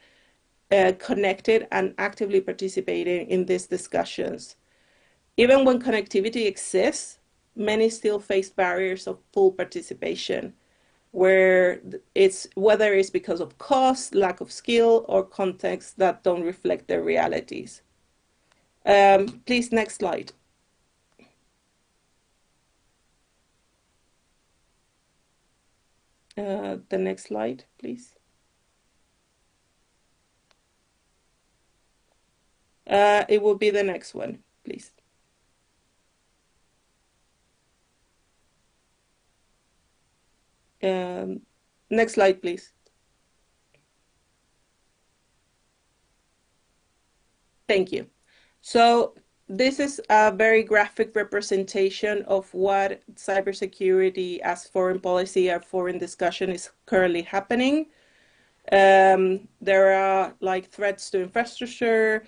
connected and actively participating in these discussions. Even when connectivity exists, many still face barriers of full participation, whether it's because of cost, lack of skill, or context that don't reflect their realities. Please, next slide. The next slide, please. It will be the next one, please. Next slide, please. Thank you. So this is a very graphic representation of what cybersecurity as foreign policy or foreign discussion is currently happening. There are like threats to infrastructure,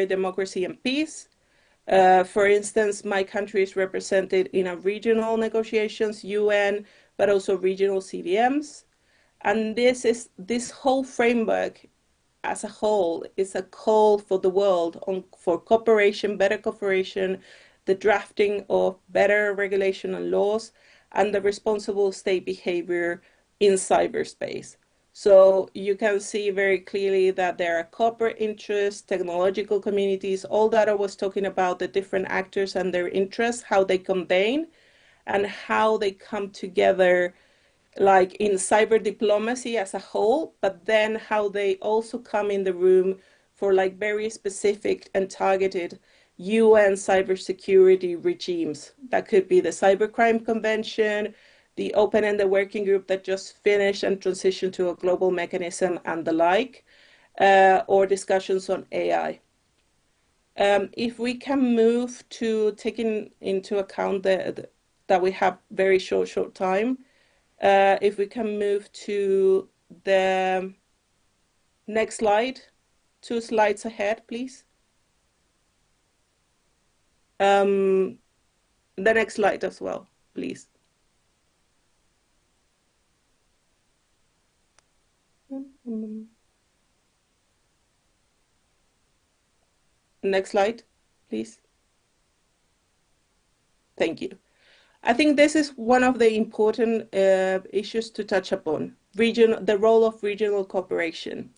democracy and peace. For instance, my country is represented in a regional negotiations, UN, but also regional CVMs. And this whole framework as a whole is a call for the world for cooperation, better cooperation, the drafting of better regulation and laws, and the responsible state behavior in cyberspace. So you can see very clearly that there are corporate interests, technological communities, all that I was talking about, the different actors and their interests, how they combine and how they come together, like in cyber diplomacy as a whole, but then how they also come in the room for like very specific and targeted UN cybersecurity regimes. That could be the Cybercrime Convention, the open-ended working group that just finished and transitioned to a global mechanism and the like, or discussions on AI. If we can move to taking into account that we have very short time, if we can move to the next slide, 2 slides ahead, please. The next slide as well, please. Next slide, please. Thank you. I think this is one of the important issues to touch upon, the role of regional cooperation.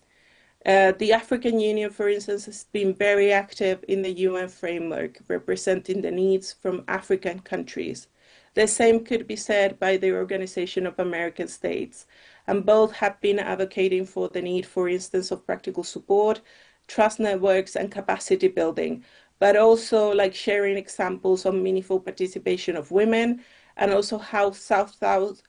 The African Union, for instance, has been very active in the UN framework, representing the needs from African countries. The same could be said by the Organization of American States, and both have been advocating for the need, for instance, of practical support, trust networks, and capacity building, but also like sharing examples of meaningful participation of women, and also how South-South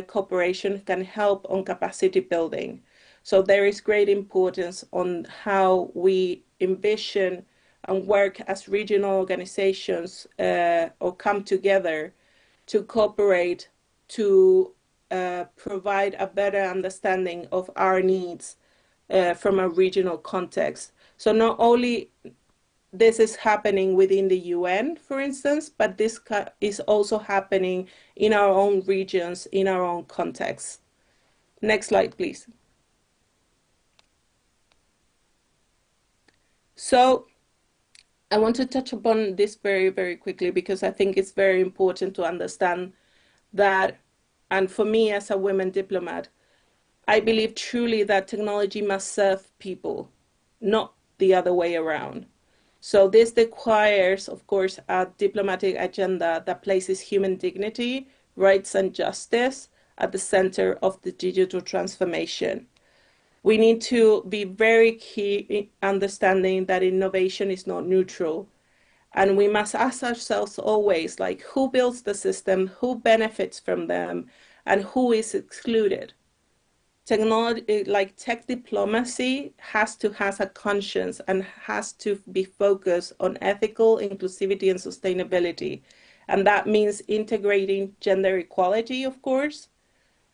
cooperation can help on capacity building. So there is great importance on how we envision and work as regional organizations or come together to cooperate to provide a better understanding of our needs from a regional context. So not only this is happening within the UN, for instance, but this is also happening in our own regions, in our own context. Next slide, please. So I want to touch upon this very, very quickly because I think it's very important to understand that, and for me as a women diplomat, I believe truly that technology must serve people, not the other way around. So this requires, of course, a diplomatic agenda that places human dignity, rights, and justice at the center of the digital transformation. We need to be very key in understanding that innovation is not neutral. And we must ask ourselves always, like, who builds the system, who benefits from them, and who is excluded? Technology, like tech diplomacy, has to have a conscience and has to be focused on ethical inclusivity and sustainability. And that means integrating gender equality, of course,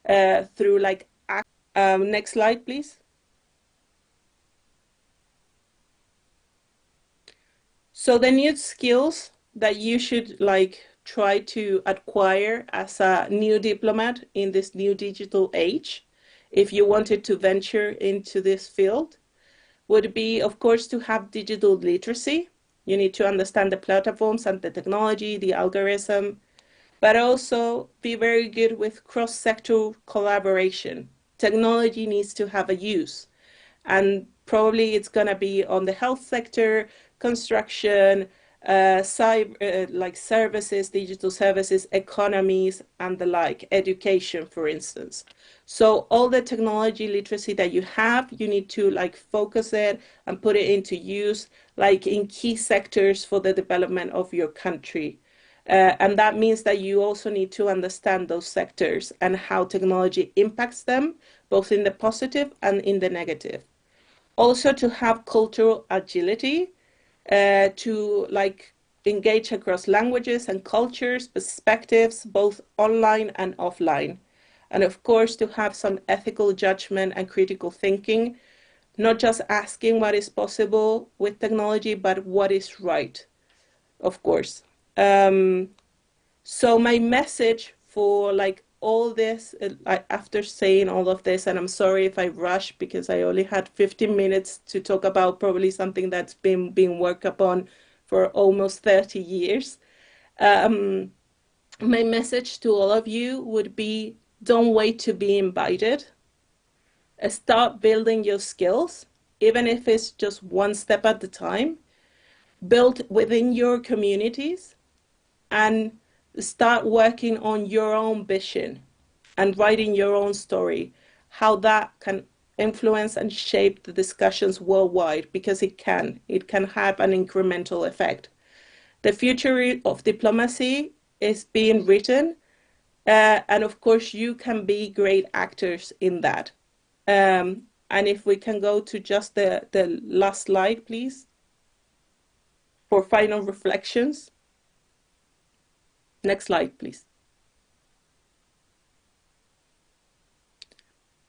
through like, next slide, please. So the new skills that you should like try to acquire as a new diplomat in this new digital age, if you wanted to venture into this field, would be, of course, to have digital literacy. You need to understand the platforms and the technology, the algorithm, but also be very good with cross-sector collaboration. Technology needs to have a use, and probably it's going to be on the health sector, construction, cyber, like services, digital services, economies, and the like, education, for instance. So all the technology literacy that you have, you need to like focus it and put it into use, like in key sectors for the development of your country. And that means that you also need to understand those sectors and how technology impacts them, both in the positive and in the negative. Also to have cultural agility, to like engage across languages and cultures, perspectives, both online and offline. And of course, to have some ethical judgment and critical thinking, not just asking what is possible with technology, but what is right, of course. So my message for like all this, after saying all of this, and I'm sorry if I rushed because I only had 15 minutes to talk about probably something that's been being worked upon for almost 30 years. My message to all of you would be, don't wait to be invited. Start building your skills, even if it's just one step at a time. Build within your communities and start working on your own vision and writing your own story, how that can influence and shape the discussions worldwide, because it can have an incremental effect. The future of diplomacy is being written, and of course you can be great actors in that. And if we can go to just the last slide, please, for final reflections. Next slide, please.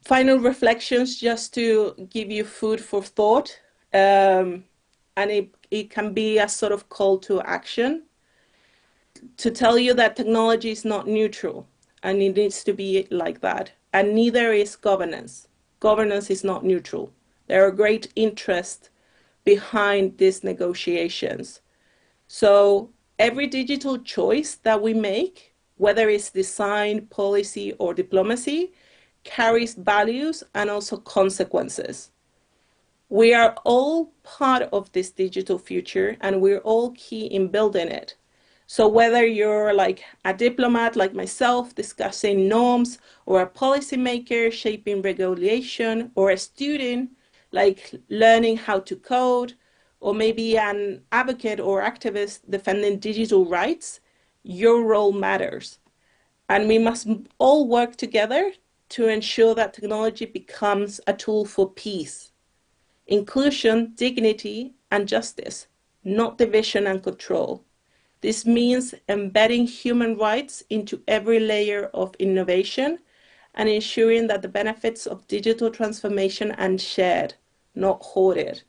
Final reflections, just to give you food for thought, and it can be a sort of call to action to tell you that technology is not neutral, and it needs to be like that. And neither is governance. Governance is not neutral. There are great interests behind these negotiations. So every digital choice that we make, whether it's design, policy, or diplomacy, carries values and also consequences. We are all part of this digital future, and we're all key in building it. So whether you're like a diplomat like myself discussing norms, or a policymaker shaping regulation, or a student like learning how to code, or maybe an advocate or activist defending digital rights, your role matters. And we must all work together to ensure that technology becomes a tool for peace, inclusion, dignity, and justice, not division and control. This means embedding human rights into every layer of innovation and ensuring that the benefits of digital transformation are shared, not hoarded,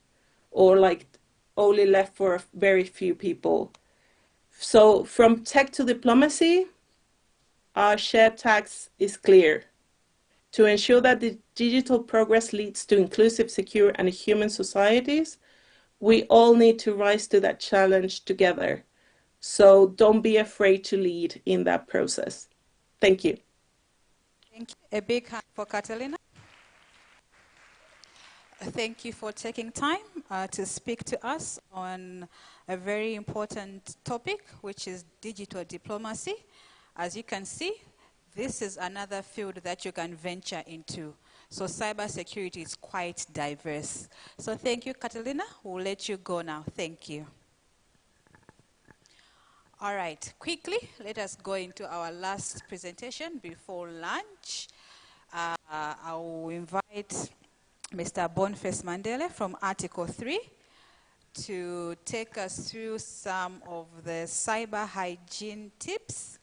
or like only left for very few people. So from tech to diplomacy, our shared task is clear. To ensure that the digital progress leads to inclusive, secure, and human societies, we all need to rise to that challenge together. So don't be afraid to lead in that process. Thank you. Thank you. A big hand for Catalina. Thank you for taking time to speak to us on a very important topic, which is digital diplomacy. As you can see, this is another field that you can venture into. So cybersecurity is quite diverse. So thank you, Catalina. We'll let you go now. Thank you. All right, quickly, let us go into our last presentation before lunch. I will invite Mr. Boniface Mandela from Article 3 to take us through some of the cyber hygiene tips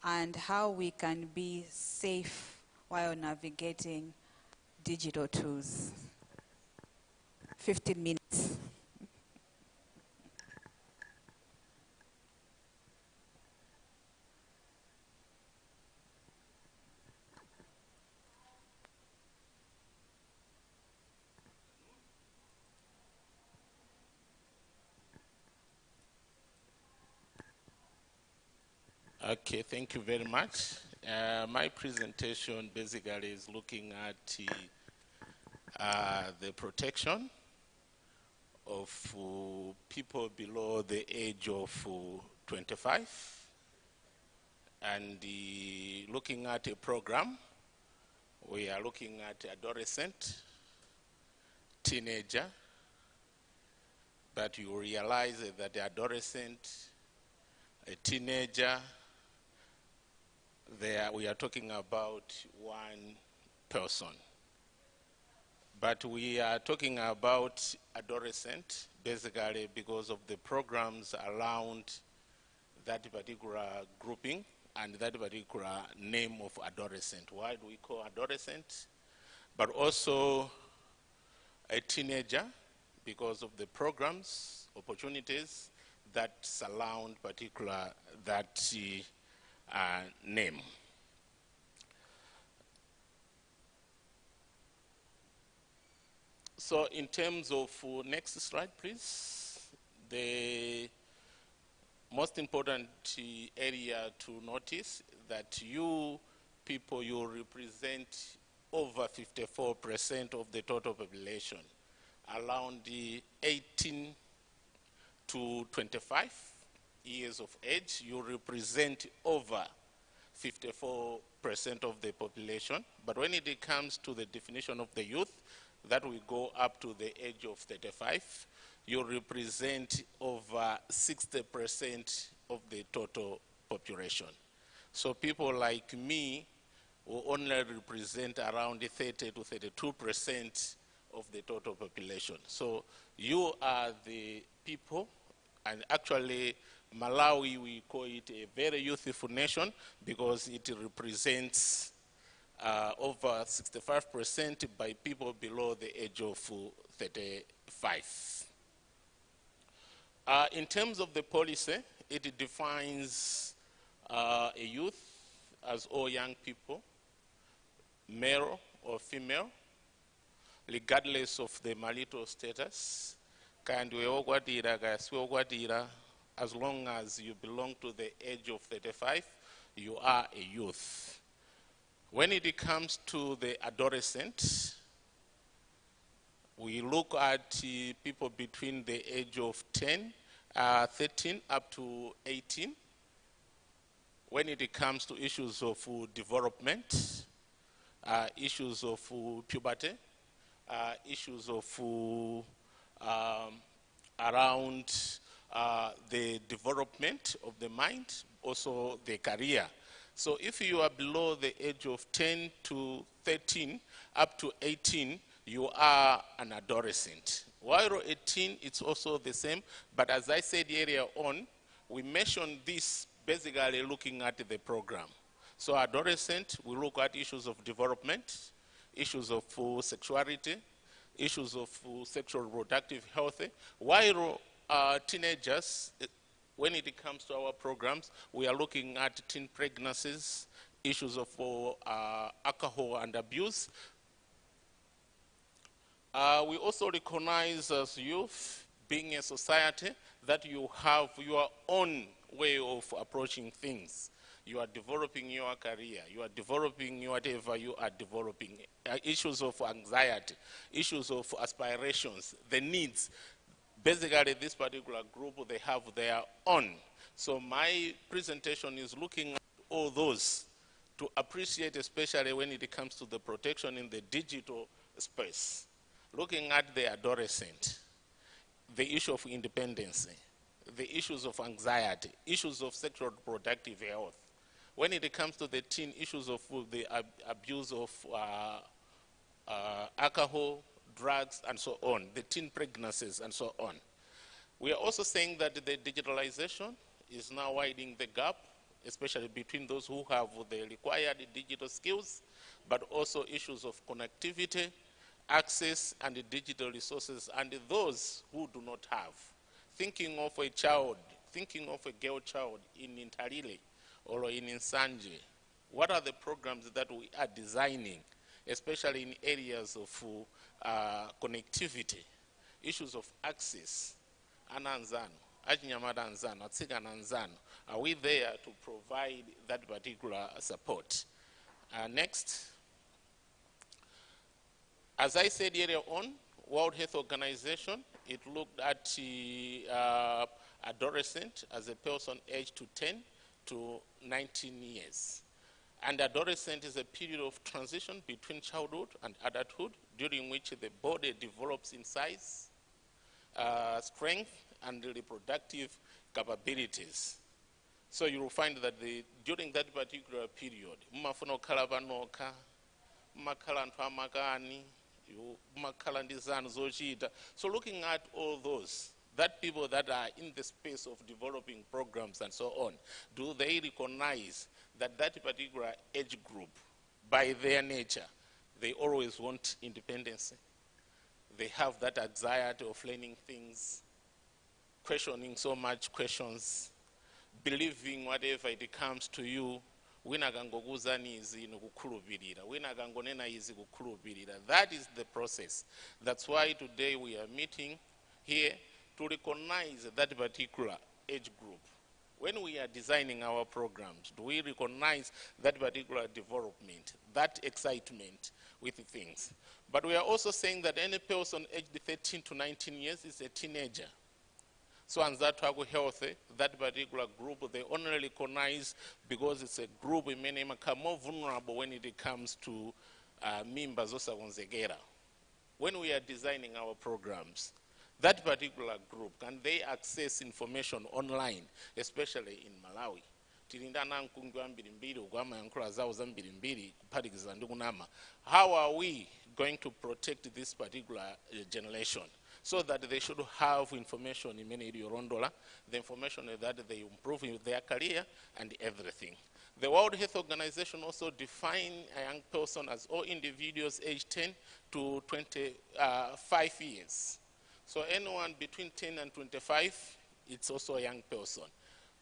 and how we can be safe while navigating digital tools. 15 minutes. Okay, thank you very much. My presentation basically is looking at the protection of people below the age of 25, and looking at a program. We are looking at adolescent, teenager, but you realize that the adolescent, a teenager, there we are talking about one person. But we are talking about adolescent basically because of the programs around that particular grouping and that particular name of adolescent. Why do we call adolescent? But also a teenager because of the programs, opportunities that surround particular that name. So in terms of, next slide please, the most important area to notice that you people, you represent over 54% of the total population, around the 18 to 25 years of age. You represent over 54% of the population. But when it comes to the definition of the youth, that will go up to the age of 35, you represent over 60% of the total population. So people like me will only represent around 30 to 32% of the total population. So you are the people, and actually Malawi, we call it a very youthful nation because it represents over 65% by people below the age of 35. In terms of the policy, it defines a youth as all young people, male or female, regardless of the marital status, as long as you belong to the age of 35, you are a youth. When it comes to the adolescent, we look at people between the age of 13 up to 18. When it comes to issues of development, issues of puberty, issues of around the development of the mind, also the career. So if you are below the age of 10 to 13 up to 18, you are an adolescent. While 18, it's also the same, but as I said earlier on, we mentioned this basically looking at the program. So adolescent, we look at issues of development, issues of sexuality, issues of sexual reproductive health, while teenagers, when it comes to our programs, we are looking at teen pregnancies, issues of alcohol and abuse. We also recognize as youth, being a society, that you have your own way of approaching things. You are developing your career, you are developing whatever you are developing. Issues of anxiety, issues of aspirations, the needs. Basically, this particular group, they have their own. So my presentation is looking at all those to appreciate, especially when it comes to the protection in the digital space. Looking at the adolescent, the issue of independence, the issues of anxiety, issues of sexual reproductive health. When it comes to the teen, issues of the abuse of alcohol, drugs, and so on, the teen pregnancies, and so on. We are also saying that the digitalization is now widening the gap, especially between those who have the required digital skills, but also issues of connectivity, access, and the digital resources, and those who do not have. Thinking of a child, thinking of a girl child in Intarile or in Nsanje, what are the programs that we are designing, especially in areas of connectivity, issues of access, ananzano, ajinyamada anzano, atsigana anzano, are we there to provide that particular support? Next. As I said earlier on, World Health Organization, it looked at adolescent as a person aged to 10 to 19 years. And adolescent is a period of transition between childhood and adulthood, during which the body develops in size, strength, and reproductive capabilities. So you will find that during that particular period, mmafuno kalabanoka, makalantu amakani, so looking at all those, that people that are in the space of developing programs and so on, do they recognize that that particular age group, by their nature, they always want independence? They have that anxiety of learning things, questioning so much questions, believing whatever it comes to you, that is the process. That's why today we are meeting here to recognize that particular age group when we are designing our programs, do we recognize that particular development, that excitement with things? But we are also saying that any person aged 13 to 19 years is a teenager. So on that healthy, that particular group, they only recognize because it's a group many more vulnerable when it comes to members of Sagonsegera. When we are designing our programs, that particular group, can they access information online, especially in Malawi? How are we going to protect this particular generation so that they should have information in many Rondola, the information that they improve in their career and everything. The World Health Organization also defines a young person as all individuals aged 10 to 25 years. So anyone between 10 and 25, it's also a young person.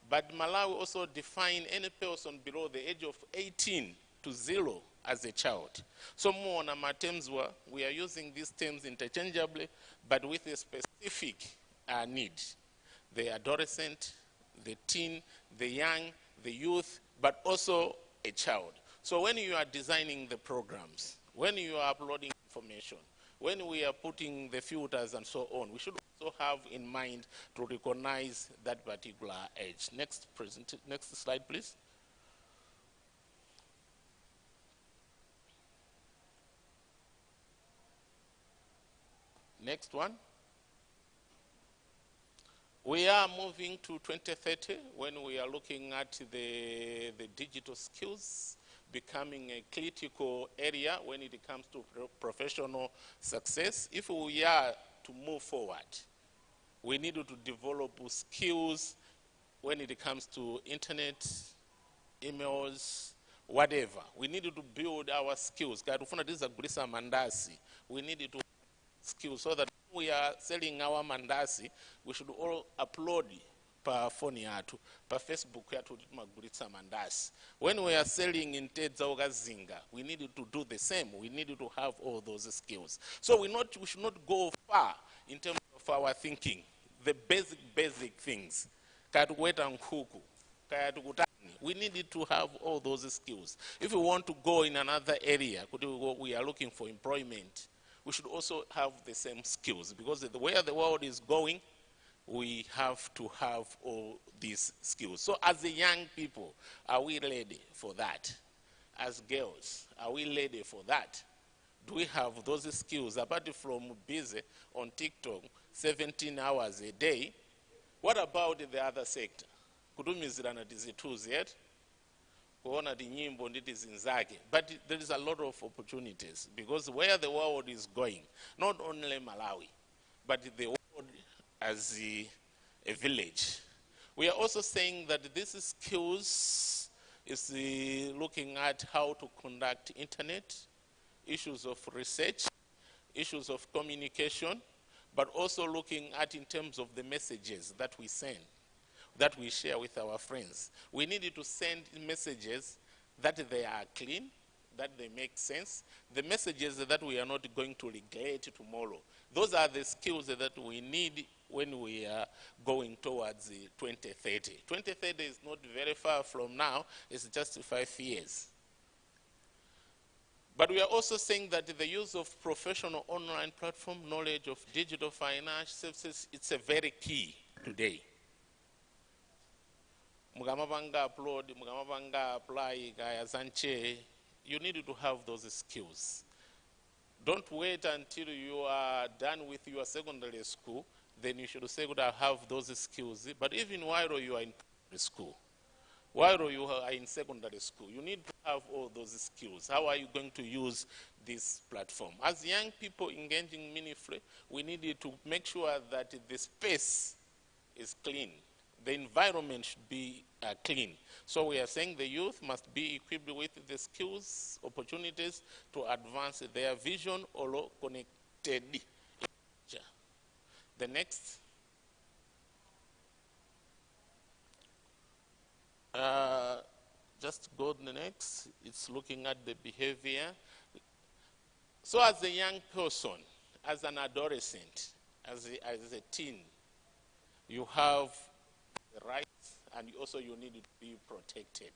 But Malawi also defines any person below the age of 18 to 0 as a child. So more on our terms, we are using these terms interchangeably, but with a specific need. The adolescent, the teen, the young, the youth, but also a child. So when you are designing the programs, when you are uploading information, when we are putting the filters and so on, we should also have in mind to recognize that particular age. Next slide, please. Next one. We are moving to 2030 when we are looking at the digital skills becoming a critical area when it comes to professional success. If we are to move forward, we need to develop skills when it comes to internet, emails, whatever. We need to build our skills. We need to skills so that when we are selling our mandasi, we should all upload pa phone yatu, pa Facebook yatu magulitsa mandasi. When we are selling in Tedza Ogazinga, we need to do the same. We need to have all those skills. So we should not go far in terms of our thinking. The basic things. We need to have all those skills. If we want to go in another area, we are looking for employment, we should also have the same skills, because the way the world is going, we have to have all these skills. So as the young people, are we ready for that? As girls, are we ready for that? Do we have those skills apart from busy on TikTok 17 hours a day? What about the other sector? Kudumizirana tools yet? But there is a lot of opportunities, because where the world is going, not only Malawi, but the world as a village. We are also saying that these skills is looking at how to conduct internet, issues of research, issues of communication, but also looking at in terms of the messages that we send, that we share with our friends. We need to send messages that they are clean, that they make sense, the messages that we are not going to regret tomorrow. Those are the skills that we need when we are going towards 2030. 2030 is not very far from now, it's just 5 years. But we are also saying that the use of professional online platform, knowledge of digital finance services, it's a very key today. Mugamabanga upload, Mugamabanga apply, Gaya you need to have those skills. Don't wait until you are done with your secondary school, then you should say, I have those skills. But even while you are in primary school, while you are in secondary school, you need to have all those skills. How are you going to use this platform? As young people engaging meaningfully, we need to make sure that the space is clean. The environment should be clean. So we are saying the youth must be equipped with the skills, opportunities to advance their vision or connected. The next. Just go to the next. It's looking at the behavior. So as a young person, as an adolescent, as a teen, you have the rights and also you need to be protected.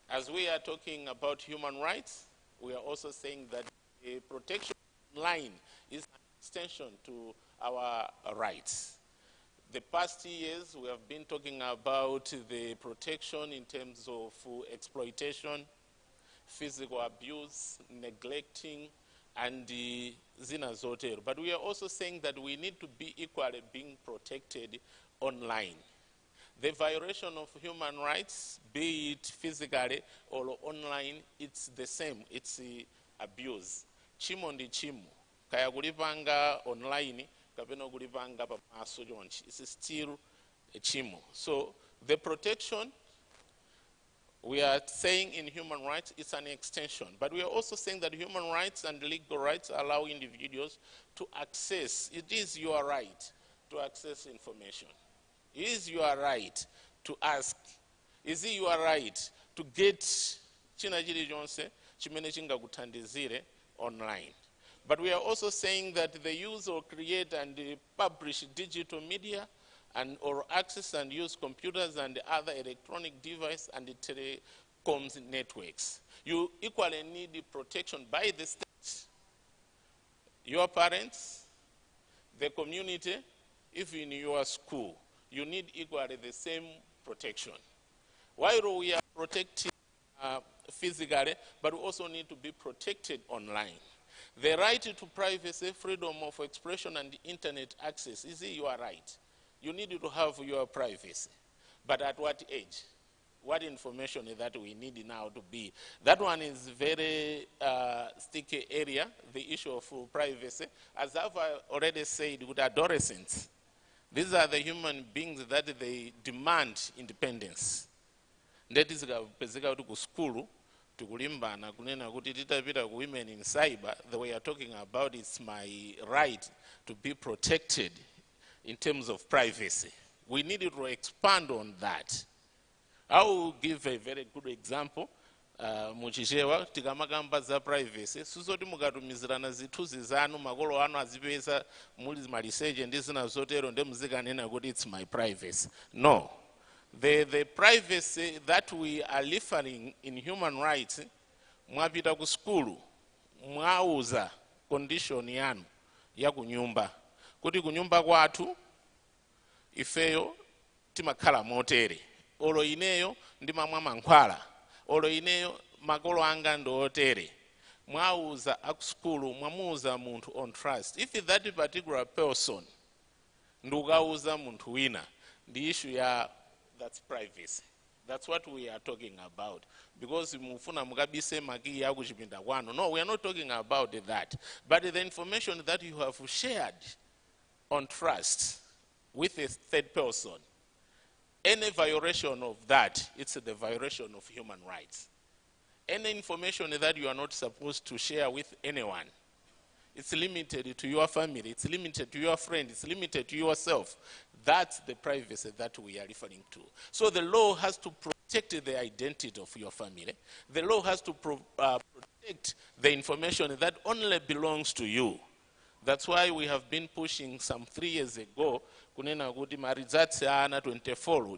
As we are talking about human rights, we are also saying that a protection line is an extension to our rights. The past years, we have been talking about the protection in terms of exploitation, physical abuse, neglecting, and zina zotero. But we are also saying that we need to be equally being protected online. The violation of human rights, be it physically or online, it's the same. It's abuse. Chimo ndi chimo. Kaya kulipanga online, kapeno kulipanga pa maso jonchi. It's still a chimo. So the protection, we are saying in human rights, it's an extension. But we are also saying that human rights and legal rights allow individuals to access. It is your right to access information. It is your right to ask. Is it your right to get china chili chonse chimene chingakuthandizire online? But we are also saying that the use or create and publish digital media and or access and use computers and other electronic devices and telecoms networks. You equally need protection by the state, your parents, the community, even your school. You need equally the same protection. While we are protected physically, but we also need to be protected online. The right to privacy, freedom of expression, and internet access is your right. You need to have your privacy. But at what age? What information is that we need now to be? That one is very sticky area, the issue of privacy. As I've already said, with adolescents, these are the human beings that they demand independence. That is pezeka kuti ku school tikulimbana kunena kuti titapita ku women in cyber. The way you're talking about it's my right to be protected in terms of privacy. We need to expand on that. I will give a very good example. Muchichewa tikamakamba za privacy susoti mukatumizirana zithuzi zanu makolo anu azipeza muli maliseche ndi zina zotero ndi muzikanena kuti it's my privacy. No. The privacy that we are referring in human rights, mwapita ku skulu mwauza condition yanu ya kunyumba kuti kunyumba kwathu ifeyo timakhala motere, olo ineyo ndimamwa mankhwala, olo ineyo makolo anga ndotere. Mwauza akuskulu mwamuuza munthu on trust. If that particular person ndukauza munthu wina, the issue ya that's privacy. That's what we are talking about. Because mufuna mukabise maki ya kuchipinda kwanu. No, we are not talking about that. But the information that you have shared on trust with a third person, any violation of that, it's the violation of human rights. Any information that you are not supposed to share with anyone, it's limited to your family, it's limited to your friend, it's limited to yourself. That's the privacy that we are referring to. So the law has to protect the identity of your family. The law has to protect the information that only belongs to you. That's why we have been pushing some 3 years ago, kunena kuti marizatsi ana 24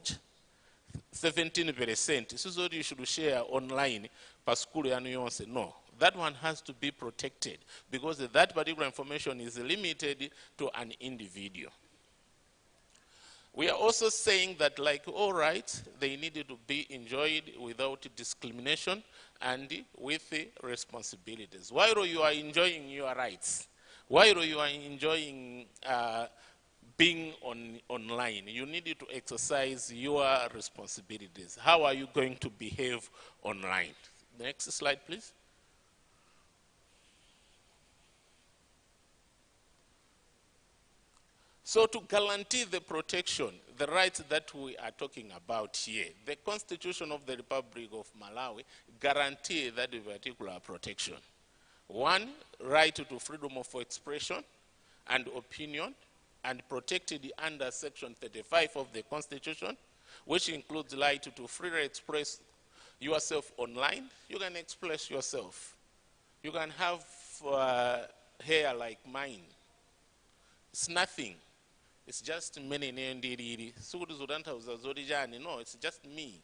17%. This is what you should share online pa school yanu yonse. No. That one has to be protected because that particular information is limited to an individual. We are also saying that, like all rights, they needed to be enjoyed without discrimination and with responsibilities. While you are enjoying your rights, while you are enjoying being online, you need to exercise your responsibilities. How are you going to behave online? Next slide, please. So to guarantee the protection, the rights that we are talking about here, the Constitution of the Republic of Malawi guarantees that particular protection. One, right to freedom of expression and opinion, and protected under Section 35 of the Constitution, which includes the right to freely express yourself online. You can express yourself. You can have hair like mine. It's nothing. It's just many nendiri. No, it's just me.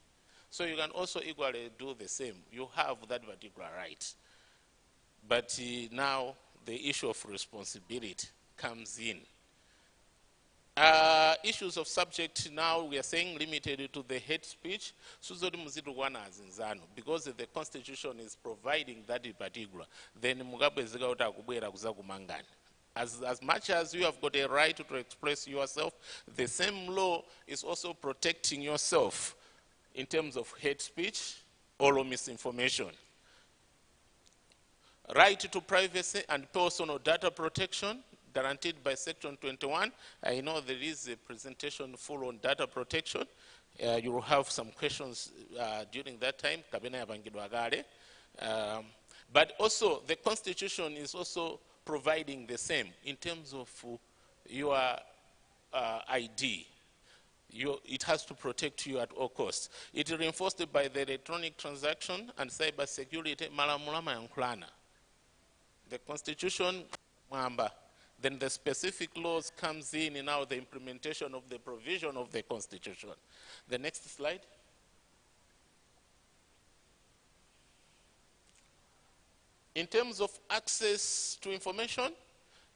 So you can also equally do the same. You have that particular right. But now the issue of responsibility comes in. Issues of subject now we are saying limited to the hate speech because the constitution is providing that in particular. Then as much as you have got a right to express yourself, the same law is also protecting yourself in terms of hate speech or misinformation. Right to privacy and personal data protection guaranteed by Section 21. I know there is a presentation full on data protection. You will have some questions during that time. But also, the Constitution is also providing the same in terms of your ID. It has to protect you at all costs. It is reinforced by the electronic transaction and cyber security. The Constitution, then the specific laws comes in and now the implementation of the provision of the Constitution. The next slide. In terms of access to information,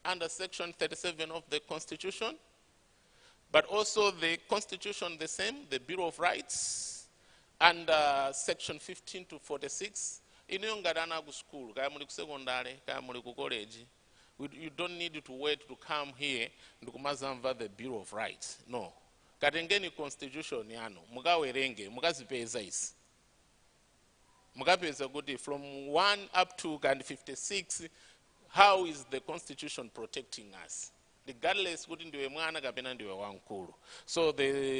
under Section 37 of the Constitution, but also the Constitution the same, the Bill of Rights, and Section 15 to 46. In school, college, you don't need to wait to come here to the Bill of Rights. No. Katengeni Constitution yano, mugawe renge, mugazipeza isi. Mugapeza good from 1 up to 56, how is the Constitution protecting us? Regardless, so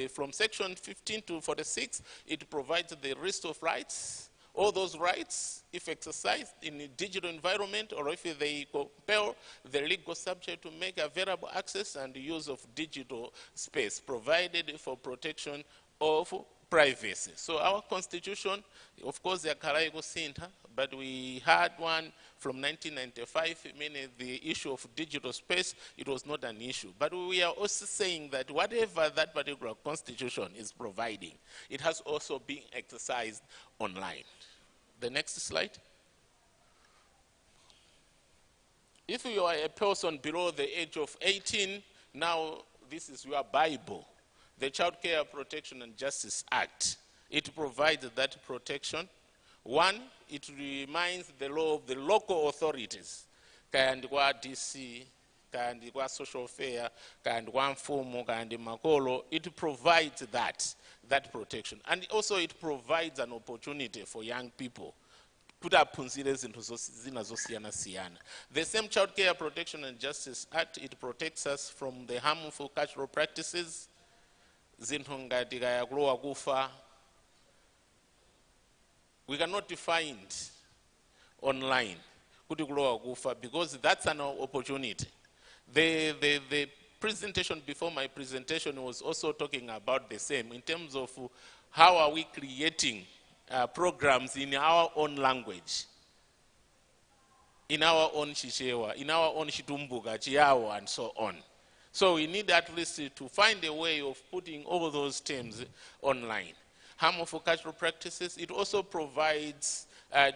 from Section 15 to 46, it provides the list of rights. All those rights, if exercised in a digital environment or if they compel the legal subject to make available access and use of digital space provided for protection of privacy. So our Constitution, of course, the Karaigo Center, but we had one from 1995, meaning the issue of digital space, it was not an issue. But we are also saying that whatever that particular Constitution is providing, it has also been exercised online. The next slide. If you are a person below the age of 18, now this is your Bible. The Child Care Protection and Justice Act. It provides that protection. One, it reminds the law of the local authorities. Kayandikwa DC, Kayandikwa Social Fair, Kayandikwa Mfumo, Kayandikwa Makolo. It provides that protection. And also it provides an opportunity for young people. Put up into the same Child Care Protection and Justice Act, it protects us from the harmful cultural practices. We cannot define it online because that's an opportunity. The presentation before my presentation was also talking about the same in terms of how are we creating programs in our own language, in our own Chichewa, in our own Chitumbuga, Chiawa, and so on. So we need at least to find a way of putting all those terms online. Harmful cultural practices, it also provides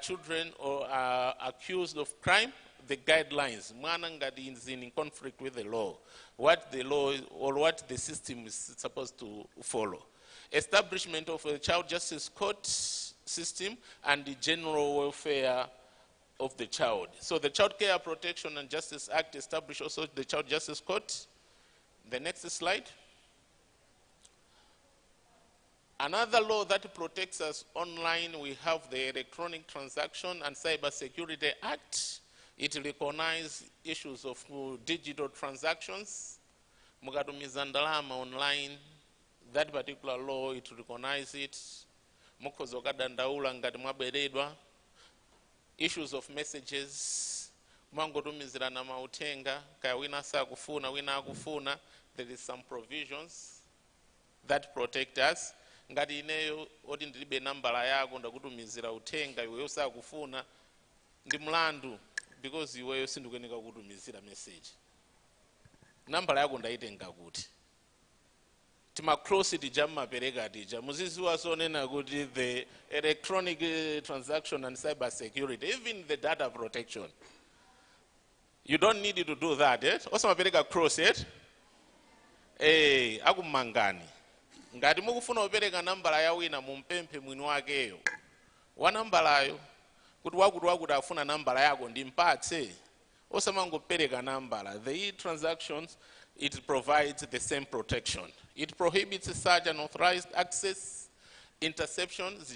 children or accused of crime, the guidelines, is in conflict with the law, what the law or what the system is supposed to follow. Establishment of a child justice court system and the general welfare of the child. So the Child Care Protection and Justice Act established also the Child Justice Court. The next slide. Another law that protects us online, we have the Electronic Transaction and Cyber Security Act. It recognizes issues of digital transactions. Mugatumizandalama online, that particular law, it recognizes it. Mukozokadandaula ngati mwaberedwa. Issues of messages. Mwangotumizirana mautenga, kaya wina saa kufuna, wina akufuna. There is some provisions that protect us. Ngati ineyo oti ndilibe nambala yako ndakutumizira utenga iweyo saa kufuna ndi mlandu because iweyo sindikuyeneka kutumizira message. Nambala yako ndaitenga kuti. cross tija mapereka tija muziziwa sonena kuti the electronic transaction and cyber security, even the data protection, you don't need to do that, eh? Also mapereka cross it. Akumangani. Ngati mukufuna kupereka nambala ya wina mumpemphe mwini wakeyo. Wa nambalayo kuti wakuti afuna nambala yako ndimpatse. Osamangopereka nambala. The e-transactions, it provides the same protection. It prohibits such unauthorized access, interceptions,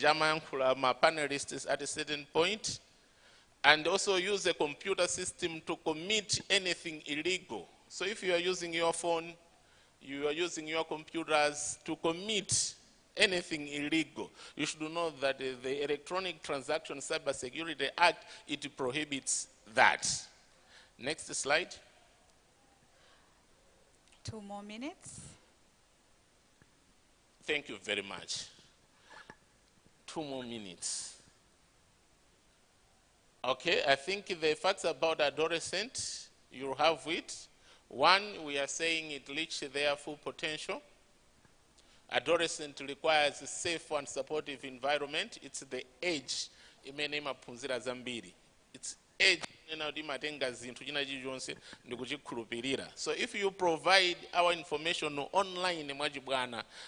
my panelists at a certain point, and also use a computer system to commit anything illegal. So if you are using your phone, you are using your computers to commit anything illegal, you should know that the Electronic Transaction Cyber Security Act, it prohibits that. Next slide. 2 more minutes. Thank you very much. 2 more minutes. Okay, I think the facts about adolescent, you have it. One, we are saying it reached their full potential. Adolescent requires a safe and supportive environment. It's the age. It's age. So if you provide our information online,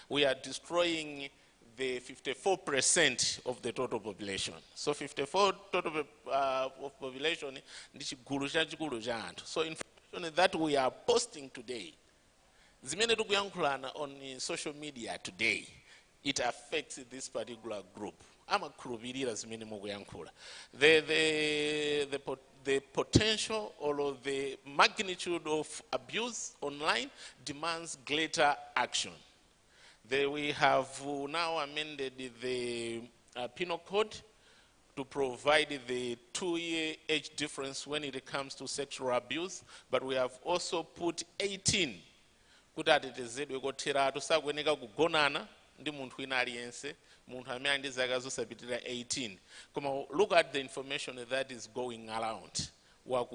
we are destroying the 54% of the total population. So 54% total of population. So information that we are posting today, on social media today, it affects this particular group. The potential or the magnitude of abuse online demands greater action. We have now amended the penal code to provide the 2-year age difference when it comes to sexual abuse, but we have also put 18. Look at the information that is going around. We are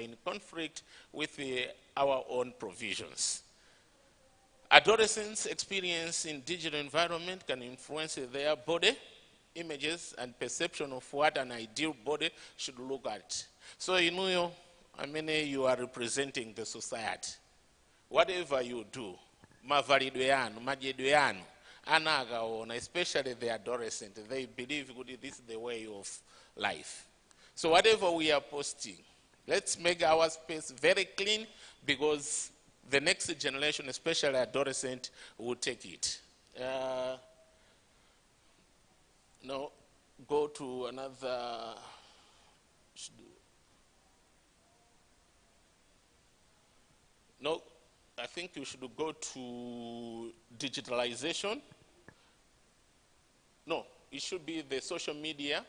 in conflict with our own provisions. Adolescents' experience in digital environment can influence their body, images, and perception of what an ideal body should look at. So, you are representing the society. Whatever you do, especially the adolescent, they believe this is the way of life. So whatever we are posting, let's make our space very clean, because the next generation, especially adolescent, will take it. Now, go to another. No, I think you should go to digitalization. No, it should be the social media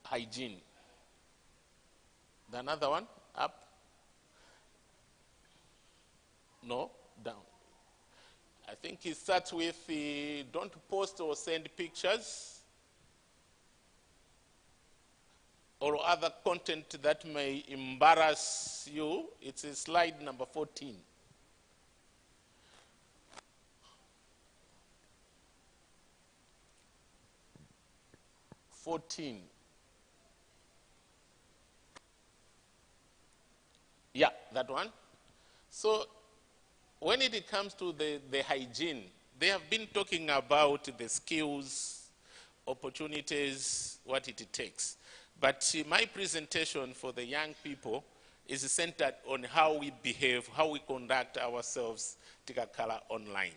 hygiene. The another one, up. No, down. I think it starts with don't post or send pictures or other content that may embarrass you. It's slide number 14. Yeah, that one. So when it comes to the hygiene, they have been talking about the skills, opportunities, what it takes. But my presentation for the young people is centered on how we behave, how we conduct ourselves online.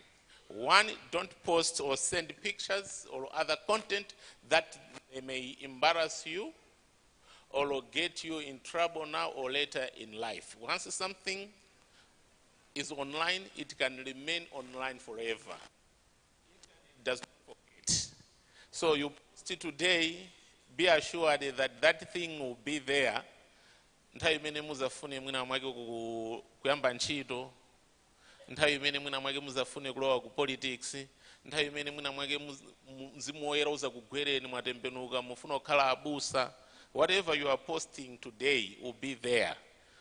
One, don't post or send pictures or other content that may embarrass you or get you in trouble now or later in life. Once something is online, it can remain online forever. It does not forget. So you post it today, be assured that that thing will be there. Nthawi imene muzafune mwina mwake kuyamba ntchito, nthawi imene mwina mwake muzafune kulowa ku politics, nthawi imene mwina mwake mzimu woyera uza kugwereni mwatembenuka mufuna kukhala abusa. Whatever you are posting today will be there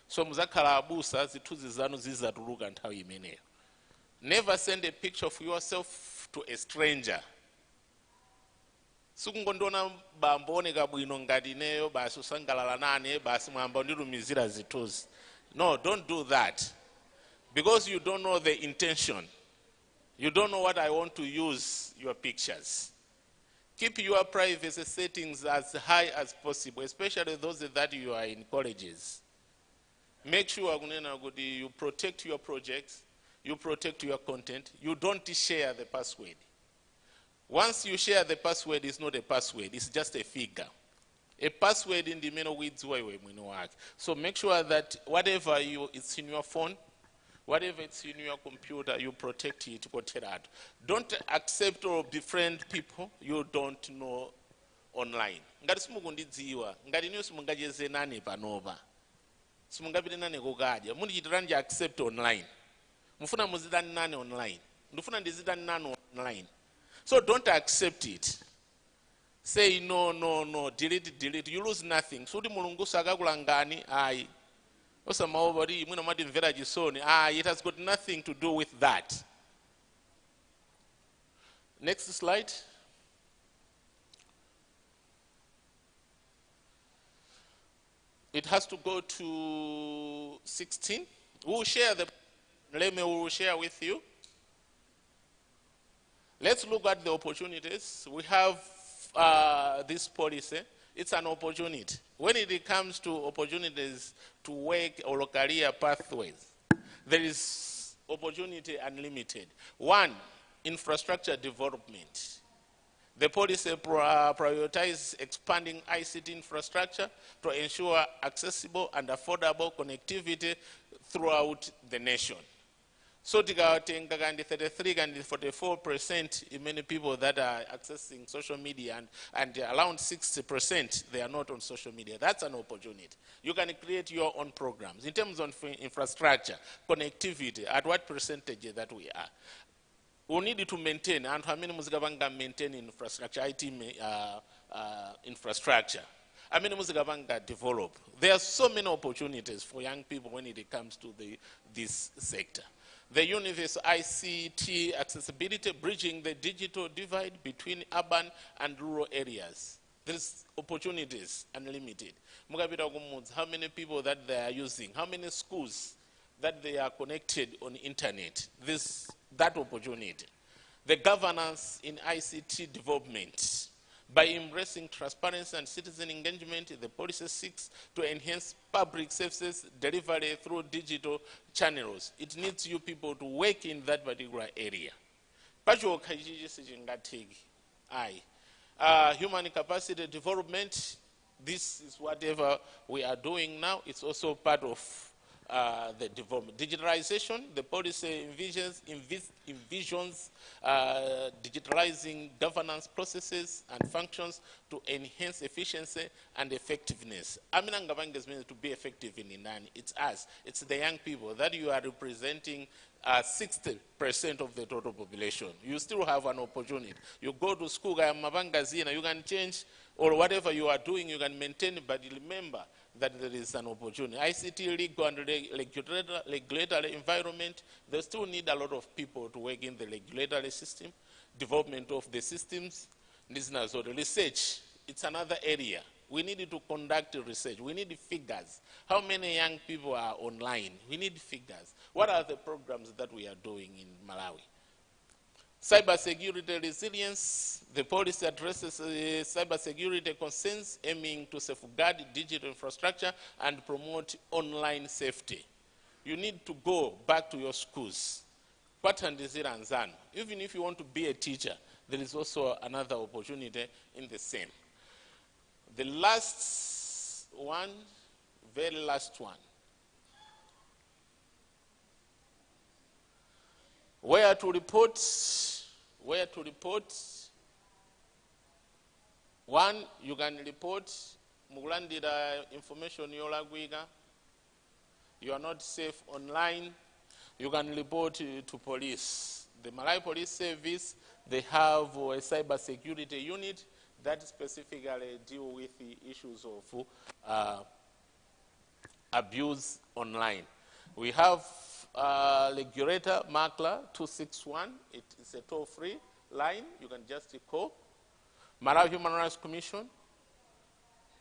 So muzakhala abusa zithunzi zanu zizatuluka nthawi imeneyo. Never send a picture of yourself to a stranger. Sikungondona bamboneka bwino ngati ineyo basi usangalala nane basi mwamba ndilumizira zithunzi. No, don't do that. Because you don't know the intention. You don't know what I want to use your pictures. Keep your privacy settings as high as possible, especially those that you are in colleges. Make sure you protect your projects, you protect your content, you don't share the password. Once you share the password, it's not a password, it's just a figure. A password in the menu with work. So make sure that whatever it's in your phone, whatever it's in your computer, you protect it. Don't accept or befriend people you don't know online. Ngati simukundidziwa, ngati niyo simungajeze nane panova. Simungapite nane kukadya. Mundichitirani accept online. Mufuna muzidani nane online. Ndufuna ndizidani nane online. So don't accept it. Say no, no, no, delete. You lose nothing. Sudi mulungu sakakulangani, ayi. It has got nothing to do with that. Next slide. It has to go to 16. We'll share we'll share with you. Let's look at the opportunities. We have this policy. It's an opportunity. When it comes to opportunities to work or career pathways, there is opportunity unlimited. One, infrastructure development. The policy prioritizes expanding ICT infrastructure to ensure accessible and affordable connectivity throughout the nation. So, 33 and 44% many people that are accessing social media, and around 60% they are not on social media. That's an opportunity. You can create your own programs. In terms of infrastructure, connectivity, at what percentage that we are. We need to maintain, and how many muzikabanga maintain infrastructure, IT infrastructure. I mean, muzikabanga develop. There are so many opportunities for young people when it comes to this sector. The universal ICT accessibility, bridging the digital divide between urban and rural areas. There's opportunities unlimited. How many people that they are using, how many schools that they are connected on internet, that opportunity. The governance in ICT development. By embracing transparency and citizen engagement, the policy seeks to enhance public services delivery through digital channels. It needs you people to work in that particular area. Human capacity development, this is whatever we are doing now. It's also part of the development. Digitalization, the policy envisions digitalizing governance processes and functions to enhance efficiency and effectiveness. Aminangabanga means to be effective in Inani. It's us. It's the young people that you are representing 60% of the total population. You still have an opportunity. You go to school, you can change, or whatever you are doing, you can maintain, but remember that there is an opportunity. ICT legal and regulatory environment, they still need a lot of people to work in the regulatory system, development of the systems, research. It's another area. We need to conduct research. We need figures. How many young people are online? We need figures. What are the programs that we are doing in Malawi? Cybersecurity resilience, the policy addresses cybersecurity concerns aiming to safeguard digital infrastructure and promote online safety. You need to go back to your schools. Even if you want to be a teacher, there is also another opportunity in the same. The last one, very last one. Where to report. One, you can report mugulandira information yolagwiga. You are not safe online. You can report to police. The Malawi Police Service, they have a cyber security unit that specifically deal with the issues of abuse online. We have regulator Makla 261. It is a toll-free line. You can just call. Malawi Human Rights Commission.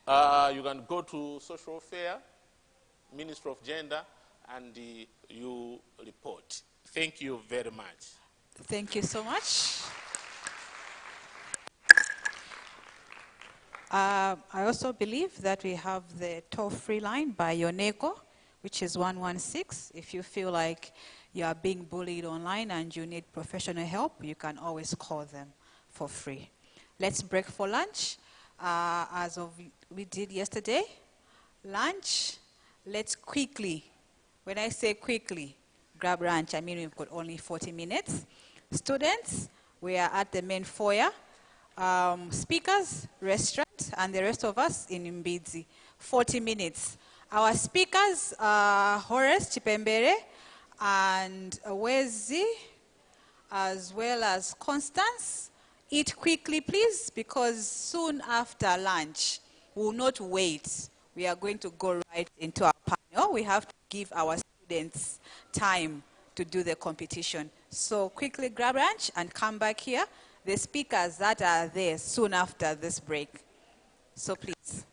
You can go to Social Welfare, Ministry of Gender, and you report. Thank you very much. Thank you so much. I also believe that we have the toll-free line by Yoneko, which is 116. If you feel like you are being bullied online and you need professional help, you can always call them for free. Let's break for lunch. As we did yesterday, lunch, let's quickly, when I say quickly, grab lunch, I mean we've got only 40 minutes. Students, we are at the main foyer. Speakers, restaurant, and the rest of us in Mbidzi. 40 minutes. Our speakers are Horace Chipembere and Wezi, as well as Constance. Eat quickly, please, because soon after lunch, we will not wait. We are going to go right into our panel. We have to give our students time to do the competition. So quickly grab lunch and come back here. The speakers that are there soon after this break. So please.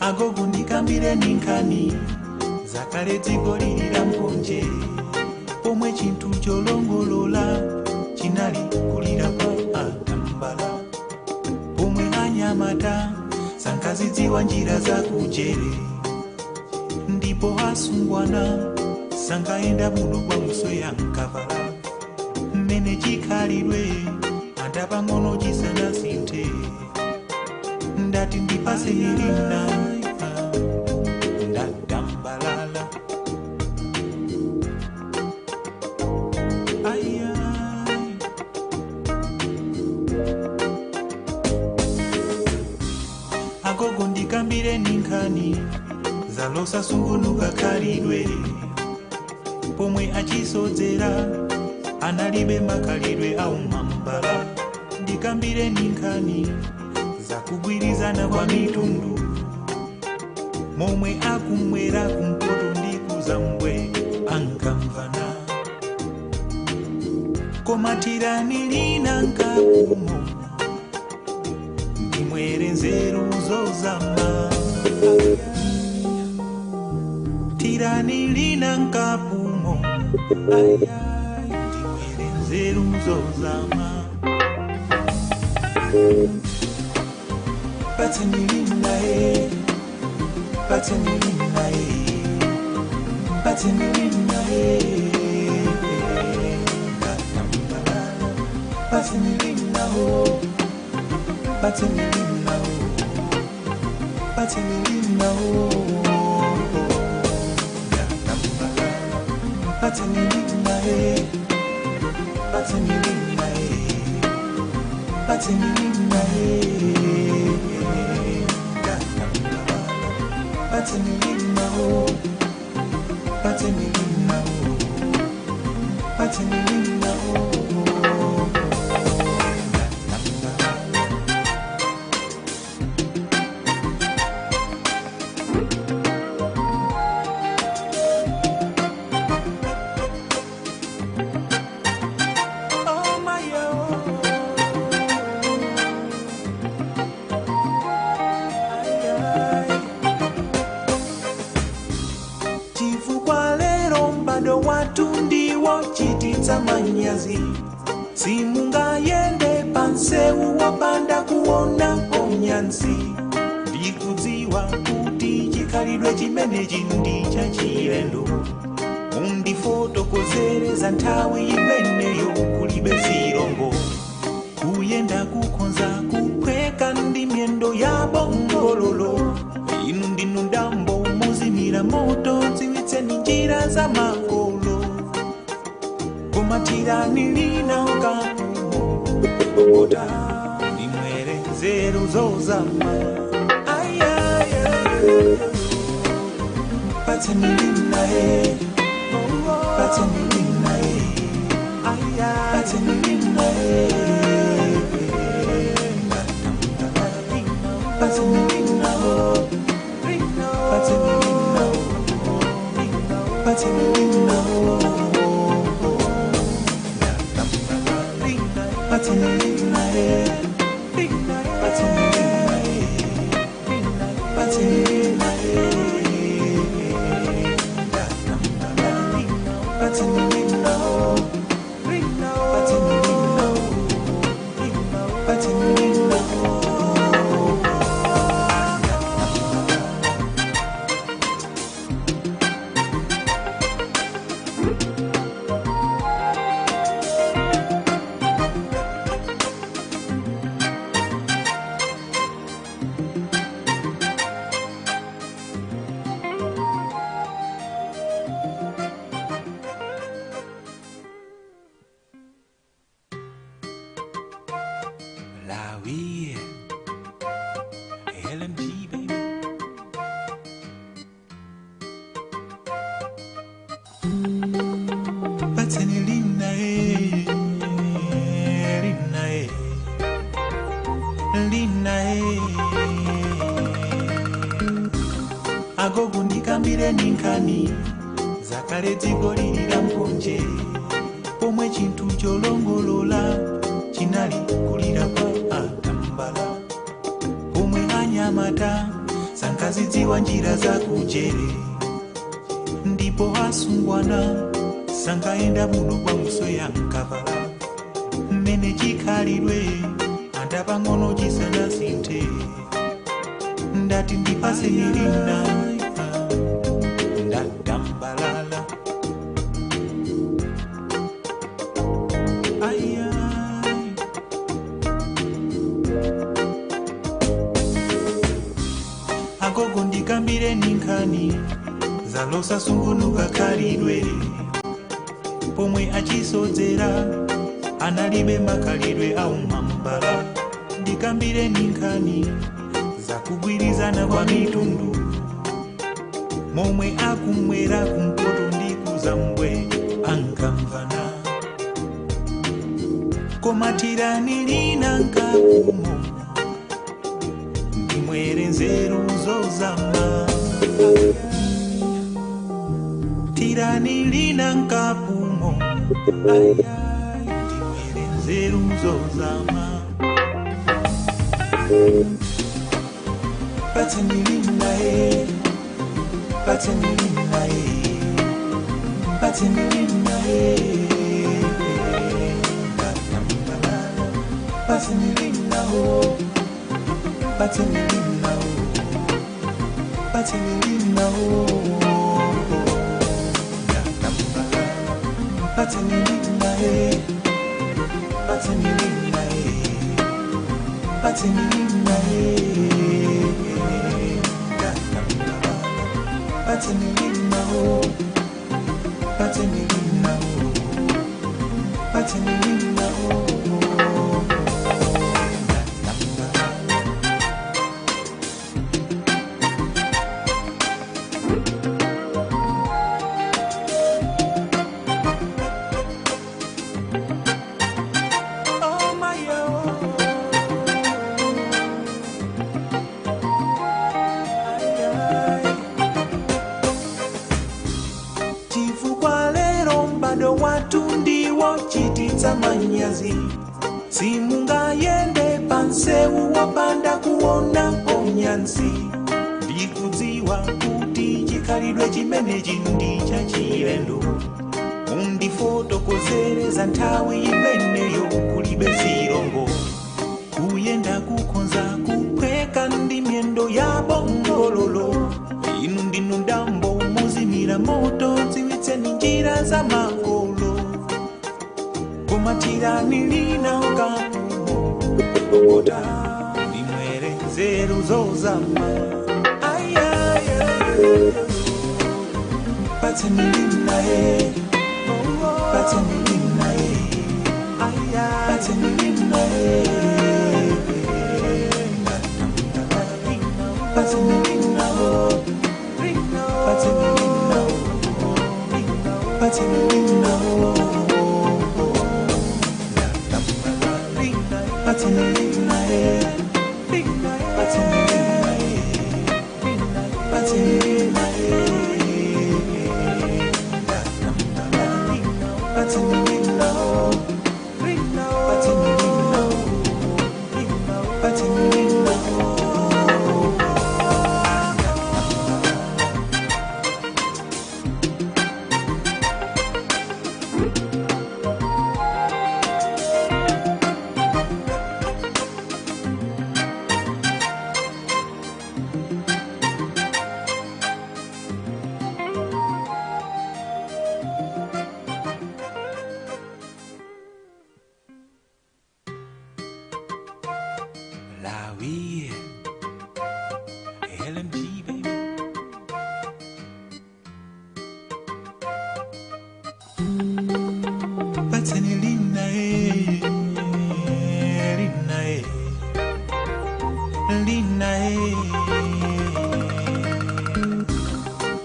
agogundikambire ninkani zakale dzigolirira mponje pomwe chintu cholongolola chinali kulira kwa atambala pomwe anyamata sankazidziwa njira za kujere ndipo asungwana sankaenda buno kwa muso ya nkavala mmene chikhalidwe antapang'ono chisanasinthe ndati ndipase nilina ndatambalala agogo ndikambire ninkani zalosa sungunuka khalidwe pomwe achisodzera analibe makhalidwe aumambala ndikambire ninkani zakugwirizana kwa mitundu momwe akumwera kumpoto ndi kuzambwe ankamvana koma tirani lina nkakumo ndimwere nzeru zozama tirani lina nkapumo ndimwere nzeru zozama Batinilinae, batinilinae, batinilinae, batinilinae, batinilinae, Patenilina, Patenilina, Patenilina, Patenilina, Patenilina, Patenilina, Patenilina. Manyazi simunga yende panseu wapanda kuona konyansi ndikudziwa kuti chikhalidwe chimene chindi chachilendo mundifotokozereza nthawi imeneyo kulibe zilongo kuyenda kukonza kuphweka ndi miyendo ya bongololo inu ndinu ndambo muzimira moto dziwitseni njira za makolo Matirani kapumo Bogota Nimwere zeru zozama Ay, ay, ay Patenilina, Patenilina, ay, ay Patenilina, Patenilina, Patenilina, Patenilina, Patenilina, Patenilina, Patenilina, Patenilina, Patenilina. Agogundikambire ninkani zakale dzigolirira mponje pomwe chintu cholongolola chinali kulira kwa atambala pomwe anyamata sankazidziwa njira za kujere ndipo asungwana sankaenda muno kwa muso ya nkabala mmene chikhalidwe andapang'ono chisanasinthe ndati ndipase nilina ndatambalala ayai agogo ndikambire ninkani zalosa sungunuka khalidwe pomwe achisodzera analibe makhalidwe aumambala ndikambire ninkani zakugwirizana kwa mitundu momwe akumwera kumpoto ndikuzambwe ankamvana koma tiranilina nkakumo ndimwere nzeru zozama tiranilina nkapumo ndimwere nzeru zozama Patenilina, Patenilina, Patenilina, Patenilina, Patenilina, Patenilina, Patenilina, Patenilina, Patenilina, Patenilina, oh, Patenilina, oh, Patenilina, oh. Manyazi simunga yende pansewu wapanda kuona onyansi ndikudziwa kuti chikhalidwe chimene chindi chachilendo mundifotokozereza nthawi imeneyo kulibe zilongo kuyenda kukonza kuphweka ndi miyendo ya bongololo inu ndinu ndambo muzimira moto dziwitseni njira za makolo Matirani kapu Oda Nimwere zeru zozama Ay, ay, ay Patenilina Patenilina Ay, ay Patenilina Patenilina Patenilina Patenilina Patenilina, Patenilina, Patenilina, Patenilina, Patenilina, Patenilina.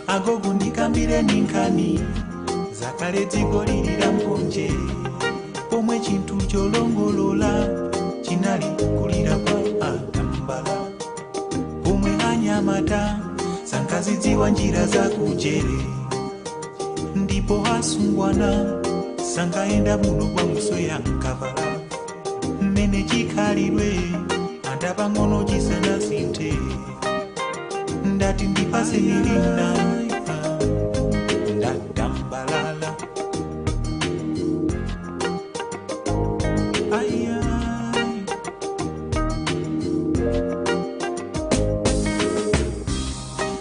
Agogundikambire ninkani zakaleti golirira mponje pomwe chintu cholongolola chinali kulira kwa atambala pomwe anyamata sankazidziwa njira za kujere ndipo asungwana sankaenda muno kwa muso ya nkavala mmene chikhalidwe andapang'ono chisanasinthe ndati ndipase nilina ndatambalala ayai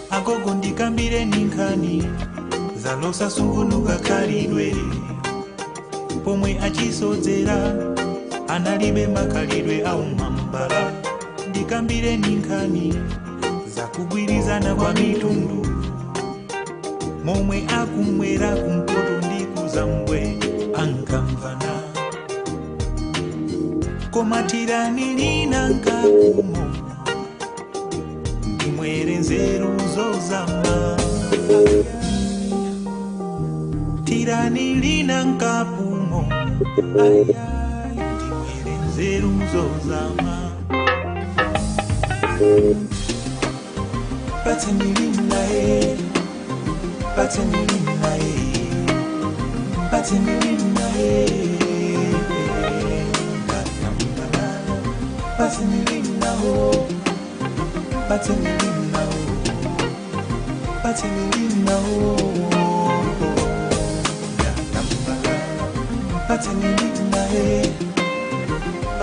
agogo ndikambire ninkani zalosa sungunuka khalidwe pomwe achisodzera analibe makhalidwe au mambala ndikambire ninkani zakugwirizana kwa mitundu momwe akumwera kumpoto ndi kuzambwe ankamvana koma tiranilina nkakumo ndimwere nzeru zozama tiranilina nkapumo ndimwere nzeru zozama Patenilina, Patenilina, Patenilina, Patenilina, Patenilina, Patenilina, Patenilina,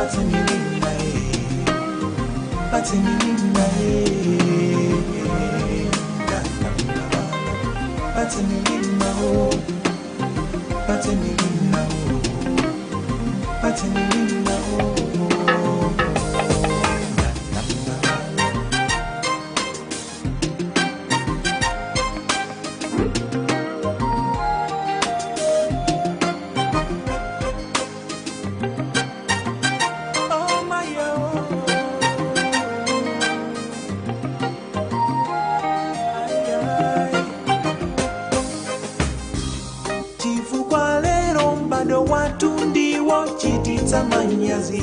Patenilina, Patenilina, Patenilina, Patenilina, Patenilina, wochititsa manyazi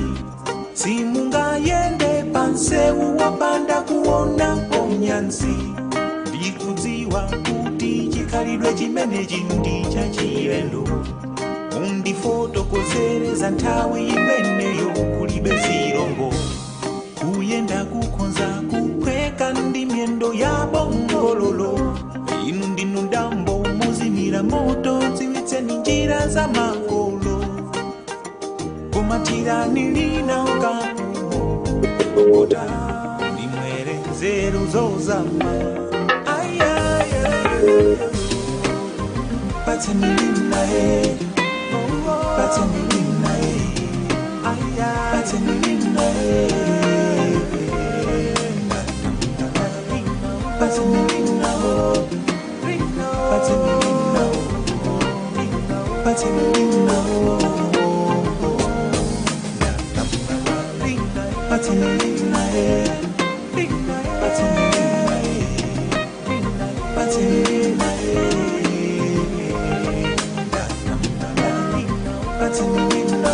simungayende pansewu wopanda kuonapo nyansi ndikudziwa kuti chikhalidwe chimenechi ndi chachilendo mundifotokozereza nthawi imeneyo kulibe zilombo kuyenda kukhonza kuphweka ndi miyendo ya bongololo inu ndinu ndambo muzimira moto dziwitseni njira za makolo kumatirani lina kapumo okota ndimwere nzeru zozama patseni lina patseni lina patseni lina patseni lina patseni lina patseni lina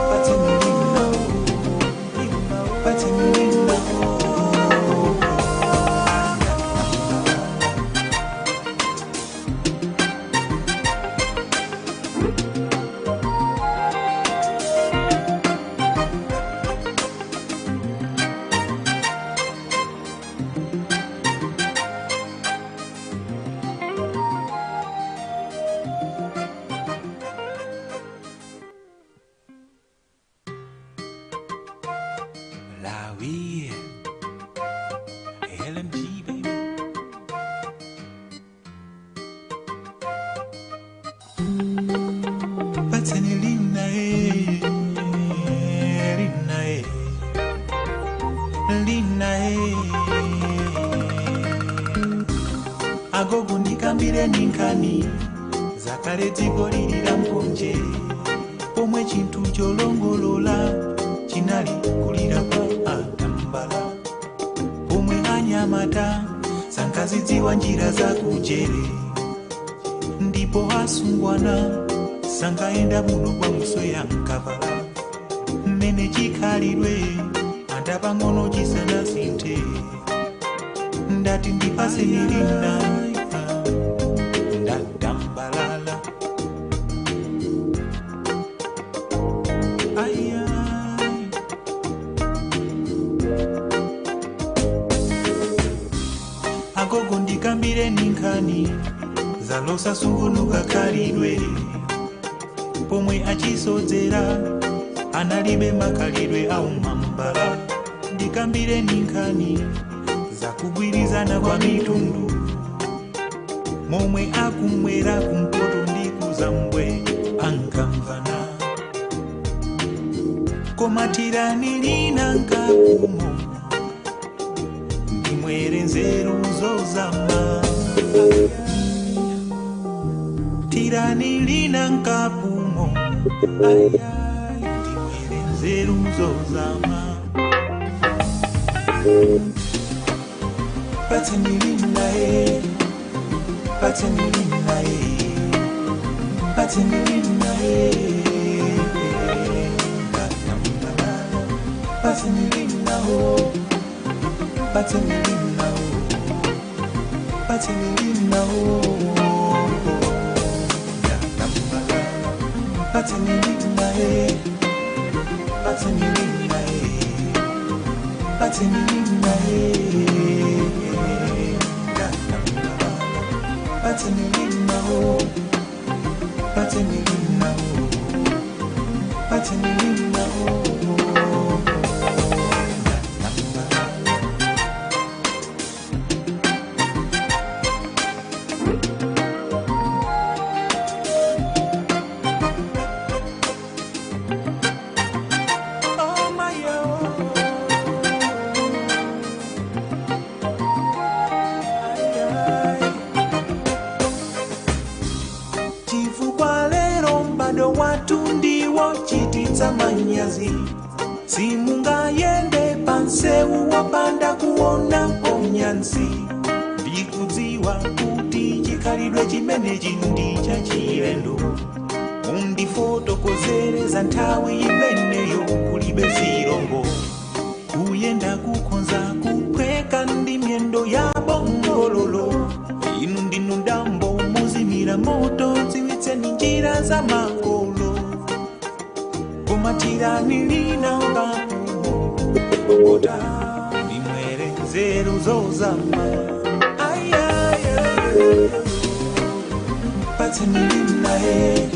patseni lina patseni lina agogo ndikambire ninkani zakale dziko lilira mponje pomwe chinthu cholongolola chinali kulira kwa atambala pomwe anyamata sankazidziwa njira za kujere ndipo asungwana sankaenda muno kwa muso ya mkavala mmene chikhalidwe andapang'ono chisanasinthe ndati ndipaseni lina ndatambalala agogo ndikambire ninkani zalosa sungunuka khalidwe pomwe achisodzera analibe makhalidwe au mambala ndikambire ninkani zakugwirizana kwa mitundu momwe akumwera kumpoto ndi kuzambwe ankamvana koma tirani lina nkapumo ndimwere nzeru zozama tirani lina nkapumo ndimwere nzeru zozama patseni lina patseni lina patseni lina patseni lina patseni lina patseni lina patseni lina patseni lina patseni lina Patenilina, patenilina, patenilina, manyazi simungayende pansewu wopanda kuona onyansi ndikudziwa kuti chikhalidwe chimenechi ndi chachilendo undifotokozereza nthawi imeneyo kulibe zilombo kuyenda kukonza kuphweka ndi miyendo ya bongololo inu ndinu dambo muzimira moto dziwitseni njira za makolo kumatirani linanga ota ndimwere nzeru zozama patseni linae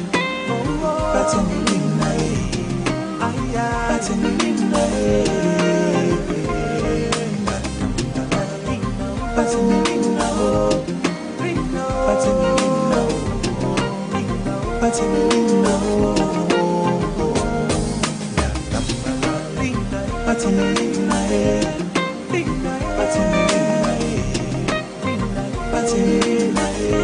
patseni linae patseni linae patseni linao patseni linao patseni linao patseni linae patseni linae patseni linae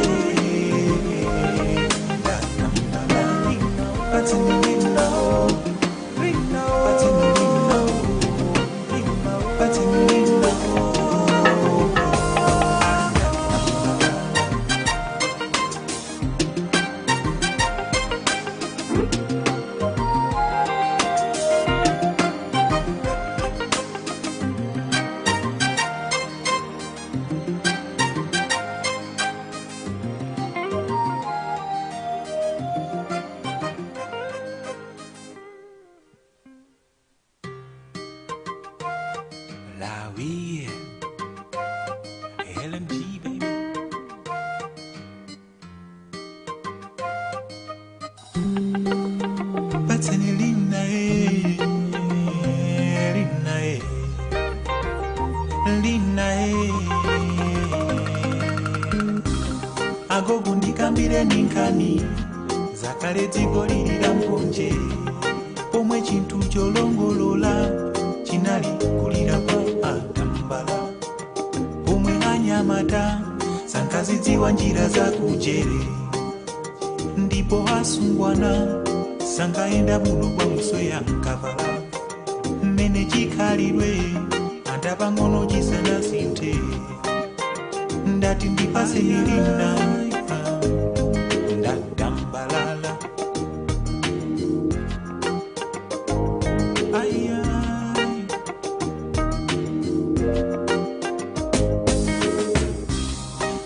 Lawi, LMG, baby. Patseni linae, linae, linae. Agogo ndikambire ninkani, zakale dziko lilira mponje, pomwe chinthu cholongolola chinali kulira kwa atambala pomwe anyamata sankazidziwa njira za kujere ndipo asungwana sankaenda muno kwa musweya nkavala mmene chikhalidwe antapang'ono chisanasinthe ndati ndipase milina ndatambalala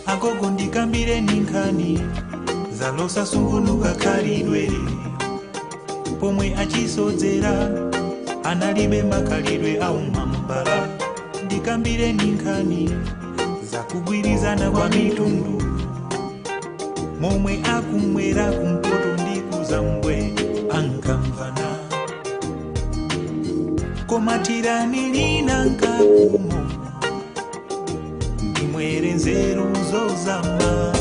agogo ndikambire ninkani zalosa sungunuka khalidwe pomwe achisodzera analibe makhalidwe aumambala ndikambire ninkani zakugwirizana kwa mitundu momwe akumwera kumpoto ndi kuzambwe ankamvana komatirani linankakumo ndimwere nzeru zozama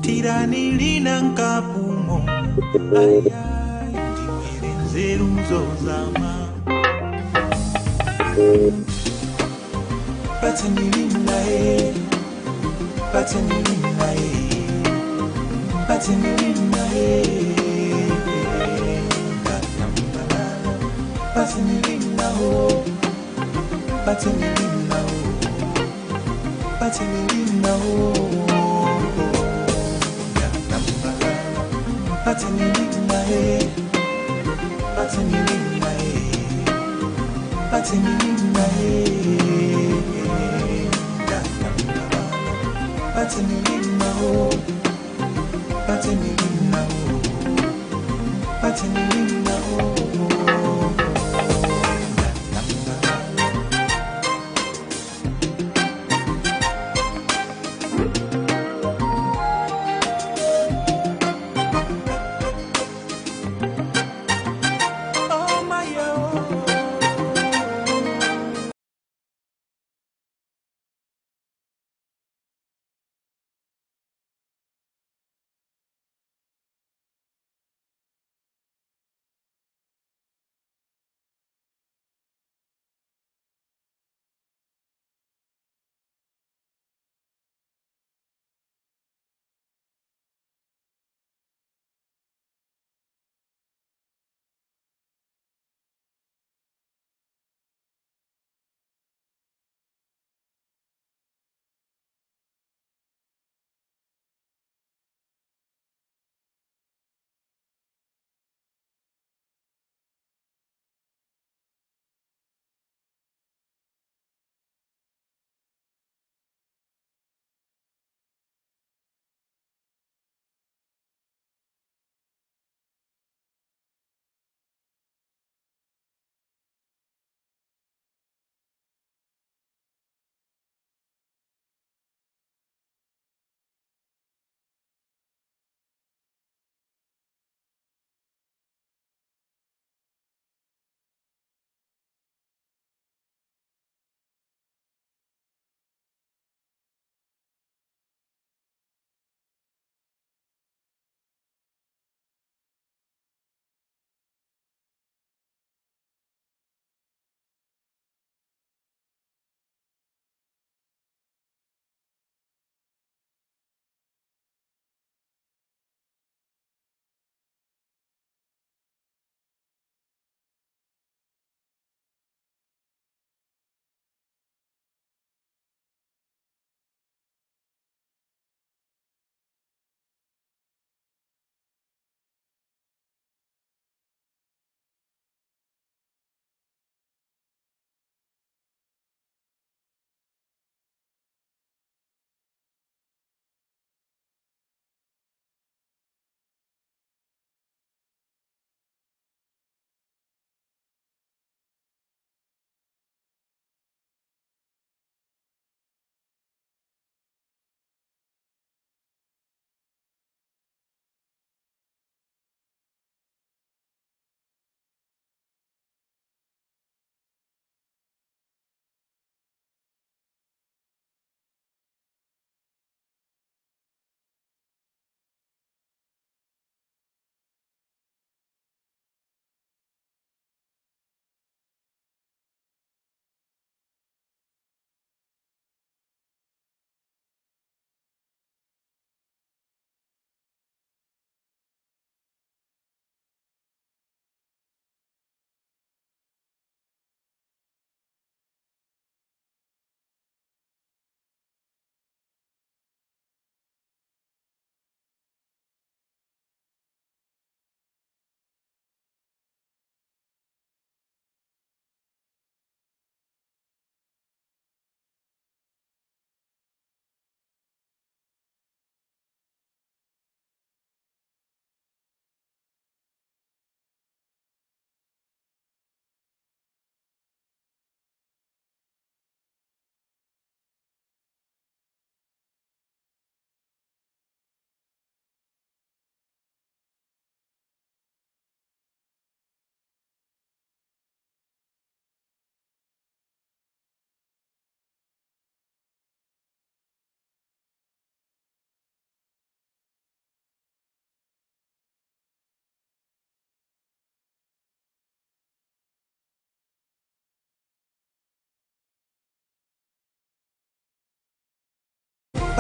tirani linankapumo ndimwere nzeru zozama patseni linae patseni linae patseni linae patseni linao patseni linao patseni linao patseni linae patseni linae patseni linae patseni linao patseni linao patseni linao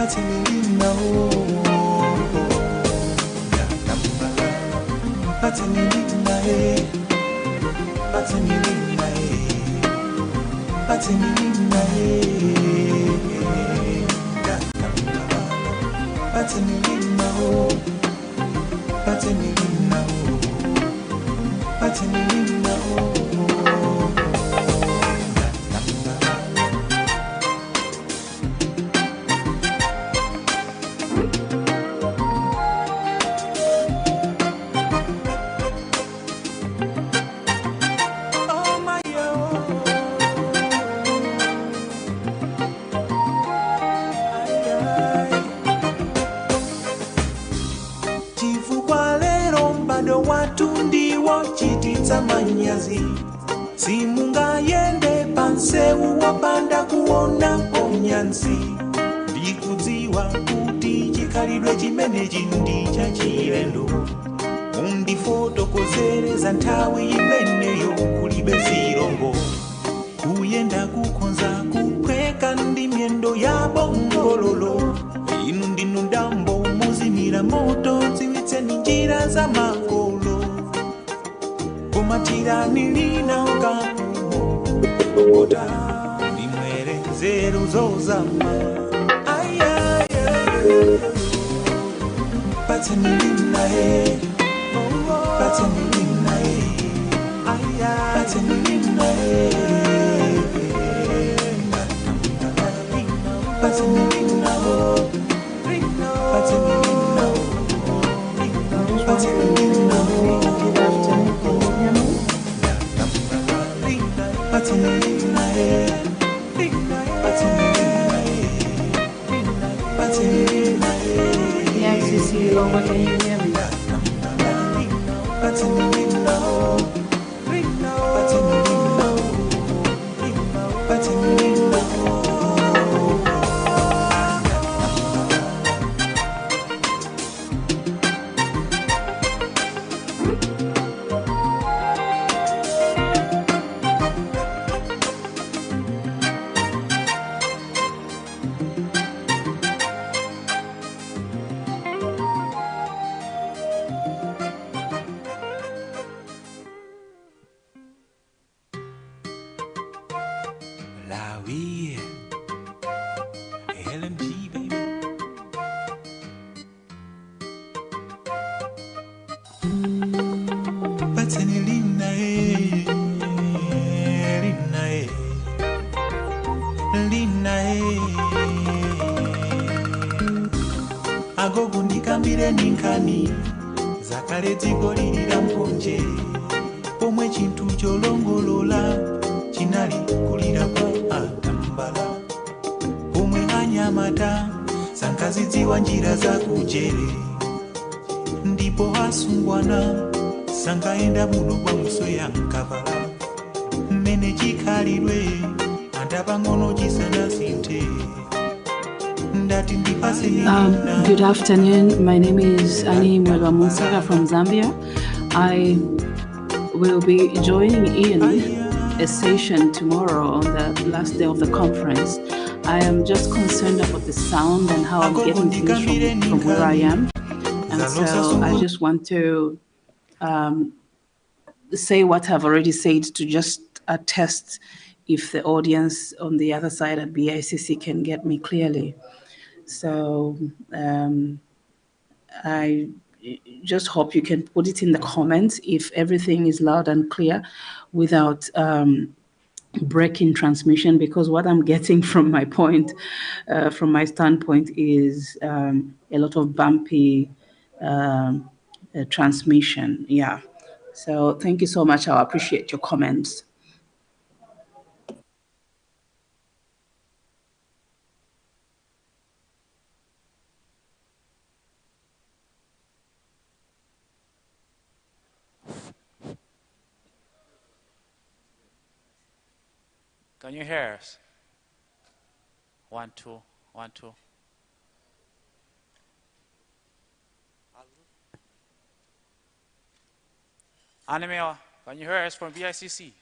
Patinilina Yatambala Patinilina Patinilina Patinilina Yatambala Patinilina Patinilina Patinilina manyazi simunga yende pansewu wapanda kuona onyansi ndikudziwa kuti chikhalidwe chimene chindi chachilendo undifotokozereza nthawi imeneyo kulibe zilongo kuyenda kukonza kuphweka ndi myendo ya bongololo inu ndinu ndambo muzimira moto dziwitseni njira za makolo kumatirani lina ukapumo ota ndimwere nzeru zozama patenilina patenilina patenilina patenilina patenilina patenilina Yes, you see, Lilongwe, can you hear me? agogundikambire ninkani zakale dziko lilira mponje pomwe chinthu cholongolola chinali kulira kwa atambala pomwe anyamata sankazidziwa njira za kujere ndipo asungwana sankaenda muno kwa muso ya nkabala mmene chikhalidwe andapang'ono chisanasinthe. Good afternoon. My name is Annie Mwelwa Munsaka from Zambia. I will be joining in a session tomorrow on the last day of the conference. I am just concerned about the sound and how I'm getting things from where I am. And so I just want to say what I've already said to just attest if the audience on the other side at BICC can get me clearly. So I just hope you can put it in the comments if everything is loud and clear without breaking transmission, because what I'm getting from my point, from my standpoint, is a lot of bumpy transmission. Yeah. So thank you so much. I appreciate your comments. Can you hear us? 1, 2, 1, 2. Anime, can you hear us from BICC?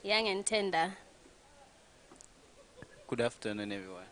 young and tender. Good afternoon, everyone.